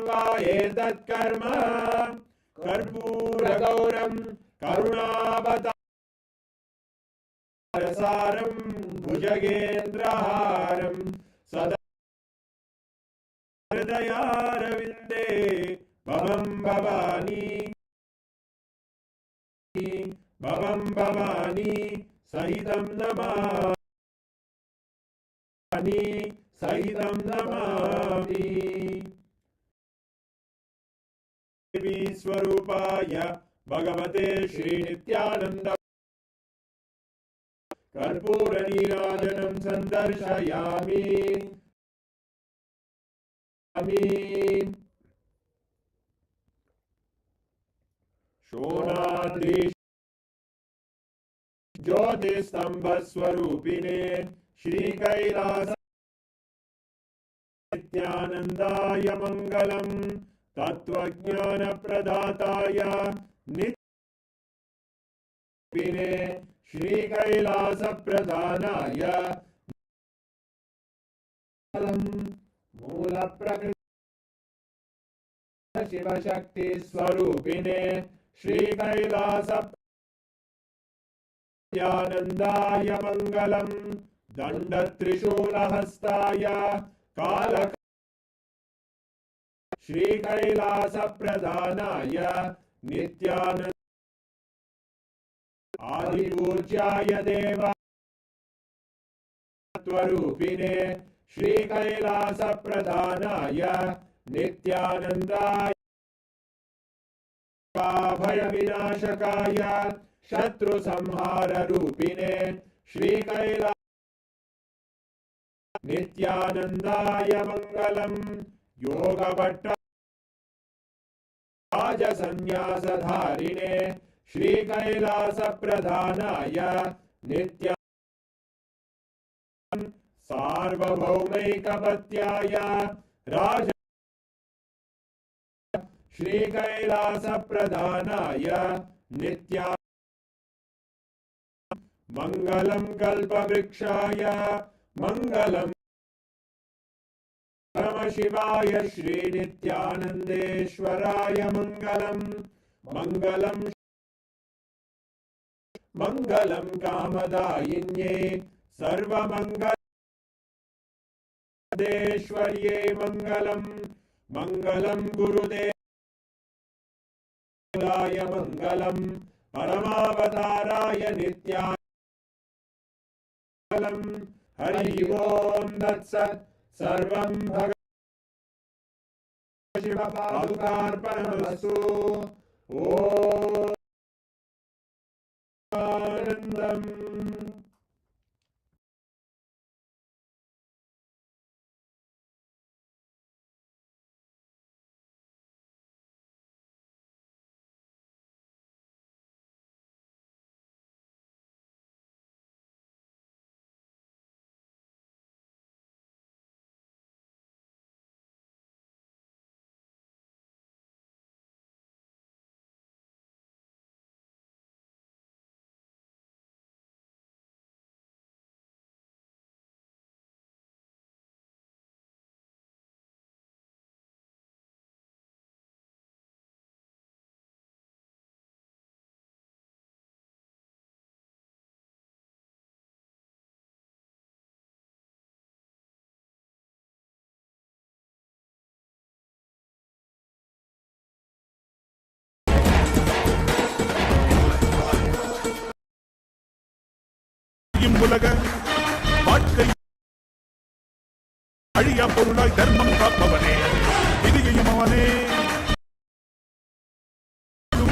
Va Etat Karma Karpura Gauram Karunabhataram Bhujagendraharam Sada Hridayaravinде Bhavam Bhavani Bhavam Bhavani Sahitam Namani Sahitam Namami Devi Swarupaya Bhagavate Shri Nityananda Karpura Nirajanam Sandarshayami Amin Shonadri Jyotistambha Swarupine Shri Kailasa Nityanandaya Mangalam Tattvajnana Pradataya Nityapine Shri Kailasa Pradhanaya Mula Prakriti Shiva Shakti Swarupine Shri Kailasa Nityanandaya Mangalam Danda Trishula Hastaya Kala Shri Kailasa Pradhanaya Nityananda Adipujyaya Deva Tvarupine Shri Kailasa Pradhanaya Nityanandaya Bhaya Vinashakaya Shatru Samhara Rupine Shri Kailasa Nityanandaya Mangalam Yoga Bhatta Raja Sannyasa Dharine Shri Kailasa Pradhanaya Nityanandaya Sarvabhaumaikapatyaya Raja Shri Kailasa Pradhanaya Nityanandaya Mangalam Kalpavrikshaya Mangalam Paramashivaya Shri Nityanandeshwaraya Mangalam Mangalam Mangalam Kamadayinye Sarvamangaladeshwarye Mangalam Mangalam Gurudevaya Mangalam Paramavatharaya Nityanandam Hari Om Datsat Sarvam Bhagavad Shiva Padukarpanamastu Om Anandam உலக வாழ்க்கை அழியா பொருளாய் தர்மம் காப்பவனே விதியையும் அவனே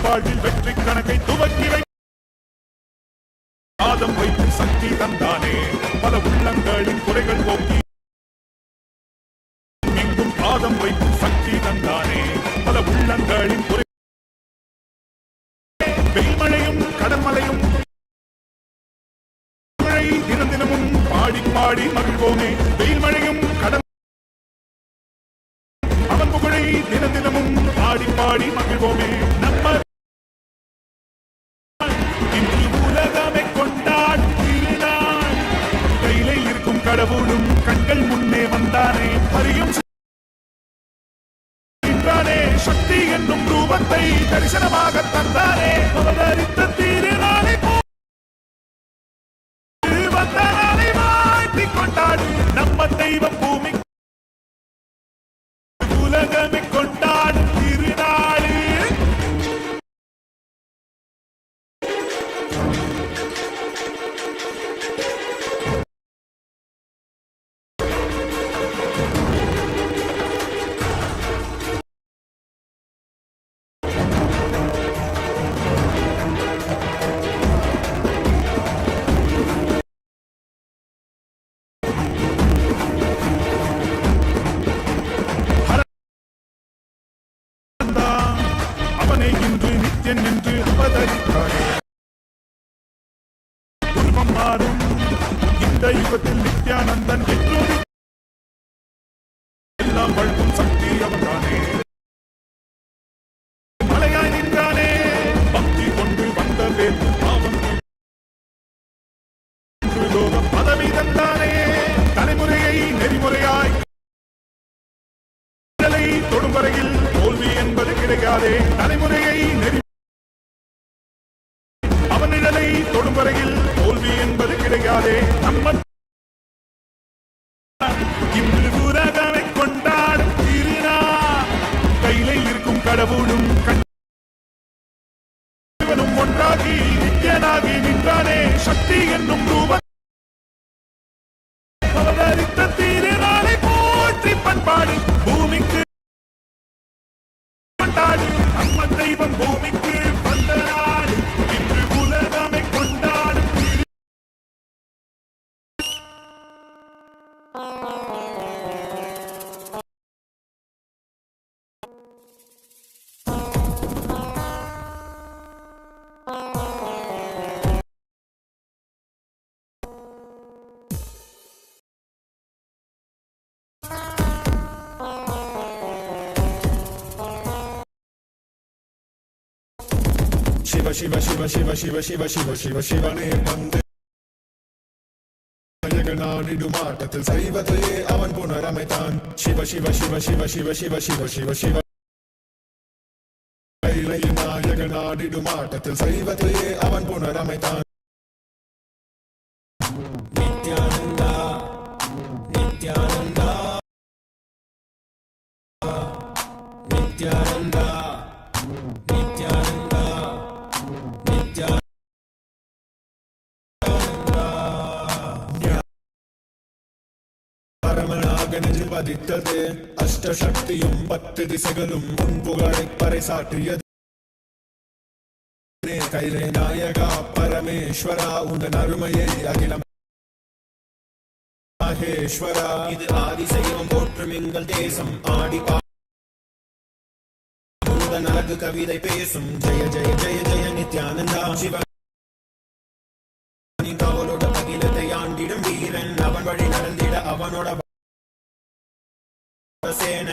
வாழ்வில் வெற்றி கணக்கை துவக்கி வை பாதம் வைத்து சக்தி தந்தானே பல உள்ளங்களின் குறைகள் போக்கி எங்கும் பாதம் வைத்து சக்தி தந்தானே பல உள்ளங்களின் குறை வெயில்மழையும் கடன்மலையும் தினம் தினமும் பாடி பாடி மகிழ்வோமே வெயில்மழையும் கடன் அவன் புகழை தினம் தினமும் பாடி பாடி மகிழ்வோமே நம்ம இன்று உலகமே கொண்டாடும் திருநாள் கையிலே இருக்கும் கடவுளும் கண்கள் முன்னே வந்தானே அறியும் சக்தி என்னும் ரூபத்தை தரிசனமாக தந்தானே அவதரித்த திருநாளை வாழ்த்தி கொண்டாடு நம்ம தெய்வம் பூமி உலகமே கொண்டாடு திருநாளு அவனை இன்று நித்தியன் என்று அவதரித்தானே உருவம் மாறும் இந்த யுகத்தில் நித்யானந்தன் வெற்றோடி எல்லாம் வழுக்கும் சக்தி அவன்தானே மலையாய் நின்றானே பக்தி கொண்டு வந்த வேல் பாவம் லோகம் பதவி தந்தானே தலைமுறையை நெறிமுறையாய் தொடும் வரையில் தோல்வி என்பது கிடைக்காதே தலைமுறையை நெறி அவன் நிழலை தொடும் வரையில் தோல்வி என்பது கிடைக்காதே நம்ம இன்று உலகமே கொண்டாடும் திருநாள் கையிலே இருக்கும் கடவுளும் கண்ணும் ஒன்றாகி நித்தியனாகி நின்றானே சக்தி என்னும் ரூபம் அவதரித்த திருநாளை போற்றி பண்பாடு பூமிக்கு நம்ம தெய்வம் பூமிக்கு வந்த நாடு இன்று உலகமே கொண்டாடும் Shiva Shiva Shiva Shiva Shiva Shiva Shiva Shiva Shivane Bande Yaganadidu Matatil Saivataye Avan Punaramaitan Shiva Shiva Shiva Shiva Shiva Shiva Shiva Shiva Shiva Kailayana Yaganadidu Matatil Saivataye Avan Punaramaitan Nityananda Nityananda Nityananda பரமனாகனில் பதித்தது அஷ்டசக்தியும் 10 திசைகளும் உன் புகழை பறைசாற்றியது கைலே நாயகா பரமேஸ்வரா உந்தன் அருமையை அகிலம் மகேஸ்வரா இது ஆதிசைவம் போற்றும் எங்கள் தேசம் ஆடி பாடுதன் அழகு கவிதை பேசும் ஜெய ஜெய ஜெய ஜெய நித்யானந்தா சிவ அவளோட அகிலத்தை ஆண்டிடும் வீரன் அவன் வழி நடந்திட அவனோட சேன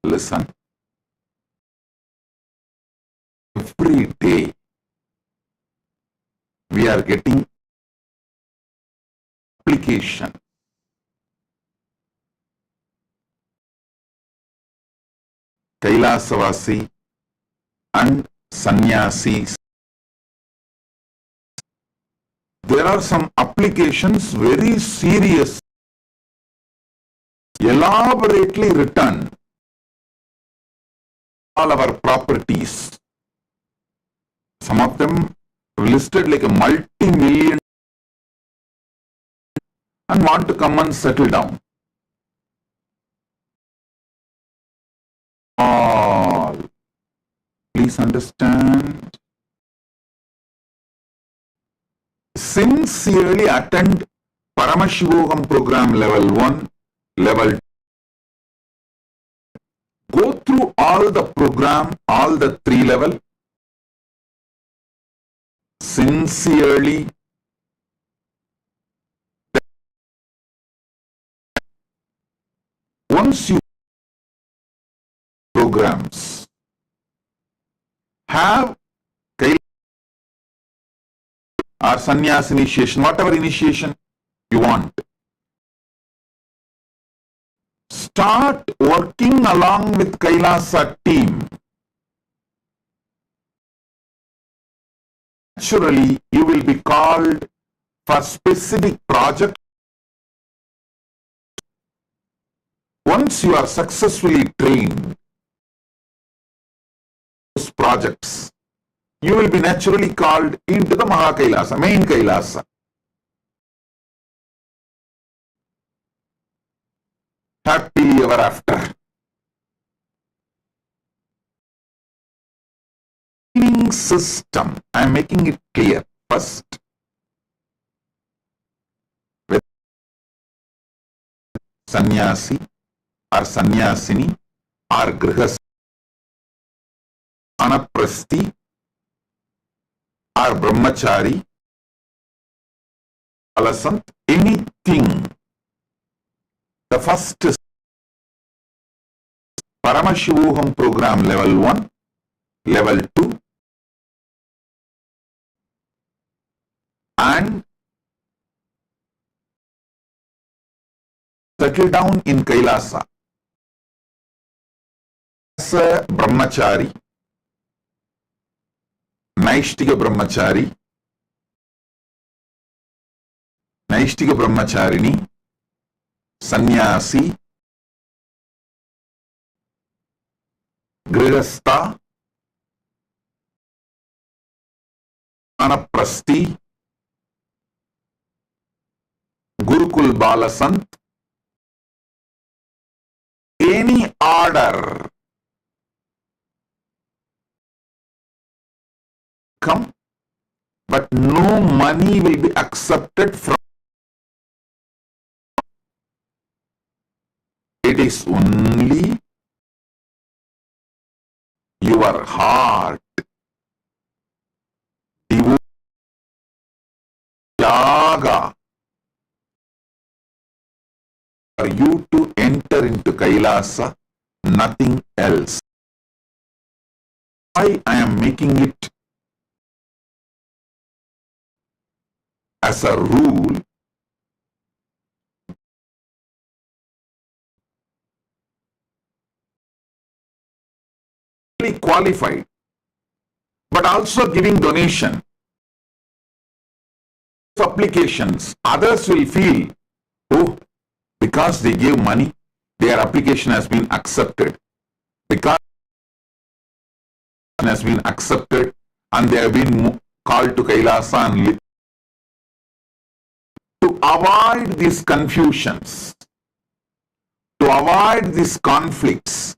Listen. Every day we are getting application. கைலாசவாசி and sannyasis. There are some applications very serious, elaborately written, all our properties. Some of them listed like a multi-million and want to come and settle down. All. Please understand. Sincerely attend Paramashivogam program level 1, level 2. Go through all the program, all the 3 level. Sincerely. Once you programs have or sannyas initiation, whatever initiation you want, start working along with Kailasa team. Naturally, you will be called for specific project. Once you are successfully trained, those projects, you will be naturally called into the Maha Kailasa, main Kailasa. Happily ever after. Training system, I am making it clear first. With sannyasi or sannyasini or grihas, anaprasti or brahmachari, alasant, anything. The first is Paramashivogam program level 1, level 2 and settle down in Kailasa as a brahmachari, Naishtika brahmachari, Naishtika brahmacharini, sannyasi, grihastha, anaprasti, Gurukul Balasant, any order come, but no money will be accepted from. It is only your heart, yaga, for you to enter into Kailasa, nothing else. Why I am making it as a rule? Qualified, but also giving donation. Applications, others will feel, oh, because they gave money, their application has been accepted. Because has been accepted and they have been called to Kailasa and live. To avoid these confusions, to avoid these conflicts,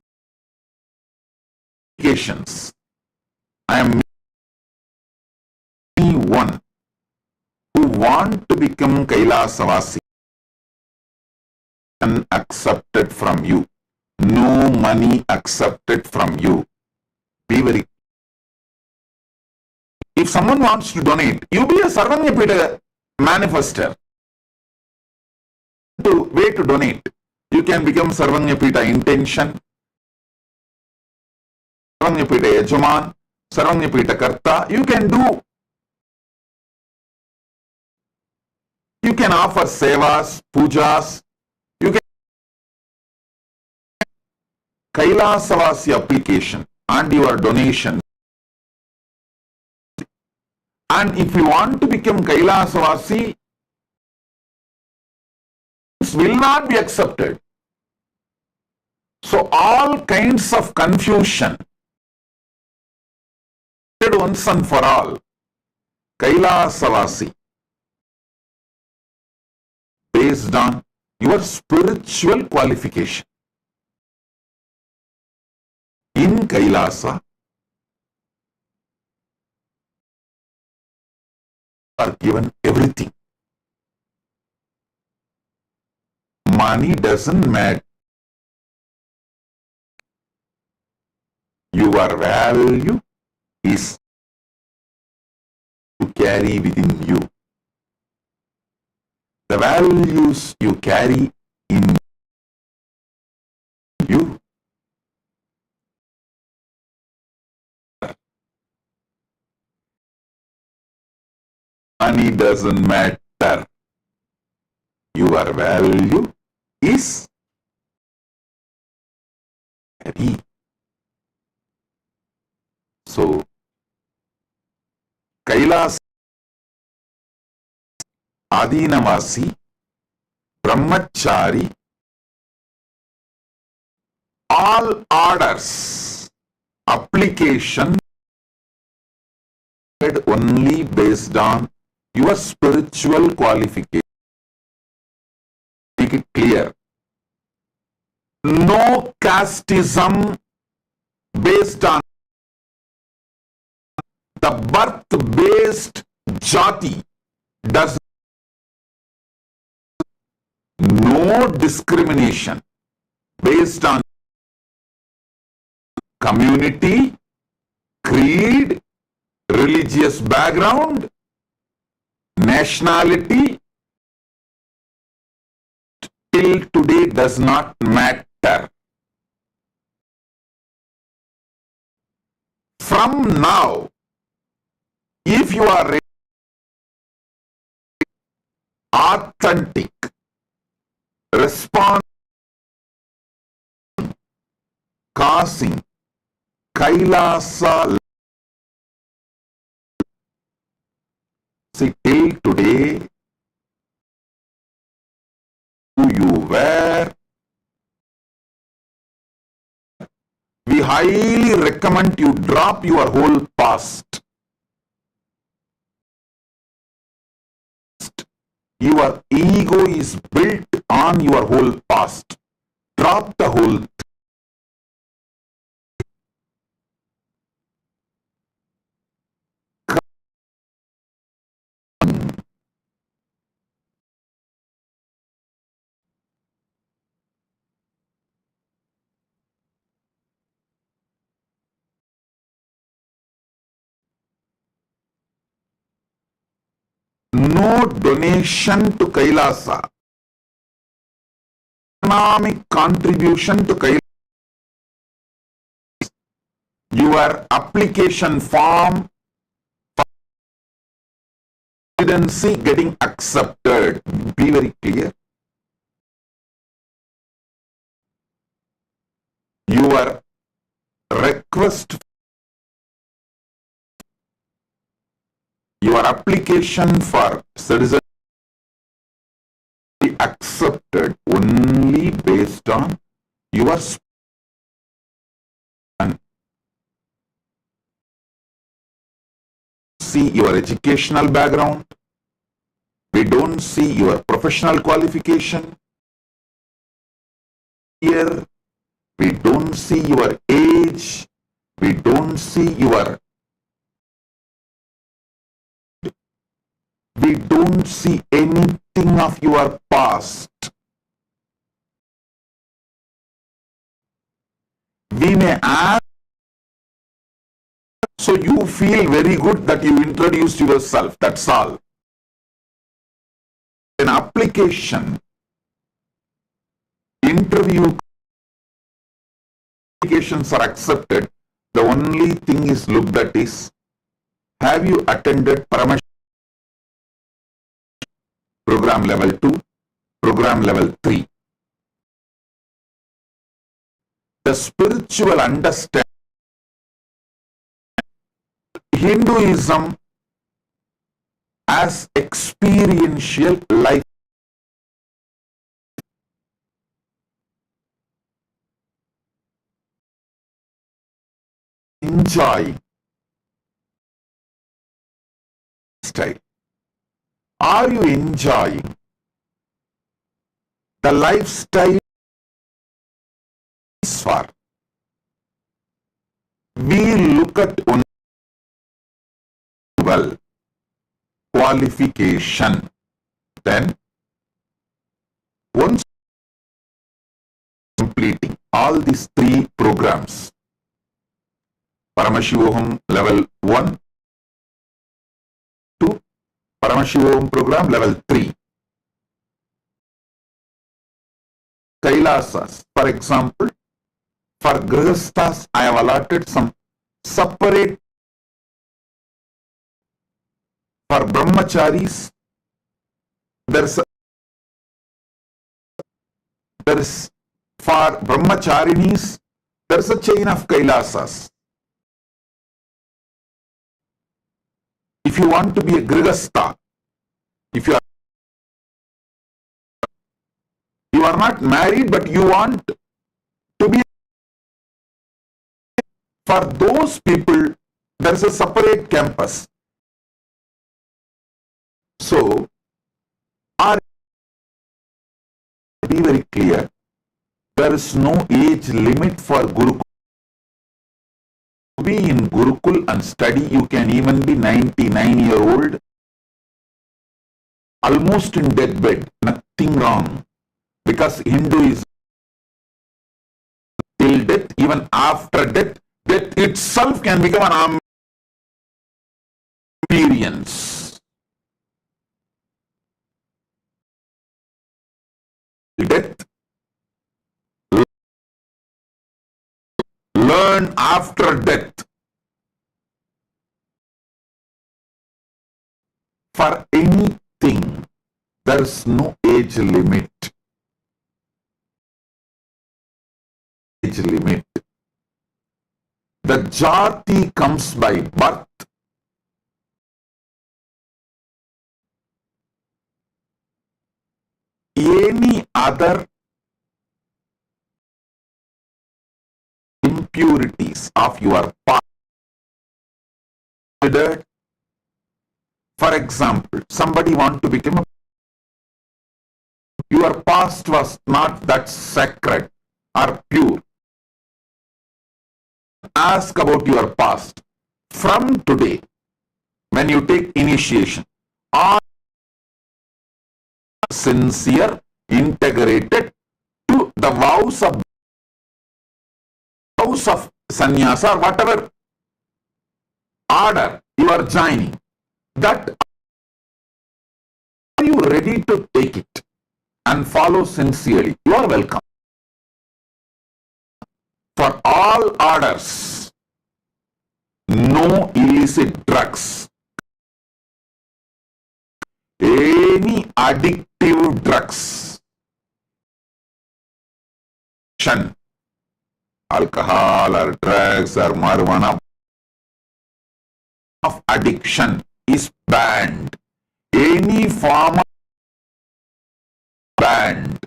I am one who want to become Kailasavasi and accepted from you. No money accepted from you. Be very. If someone wants to donate, you be a Sarvanyapita manifester. Way to donate. You can become Sarvanyapita intention, Sarvanyapita Yajaman, Sarvanyapita Karta. You can do. You can offer sevas, pujas. You can Kailasavasi application and your donation And if you want to become Kailasavasi, this will not be accepted. So all kinds of confusion, once and for all, Kailasavasi, based on your spiritual qualification. In Kailasa, are given everything. Money doesn't matter. Your value is to carry within you. The values you carry in you money doesn't matter. Your value is carry. So, Kailas, Adinavasi, Brahmachari, all orders, application only based on your spiritual qualification. Make it clear. No casteism based on the birth-based jati. Does no discrimination based on community, creed, religious background, nationality, till today does not matter. From now, if you are authentic, respond, causing Kailasa. See, till today, who you were, we highly recommend you drop your whole past. Your ego is built on your whole past. Drop the whole. No donation to Kailasa. Economic contribution to Kailasa. Your application form for residency getting accepted. Be very clear. Your request, your application for citizenship be accepted only based on your and see your educational background. We don't see your professional qualification. Here, we don't see your age. We don't see your. We don't see anything of your past. We may ask, so you feel very good that you introduced yourself. That's all. An application, interview applications are accepted. The only thing is looked at is, have you attended Paramesh program level 2, program level 3? The spiritual understanding. Hinduism as experiential life. Enjoy style. Are you enjoying the lifestyle for? We look at only well qualification. Then once completing all these three programs, Paramashivoham level 1, 2, Paramashivoham program level 3. Kailasas, for example, for Grihasthas, I have allotted some separate. For Brahmacharis, there's for Brahmacharinis, there's a chain of Kailasas. If you want to be a Grihastha, if you are not married but you want to be, for those people, there's a separate campus. So, be very clear, there is no age limit for Gurukul. To be in Gurukul and study, you can even be 99-year-old, almost in deathbed, nothing wrong. Because Hinduism, till death, even after death, death itself can become an experience. Death, learn after death. For anything, there is no age limit. Age limit. The jati comes by birth. Any other impurities of your past. For example, somebody wants to become your past was not that sacred or pure. Ask about your past. From today, when you take initiation, are sincere, integrated to the vows of sannyasa or whatever order you are joining. That are you ready to take it and follow sincerely? You are welcome. For all orders, no illicit drugs, any addictive drugs, alcohol or drugs or marijuana of addiction is banned. Any form of banned.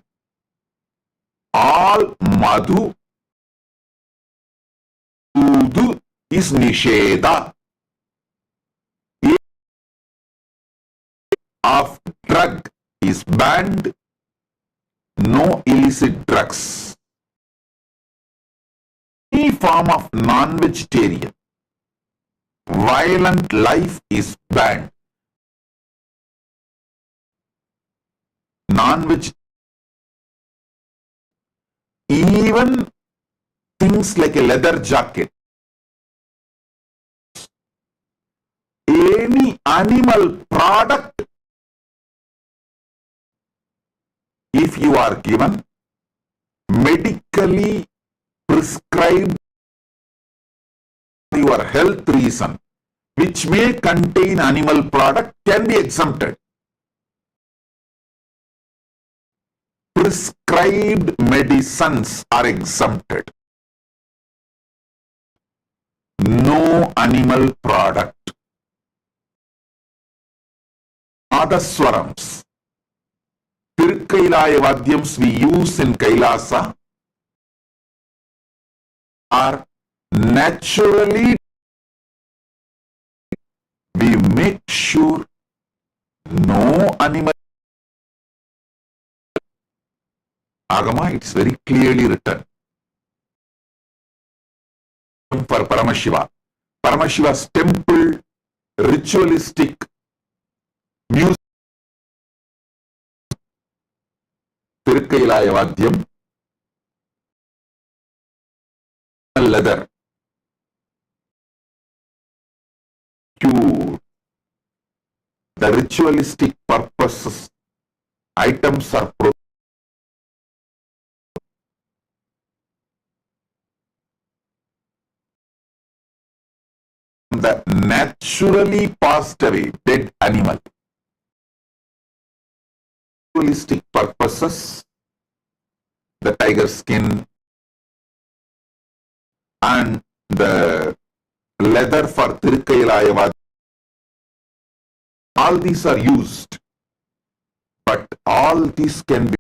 All madhu is nisheda. Of drug is banned. No illicit drugs. Any form of non-vegetarian, violent life is banned. Non-veg, even things like a leather jacket, any animal product, if you are given medically prescribed for your health reason, which may contain animal product, can be exempted. Prescribed medicines are exempted. No animal product. Nadaswarams. Tirkailaya Vadyams we use in Kailasa are naturally, we make sure no animal. Agama, it's very clearly written. For Paramashiva. Paramashiva's temple, ritualistic music, Tirkailaya Vadyam, leather, pure. The ritualistic purposes, items are the naturally passed away dead animal. Ritualistic purposes, the tiger skin and the leather for Tirkailaya Vadyam. All these are used, but all these can be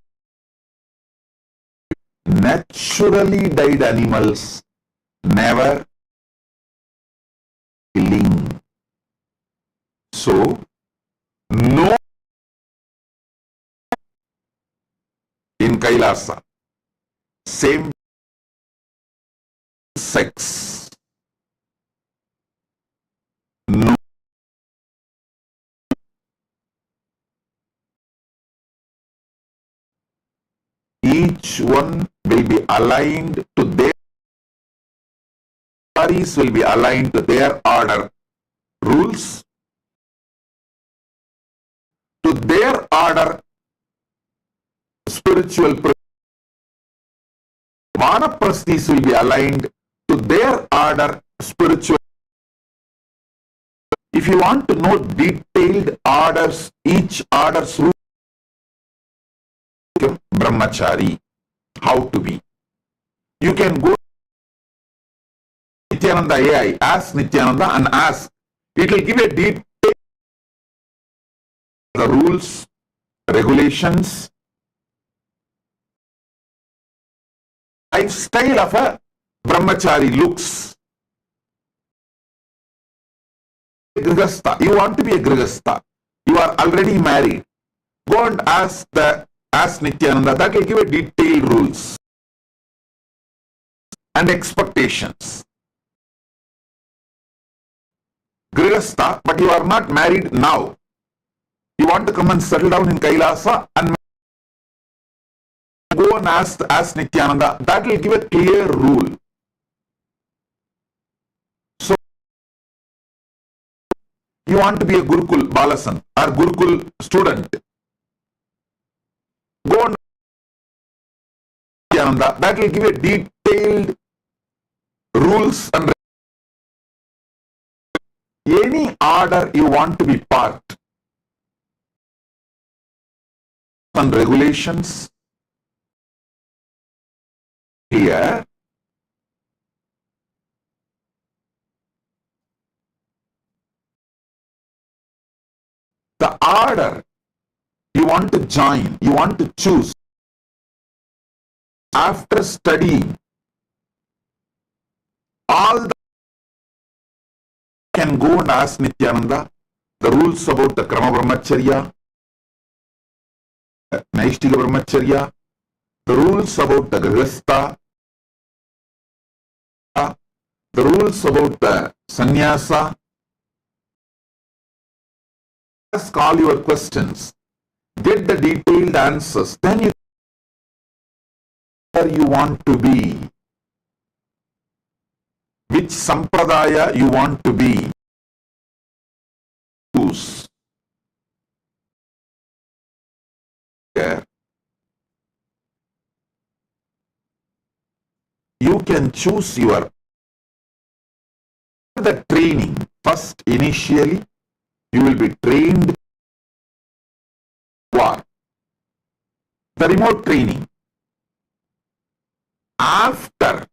naturally died animals, never killing. So, no in Kailasa, same sex, no. Each one will be aligned to their bodies, will be aligned to their order, rules, to their order, spiritual. Vanaprasthis will be aligned to their order, spiritual. If you want to know detailed orders, each order's rule, brahmachari, how to be. You can go Nityananda AI, ask Nityananda and ask. It will give a detail, the rules, regulations, lifestyle of a brahmachari looks. Grihastha. You want to be a Grihastha. You are already married. Go and ask Nityananda. That will give a detailed rules and expectations. Grihastha, but you are not married now. You want to come and settle down in Kailasa and go and ask Nityananda. That will give a clear rule. So, you want to be a Gurukul Balasan or Gurukul student. Go and Nityananda. That will give a detailed rules and any order you want to be part and regulations here. The order you want to join, you want to choose after studying all the, can go and ask Nityananda the rules about the Krama Brahmacharya, Naishtika Brahmacharya, the rules about the Grihastha, the rules about the Sannyasa. Ask all your questions, get the detailed answers, then you where you want to be, which sampradaya you want to be. Choose. You can choose your the training. First, initially, you will be trained for the remote training. After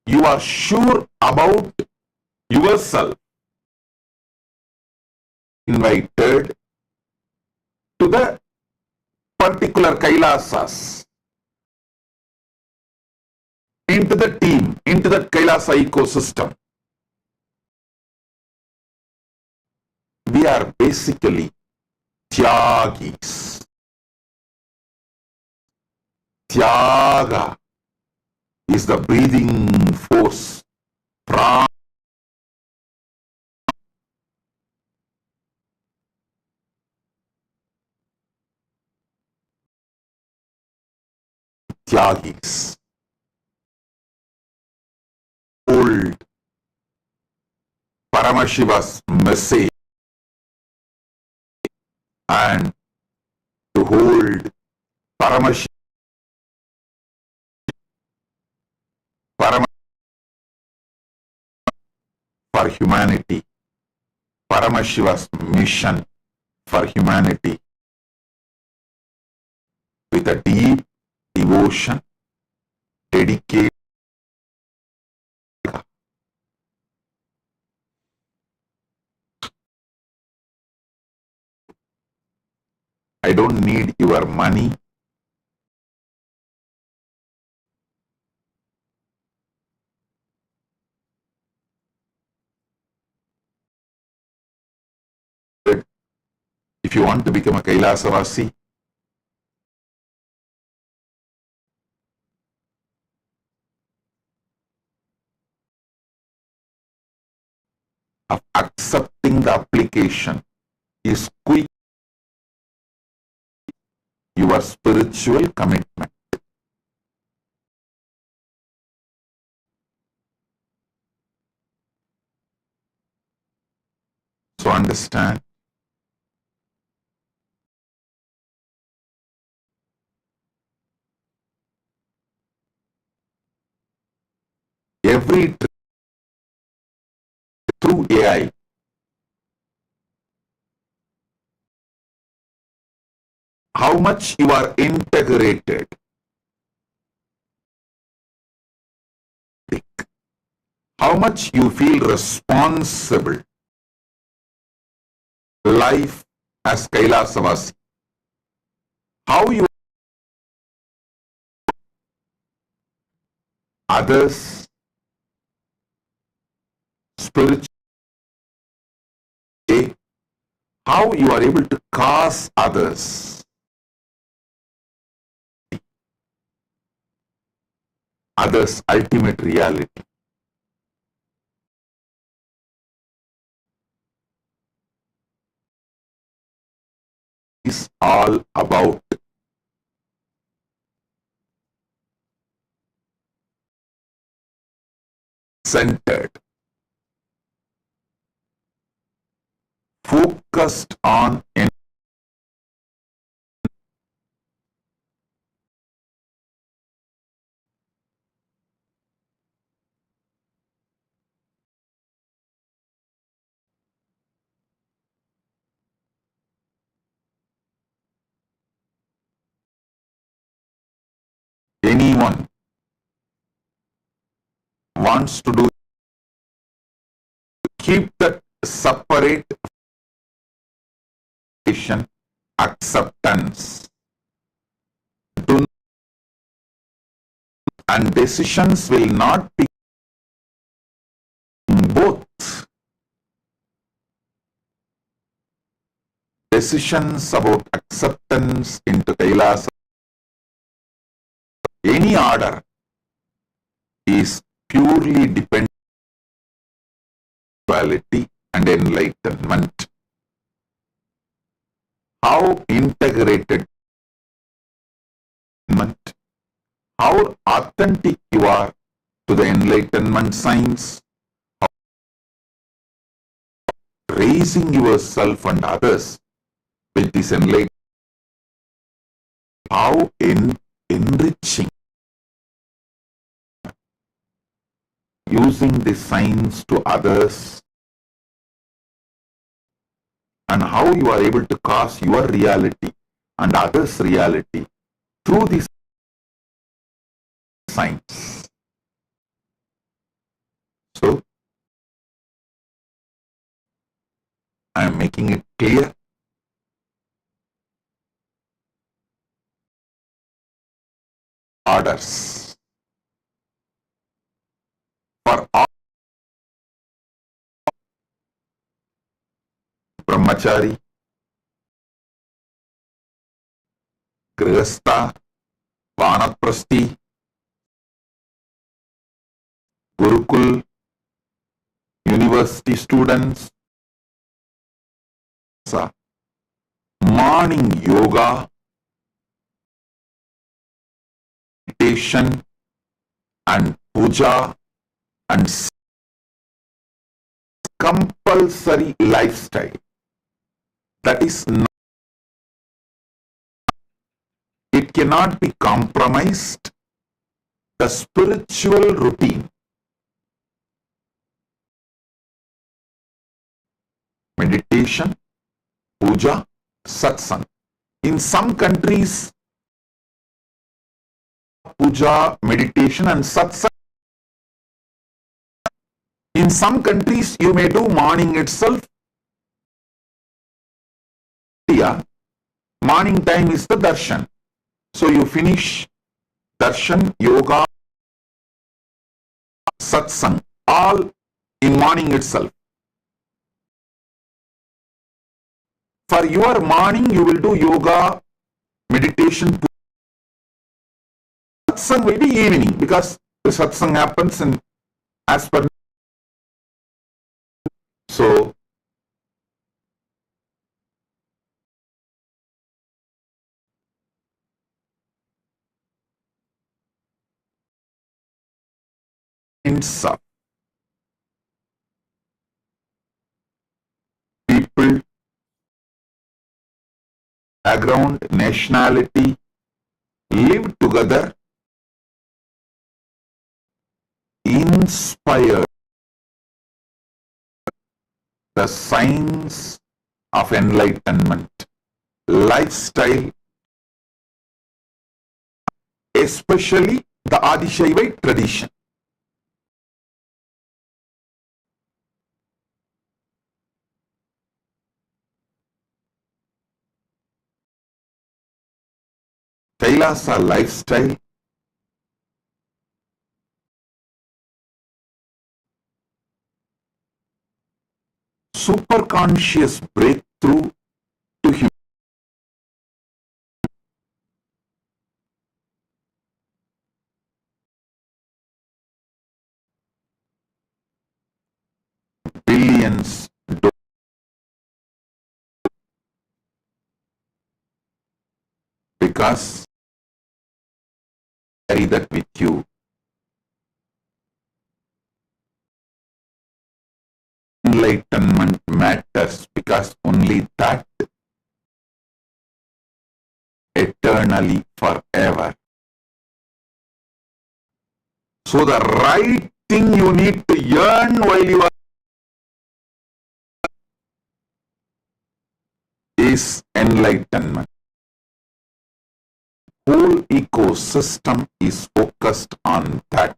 you are sure about yourself, invited to the particular Kailasas, into the team, into the Kailasa ecosystem. We are basically Tyagis. Tyaga is the breathing force. Prana. Tyagis. Hold Paramashiva's message and to hold Paramashiva for humanity, Paramashiva's mission for humanity with a deep devotion, dedication. I don't need your money. If you want to become a Kailasavasi, of accepting the application is quick your spiritual commitment. So understand, every through AI, how much you are integrated, how much you feel responsible, life as Kailasavasi, how you others spiritual, how you are able to cause others, ultimate reality. Is all about centered, focused on anyone wants to do, keep that separate acceptance. Do, and decisions will not be both. Decisions about acceptance into Kailasa, any order, is purely dependent on spirituality and enlightenment. How integrated, how authentic you are to the enlightenment science, raising yourself and others with this enlightenment, how enriching, using the science to others, and how you are able to cause your reality and others' reality through this science. So, I am making it clear. Orders for all brahmachari, grihastha, vanaprasthi, gurukul, university students, morning yoga, meditation and puja and compulsory lifestyle. That is, it cannot be compromised. The spiritual routine, meditation, puja, satsang. In some countries, puja, meditation and satsang. In some countries, you may do morning itself. Yeah, morning time is the darshan. So you finish darshan, yoga, satsang, all in morning itself. For your morning, you will do yoga, meditation, satsang will be evening, because the satsang happens in as per. So of people, background, nationality, live together, inspire the signs of enlightenment, lifestyle, especially the Adishaivite tradition. Kailasa lifestyle, superconscious breakthrough to humanity. Billions because carry that with you. Enlightenment matters because only that eternally forever. So the right thing you need to yearn while you are is enlightenment. Whole ecosystem is focused on that.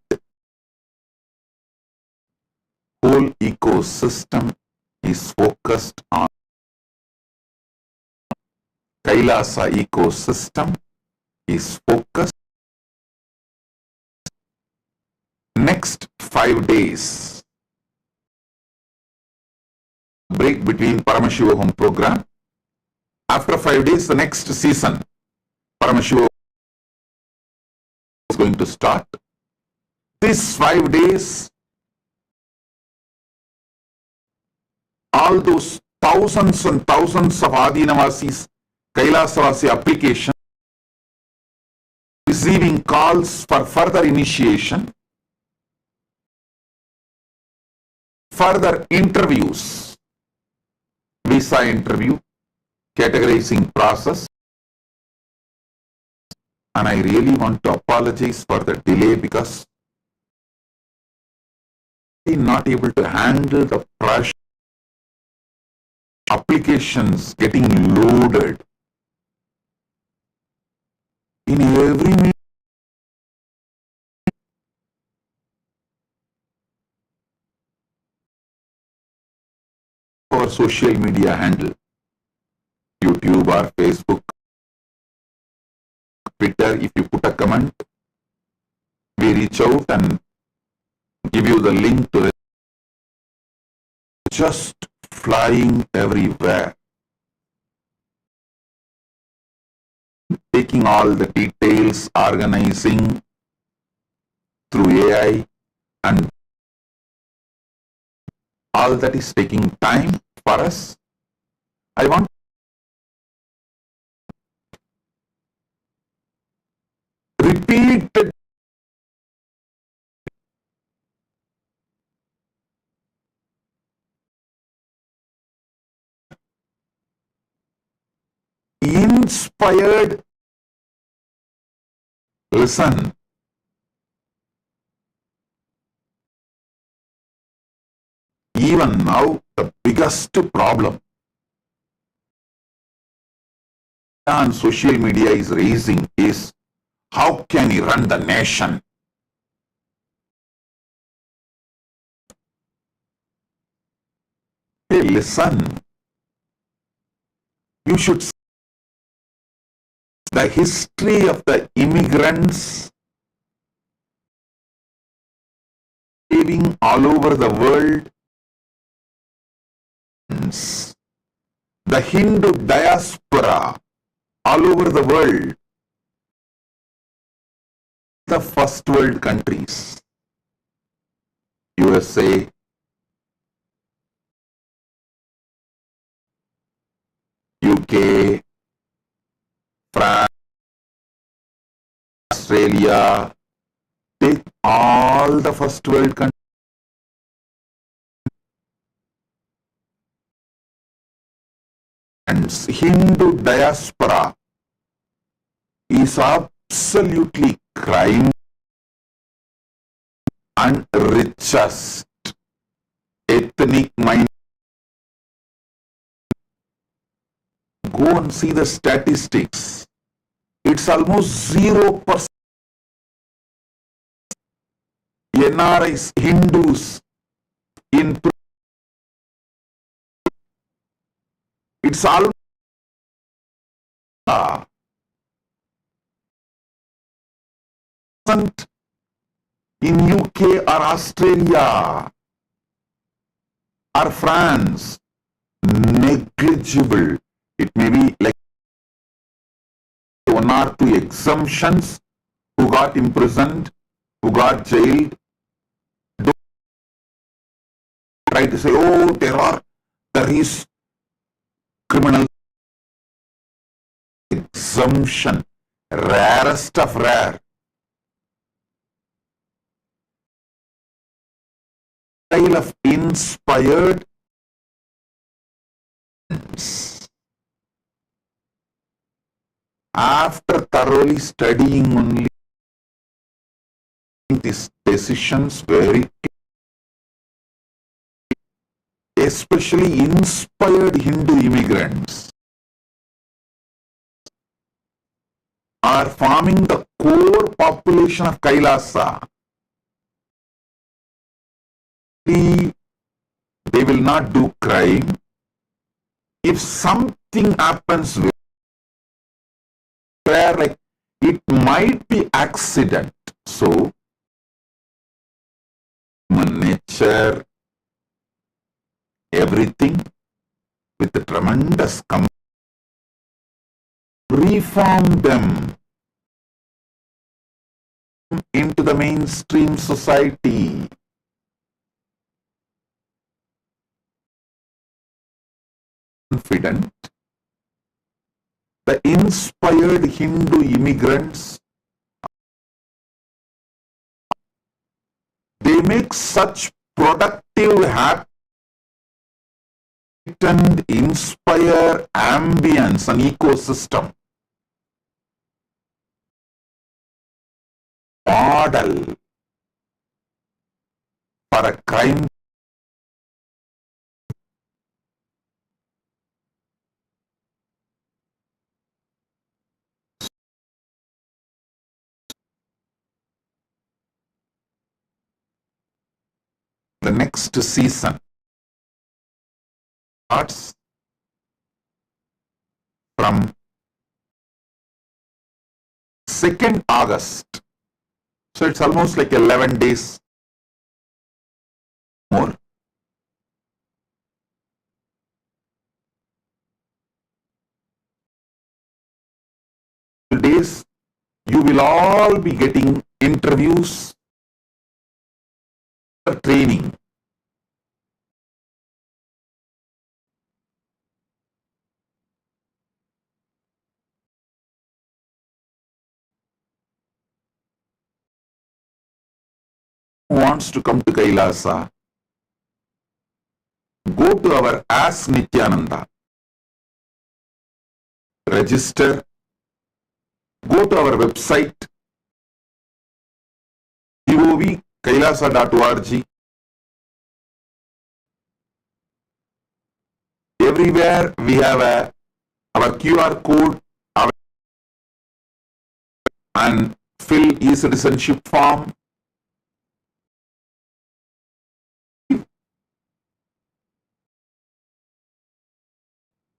Whole ecosystem is focused on Kailasa ecosystem is focused. Next 5 days, break between Paramashiva Home program. After 5 days, the next season, Paramashiva is going to start. These 5 days, all those thousands and thousands of Adinavasis, Kailasavasi application, receiving calls for further initiation, further interviews, visa interview, categorizing process. And I really want to apologize for the delay because I'm not able to handle the pressure. Applications getting loaded in every minute. our social media handle, YouTube or Facebook, Twitter. If you put a comment, we reach out and give you the link to it. Just flying everywhere, taking all the details, organizing through AI, and all that is taking time for us. I want repeated inspired listen. Even now, the biggest problem on social media is raising is how can he run the nation? Hey, listen. You should see the history of the immigrants living all over the world. The Hindu diaspora all over the world. The first world countries, USA, UK, France, Australia, take all the first world countries. And Hindu diaspora is absolutely crime and richest ethnic mind. Go and see the statistics. It's almost 0%. NRIs, Hindus in it's all in UK or Australia or France, negligible. It may be like 1 or 2 exemptions who got imprisoned, who got jailed. Don't try to say, oh, there is criminal exemption, rarest of rare. Style of inspired after thoroughly studying only these decisions very, especially inspired Hindu immigrants are forming the core population of Kailasa. They will not do crime. If something happens where like it might be accident, so human nature, everything with a tremendous reform them into the mainstream society. Confident, the inspired Hindu immigrants, they make such productive, happy, and inspire ambience and ecosystem. Model for a crime. The next season, starts from 2nd August. So it's almost like 11 days more. Days you will all be getting interviews, training. Who wants to come to Kailasa? Go to our Ask Nityananda. Register. Go to our website gov.kailasa.org. Everywhere we have our QR code and fill e-citizenship form.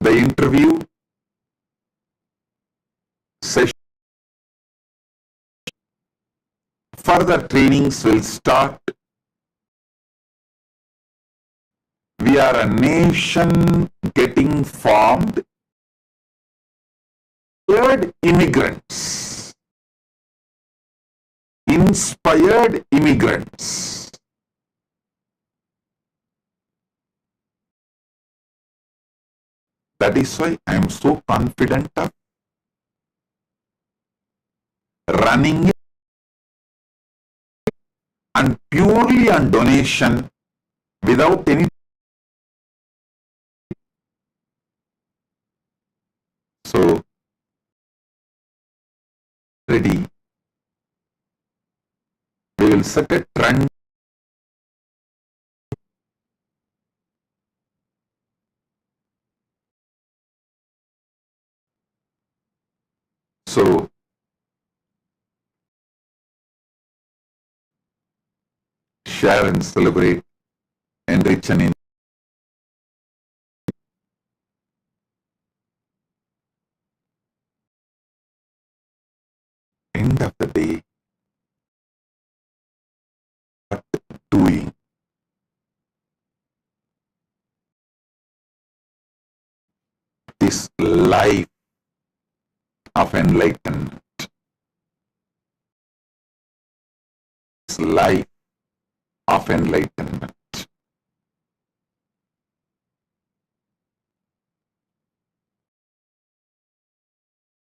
The interview session. Further trainings will start. We are a nation getting formed. Inspired immigrants. Inspired immigrants. That is why I am so confident of running it and purely on donation without any. So, ready. We will set a trend. So, share and celebrate, enrich and end of the day, what doing? This life of enlightenment. This life of enlightenment.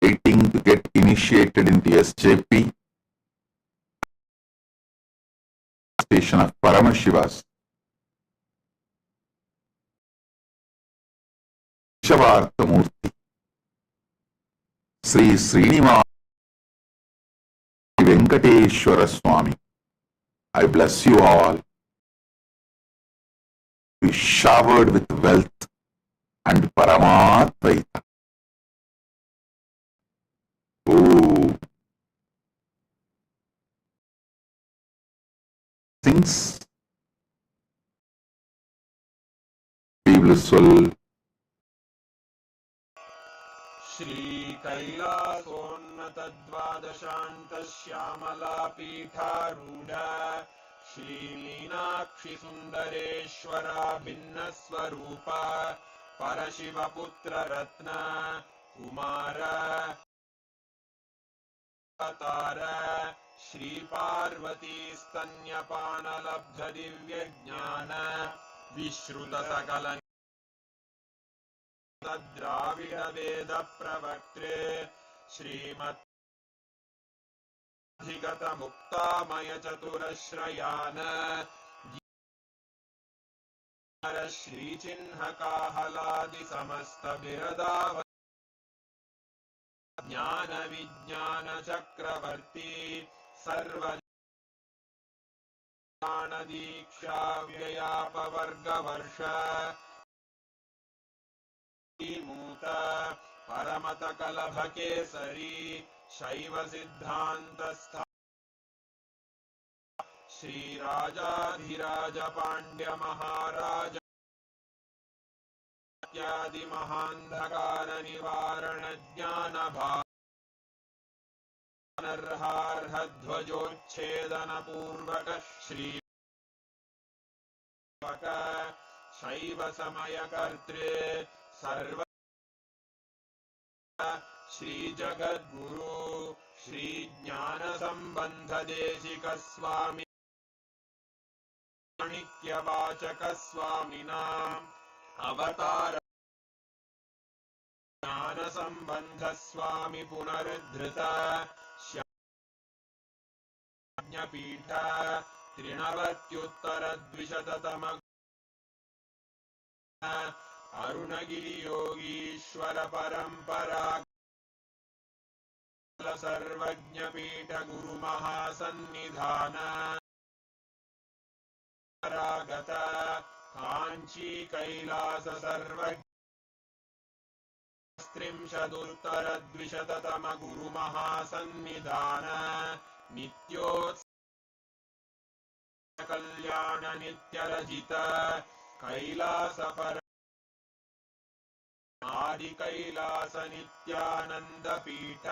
Waiting to get initiated into SJP, station of Paramashiva's. Shavartha Murthy, Sri Srinivasa Venkateshwara Swami. I bless you all. Be showered with wealth and Paramatvaita. Oh, things people soul. श्रीकैलासोन्नतद्वादशान्तश्यामलापीठारूढा श्रीमीनाक्षि सुन्दरेश्वरा भिन्नस्वरूपा परशिवपुत्ररत्न Kumar अवतार श्रीपार्वती स्तन्यपानलब्धदिव्यज्ञान विश्रुतसकल द्राविड वेद प्रवक्त्रे श्रीमत् अधिगत मुक्तामय चतुरश्रयान श्रीचिह्न काहलादि समस्त बिरदाव ज्ञान विज्ञान चक्रवर्ती सर्व ज्ञान दीक्षा व्ययापवर्ग वर्ष मूत परमत कलभ केसरी शैव सिद्धांत श्री राजाधिराज पांड्य महाराज इत्यादि महान्धकार निवारण ज्ञान भानर्हार्हध्वजोच्छेदन पूर्वक श्री शैव समय कर्तृ सर्व श्री जगद्गुरु श्री ज्ञान संबंध देशिक स्वामी माणिक्यवाचक स्वामिनाम् अवतार ज्ञान संबंध स्वामी पुनरुद्धृत ज्ञपीठ त्रिनवत्युत्तरद्विशततम अरुणगिरि योगीश्वर परंपरा सर्वज्ञपीठ गुरु महासन्निधान रागत कांची कैलास सर्वत्रिंशदुत्तरद्विशततम गुरु महासन्निधान नित्योत्सव कल्याण नित्यरजित कैलास पर आदि कैलास नित्यानंद पीठ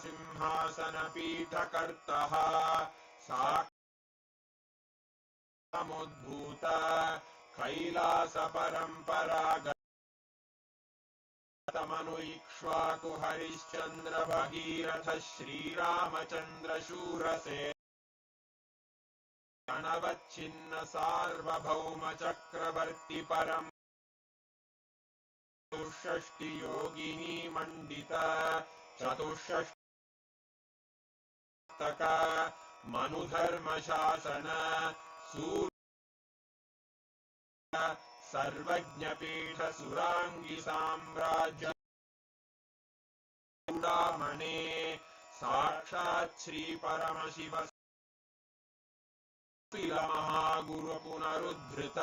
सिंहासन पीठ कर्तः साक्षादभूत कैलास परंपरागत मनु इक्ष्वाकु हरिश्चंद्र भगीरथ श्रीरामचंद्र शूरसेन अनवच्छिन्न सार्वभौम चक्रवर्ती परम चतुष्षष्टि योगिनी मंडित चतुष्षष्टक मनुधर्म शासन सर्वज्ञपीठ सुरांगी साम्राज्य चूड़ामणे साक्षात् श्री परमशिव महागुरु पुनरुद्धृत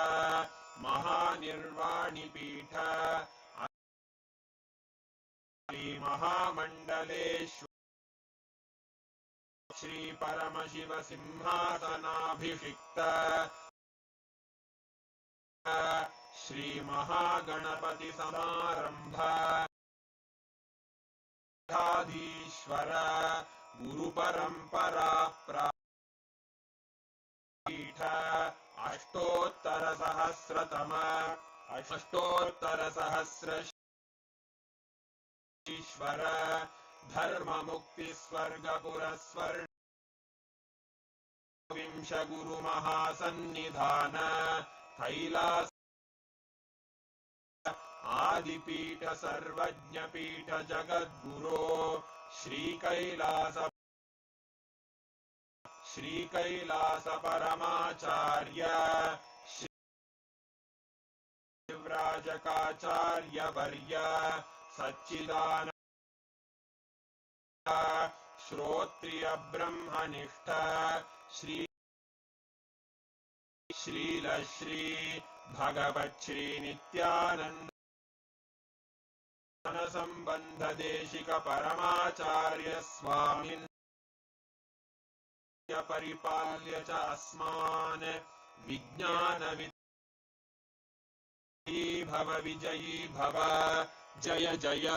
महानिर्वाणी पीठ महामंडलेश्वर श्री परमशिव सिंहासनाभिषिक्त श्री महागणपति समारंभ ईश्वर गुरु परंपरा पीठ अष्टोत्तर सहस्र ईश्वर धर्म मुक्ति स्वर्ग पुरस्वर्ण विंश गुरु महासन्निधान कैलास आदिपीठ सर्वज्ञपीठ जगद्गुरो श्री कैलास परमाचार्य शिवराजकाचार्य वर्य सच्चिदानंद श्रोत्रिय ब्रह्मनिष्ठ श्री श्रील श्री भगवत् श्री नित्यानंद संबंध देशिक परमाचार्य स्वामिन् परिपाल्य च अस्मान् विज्ञान भव विजयी भव जय जय।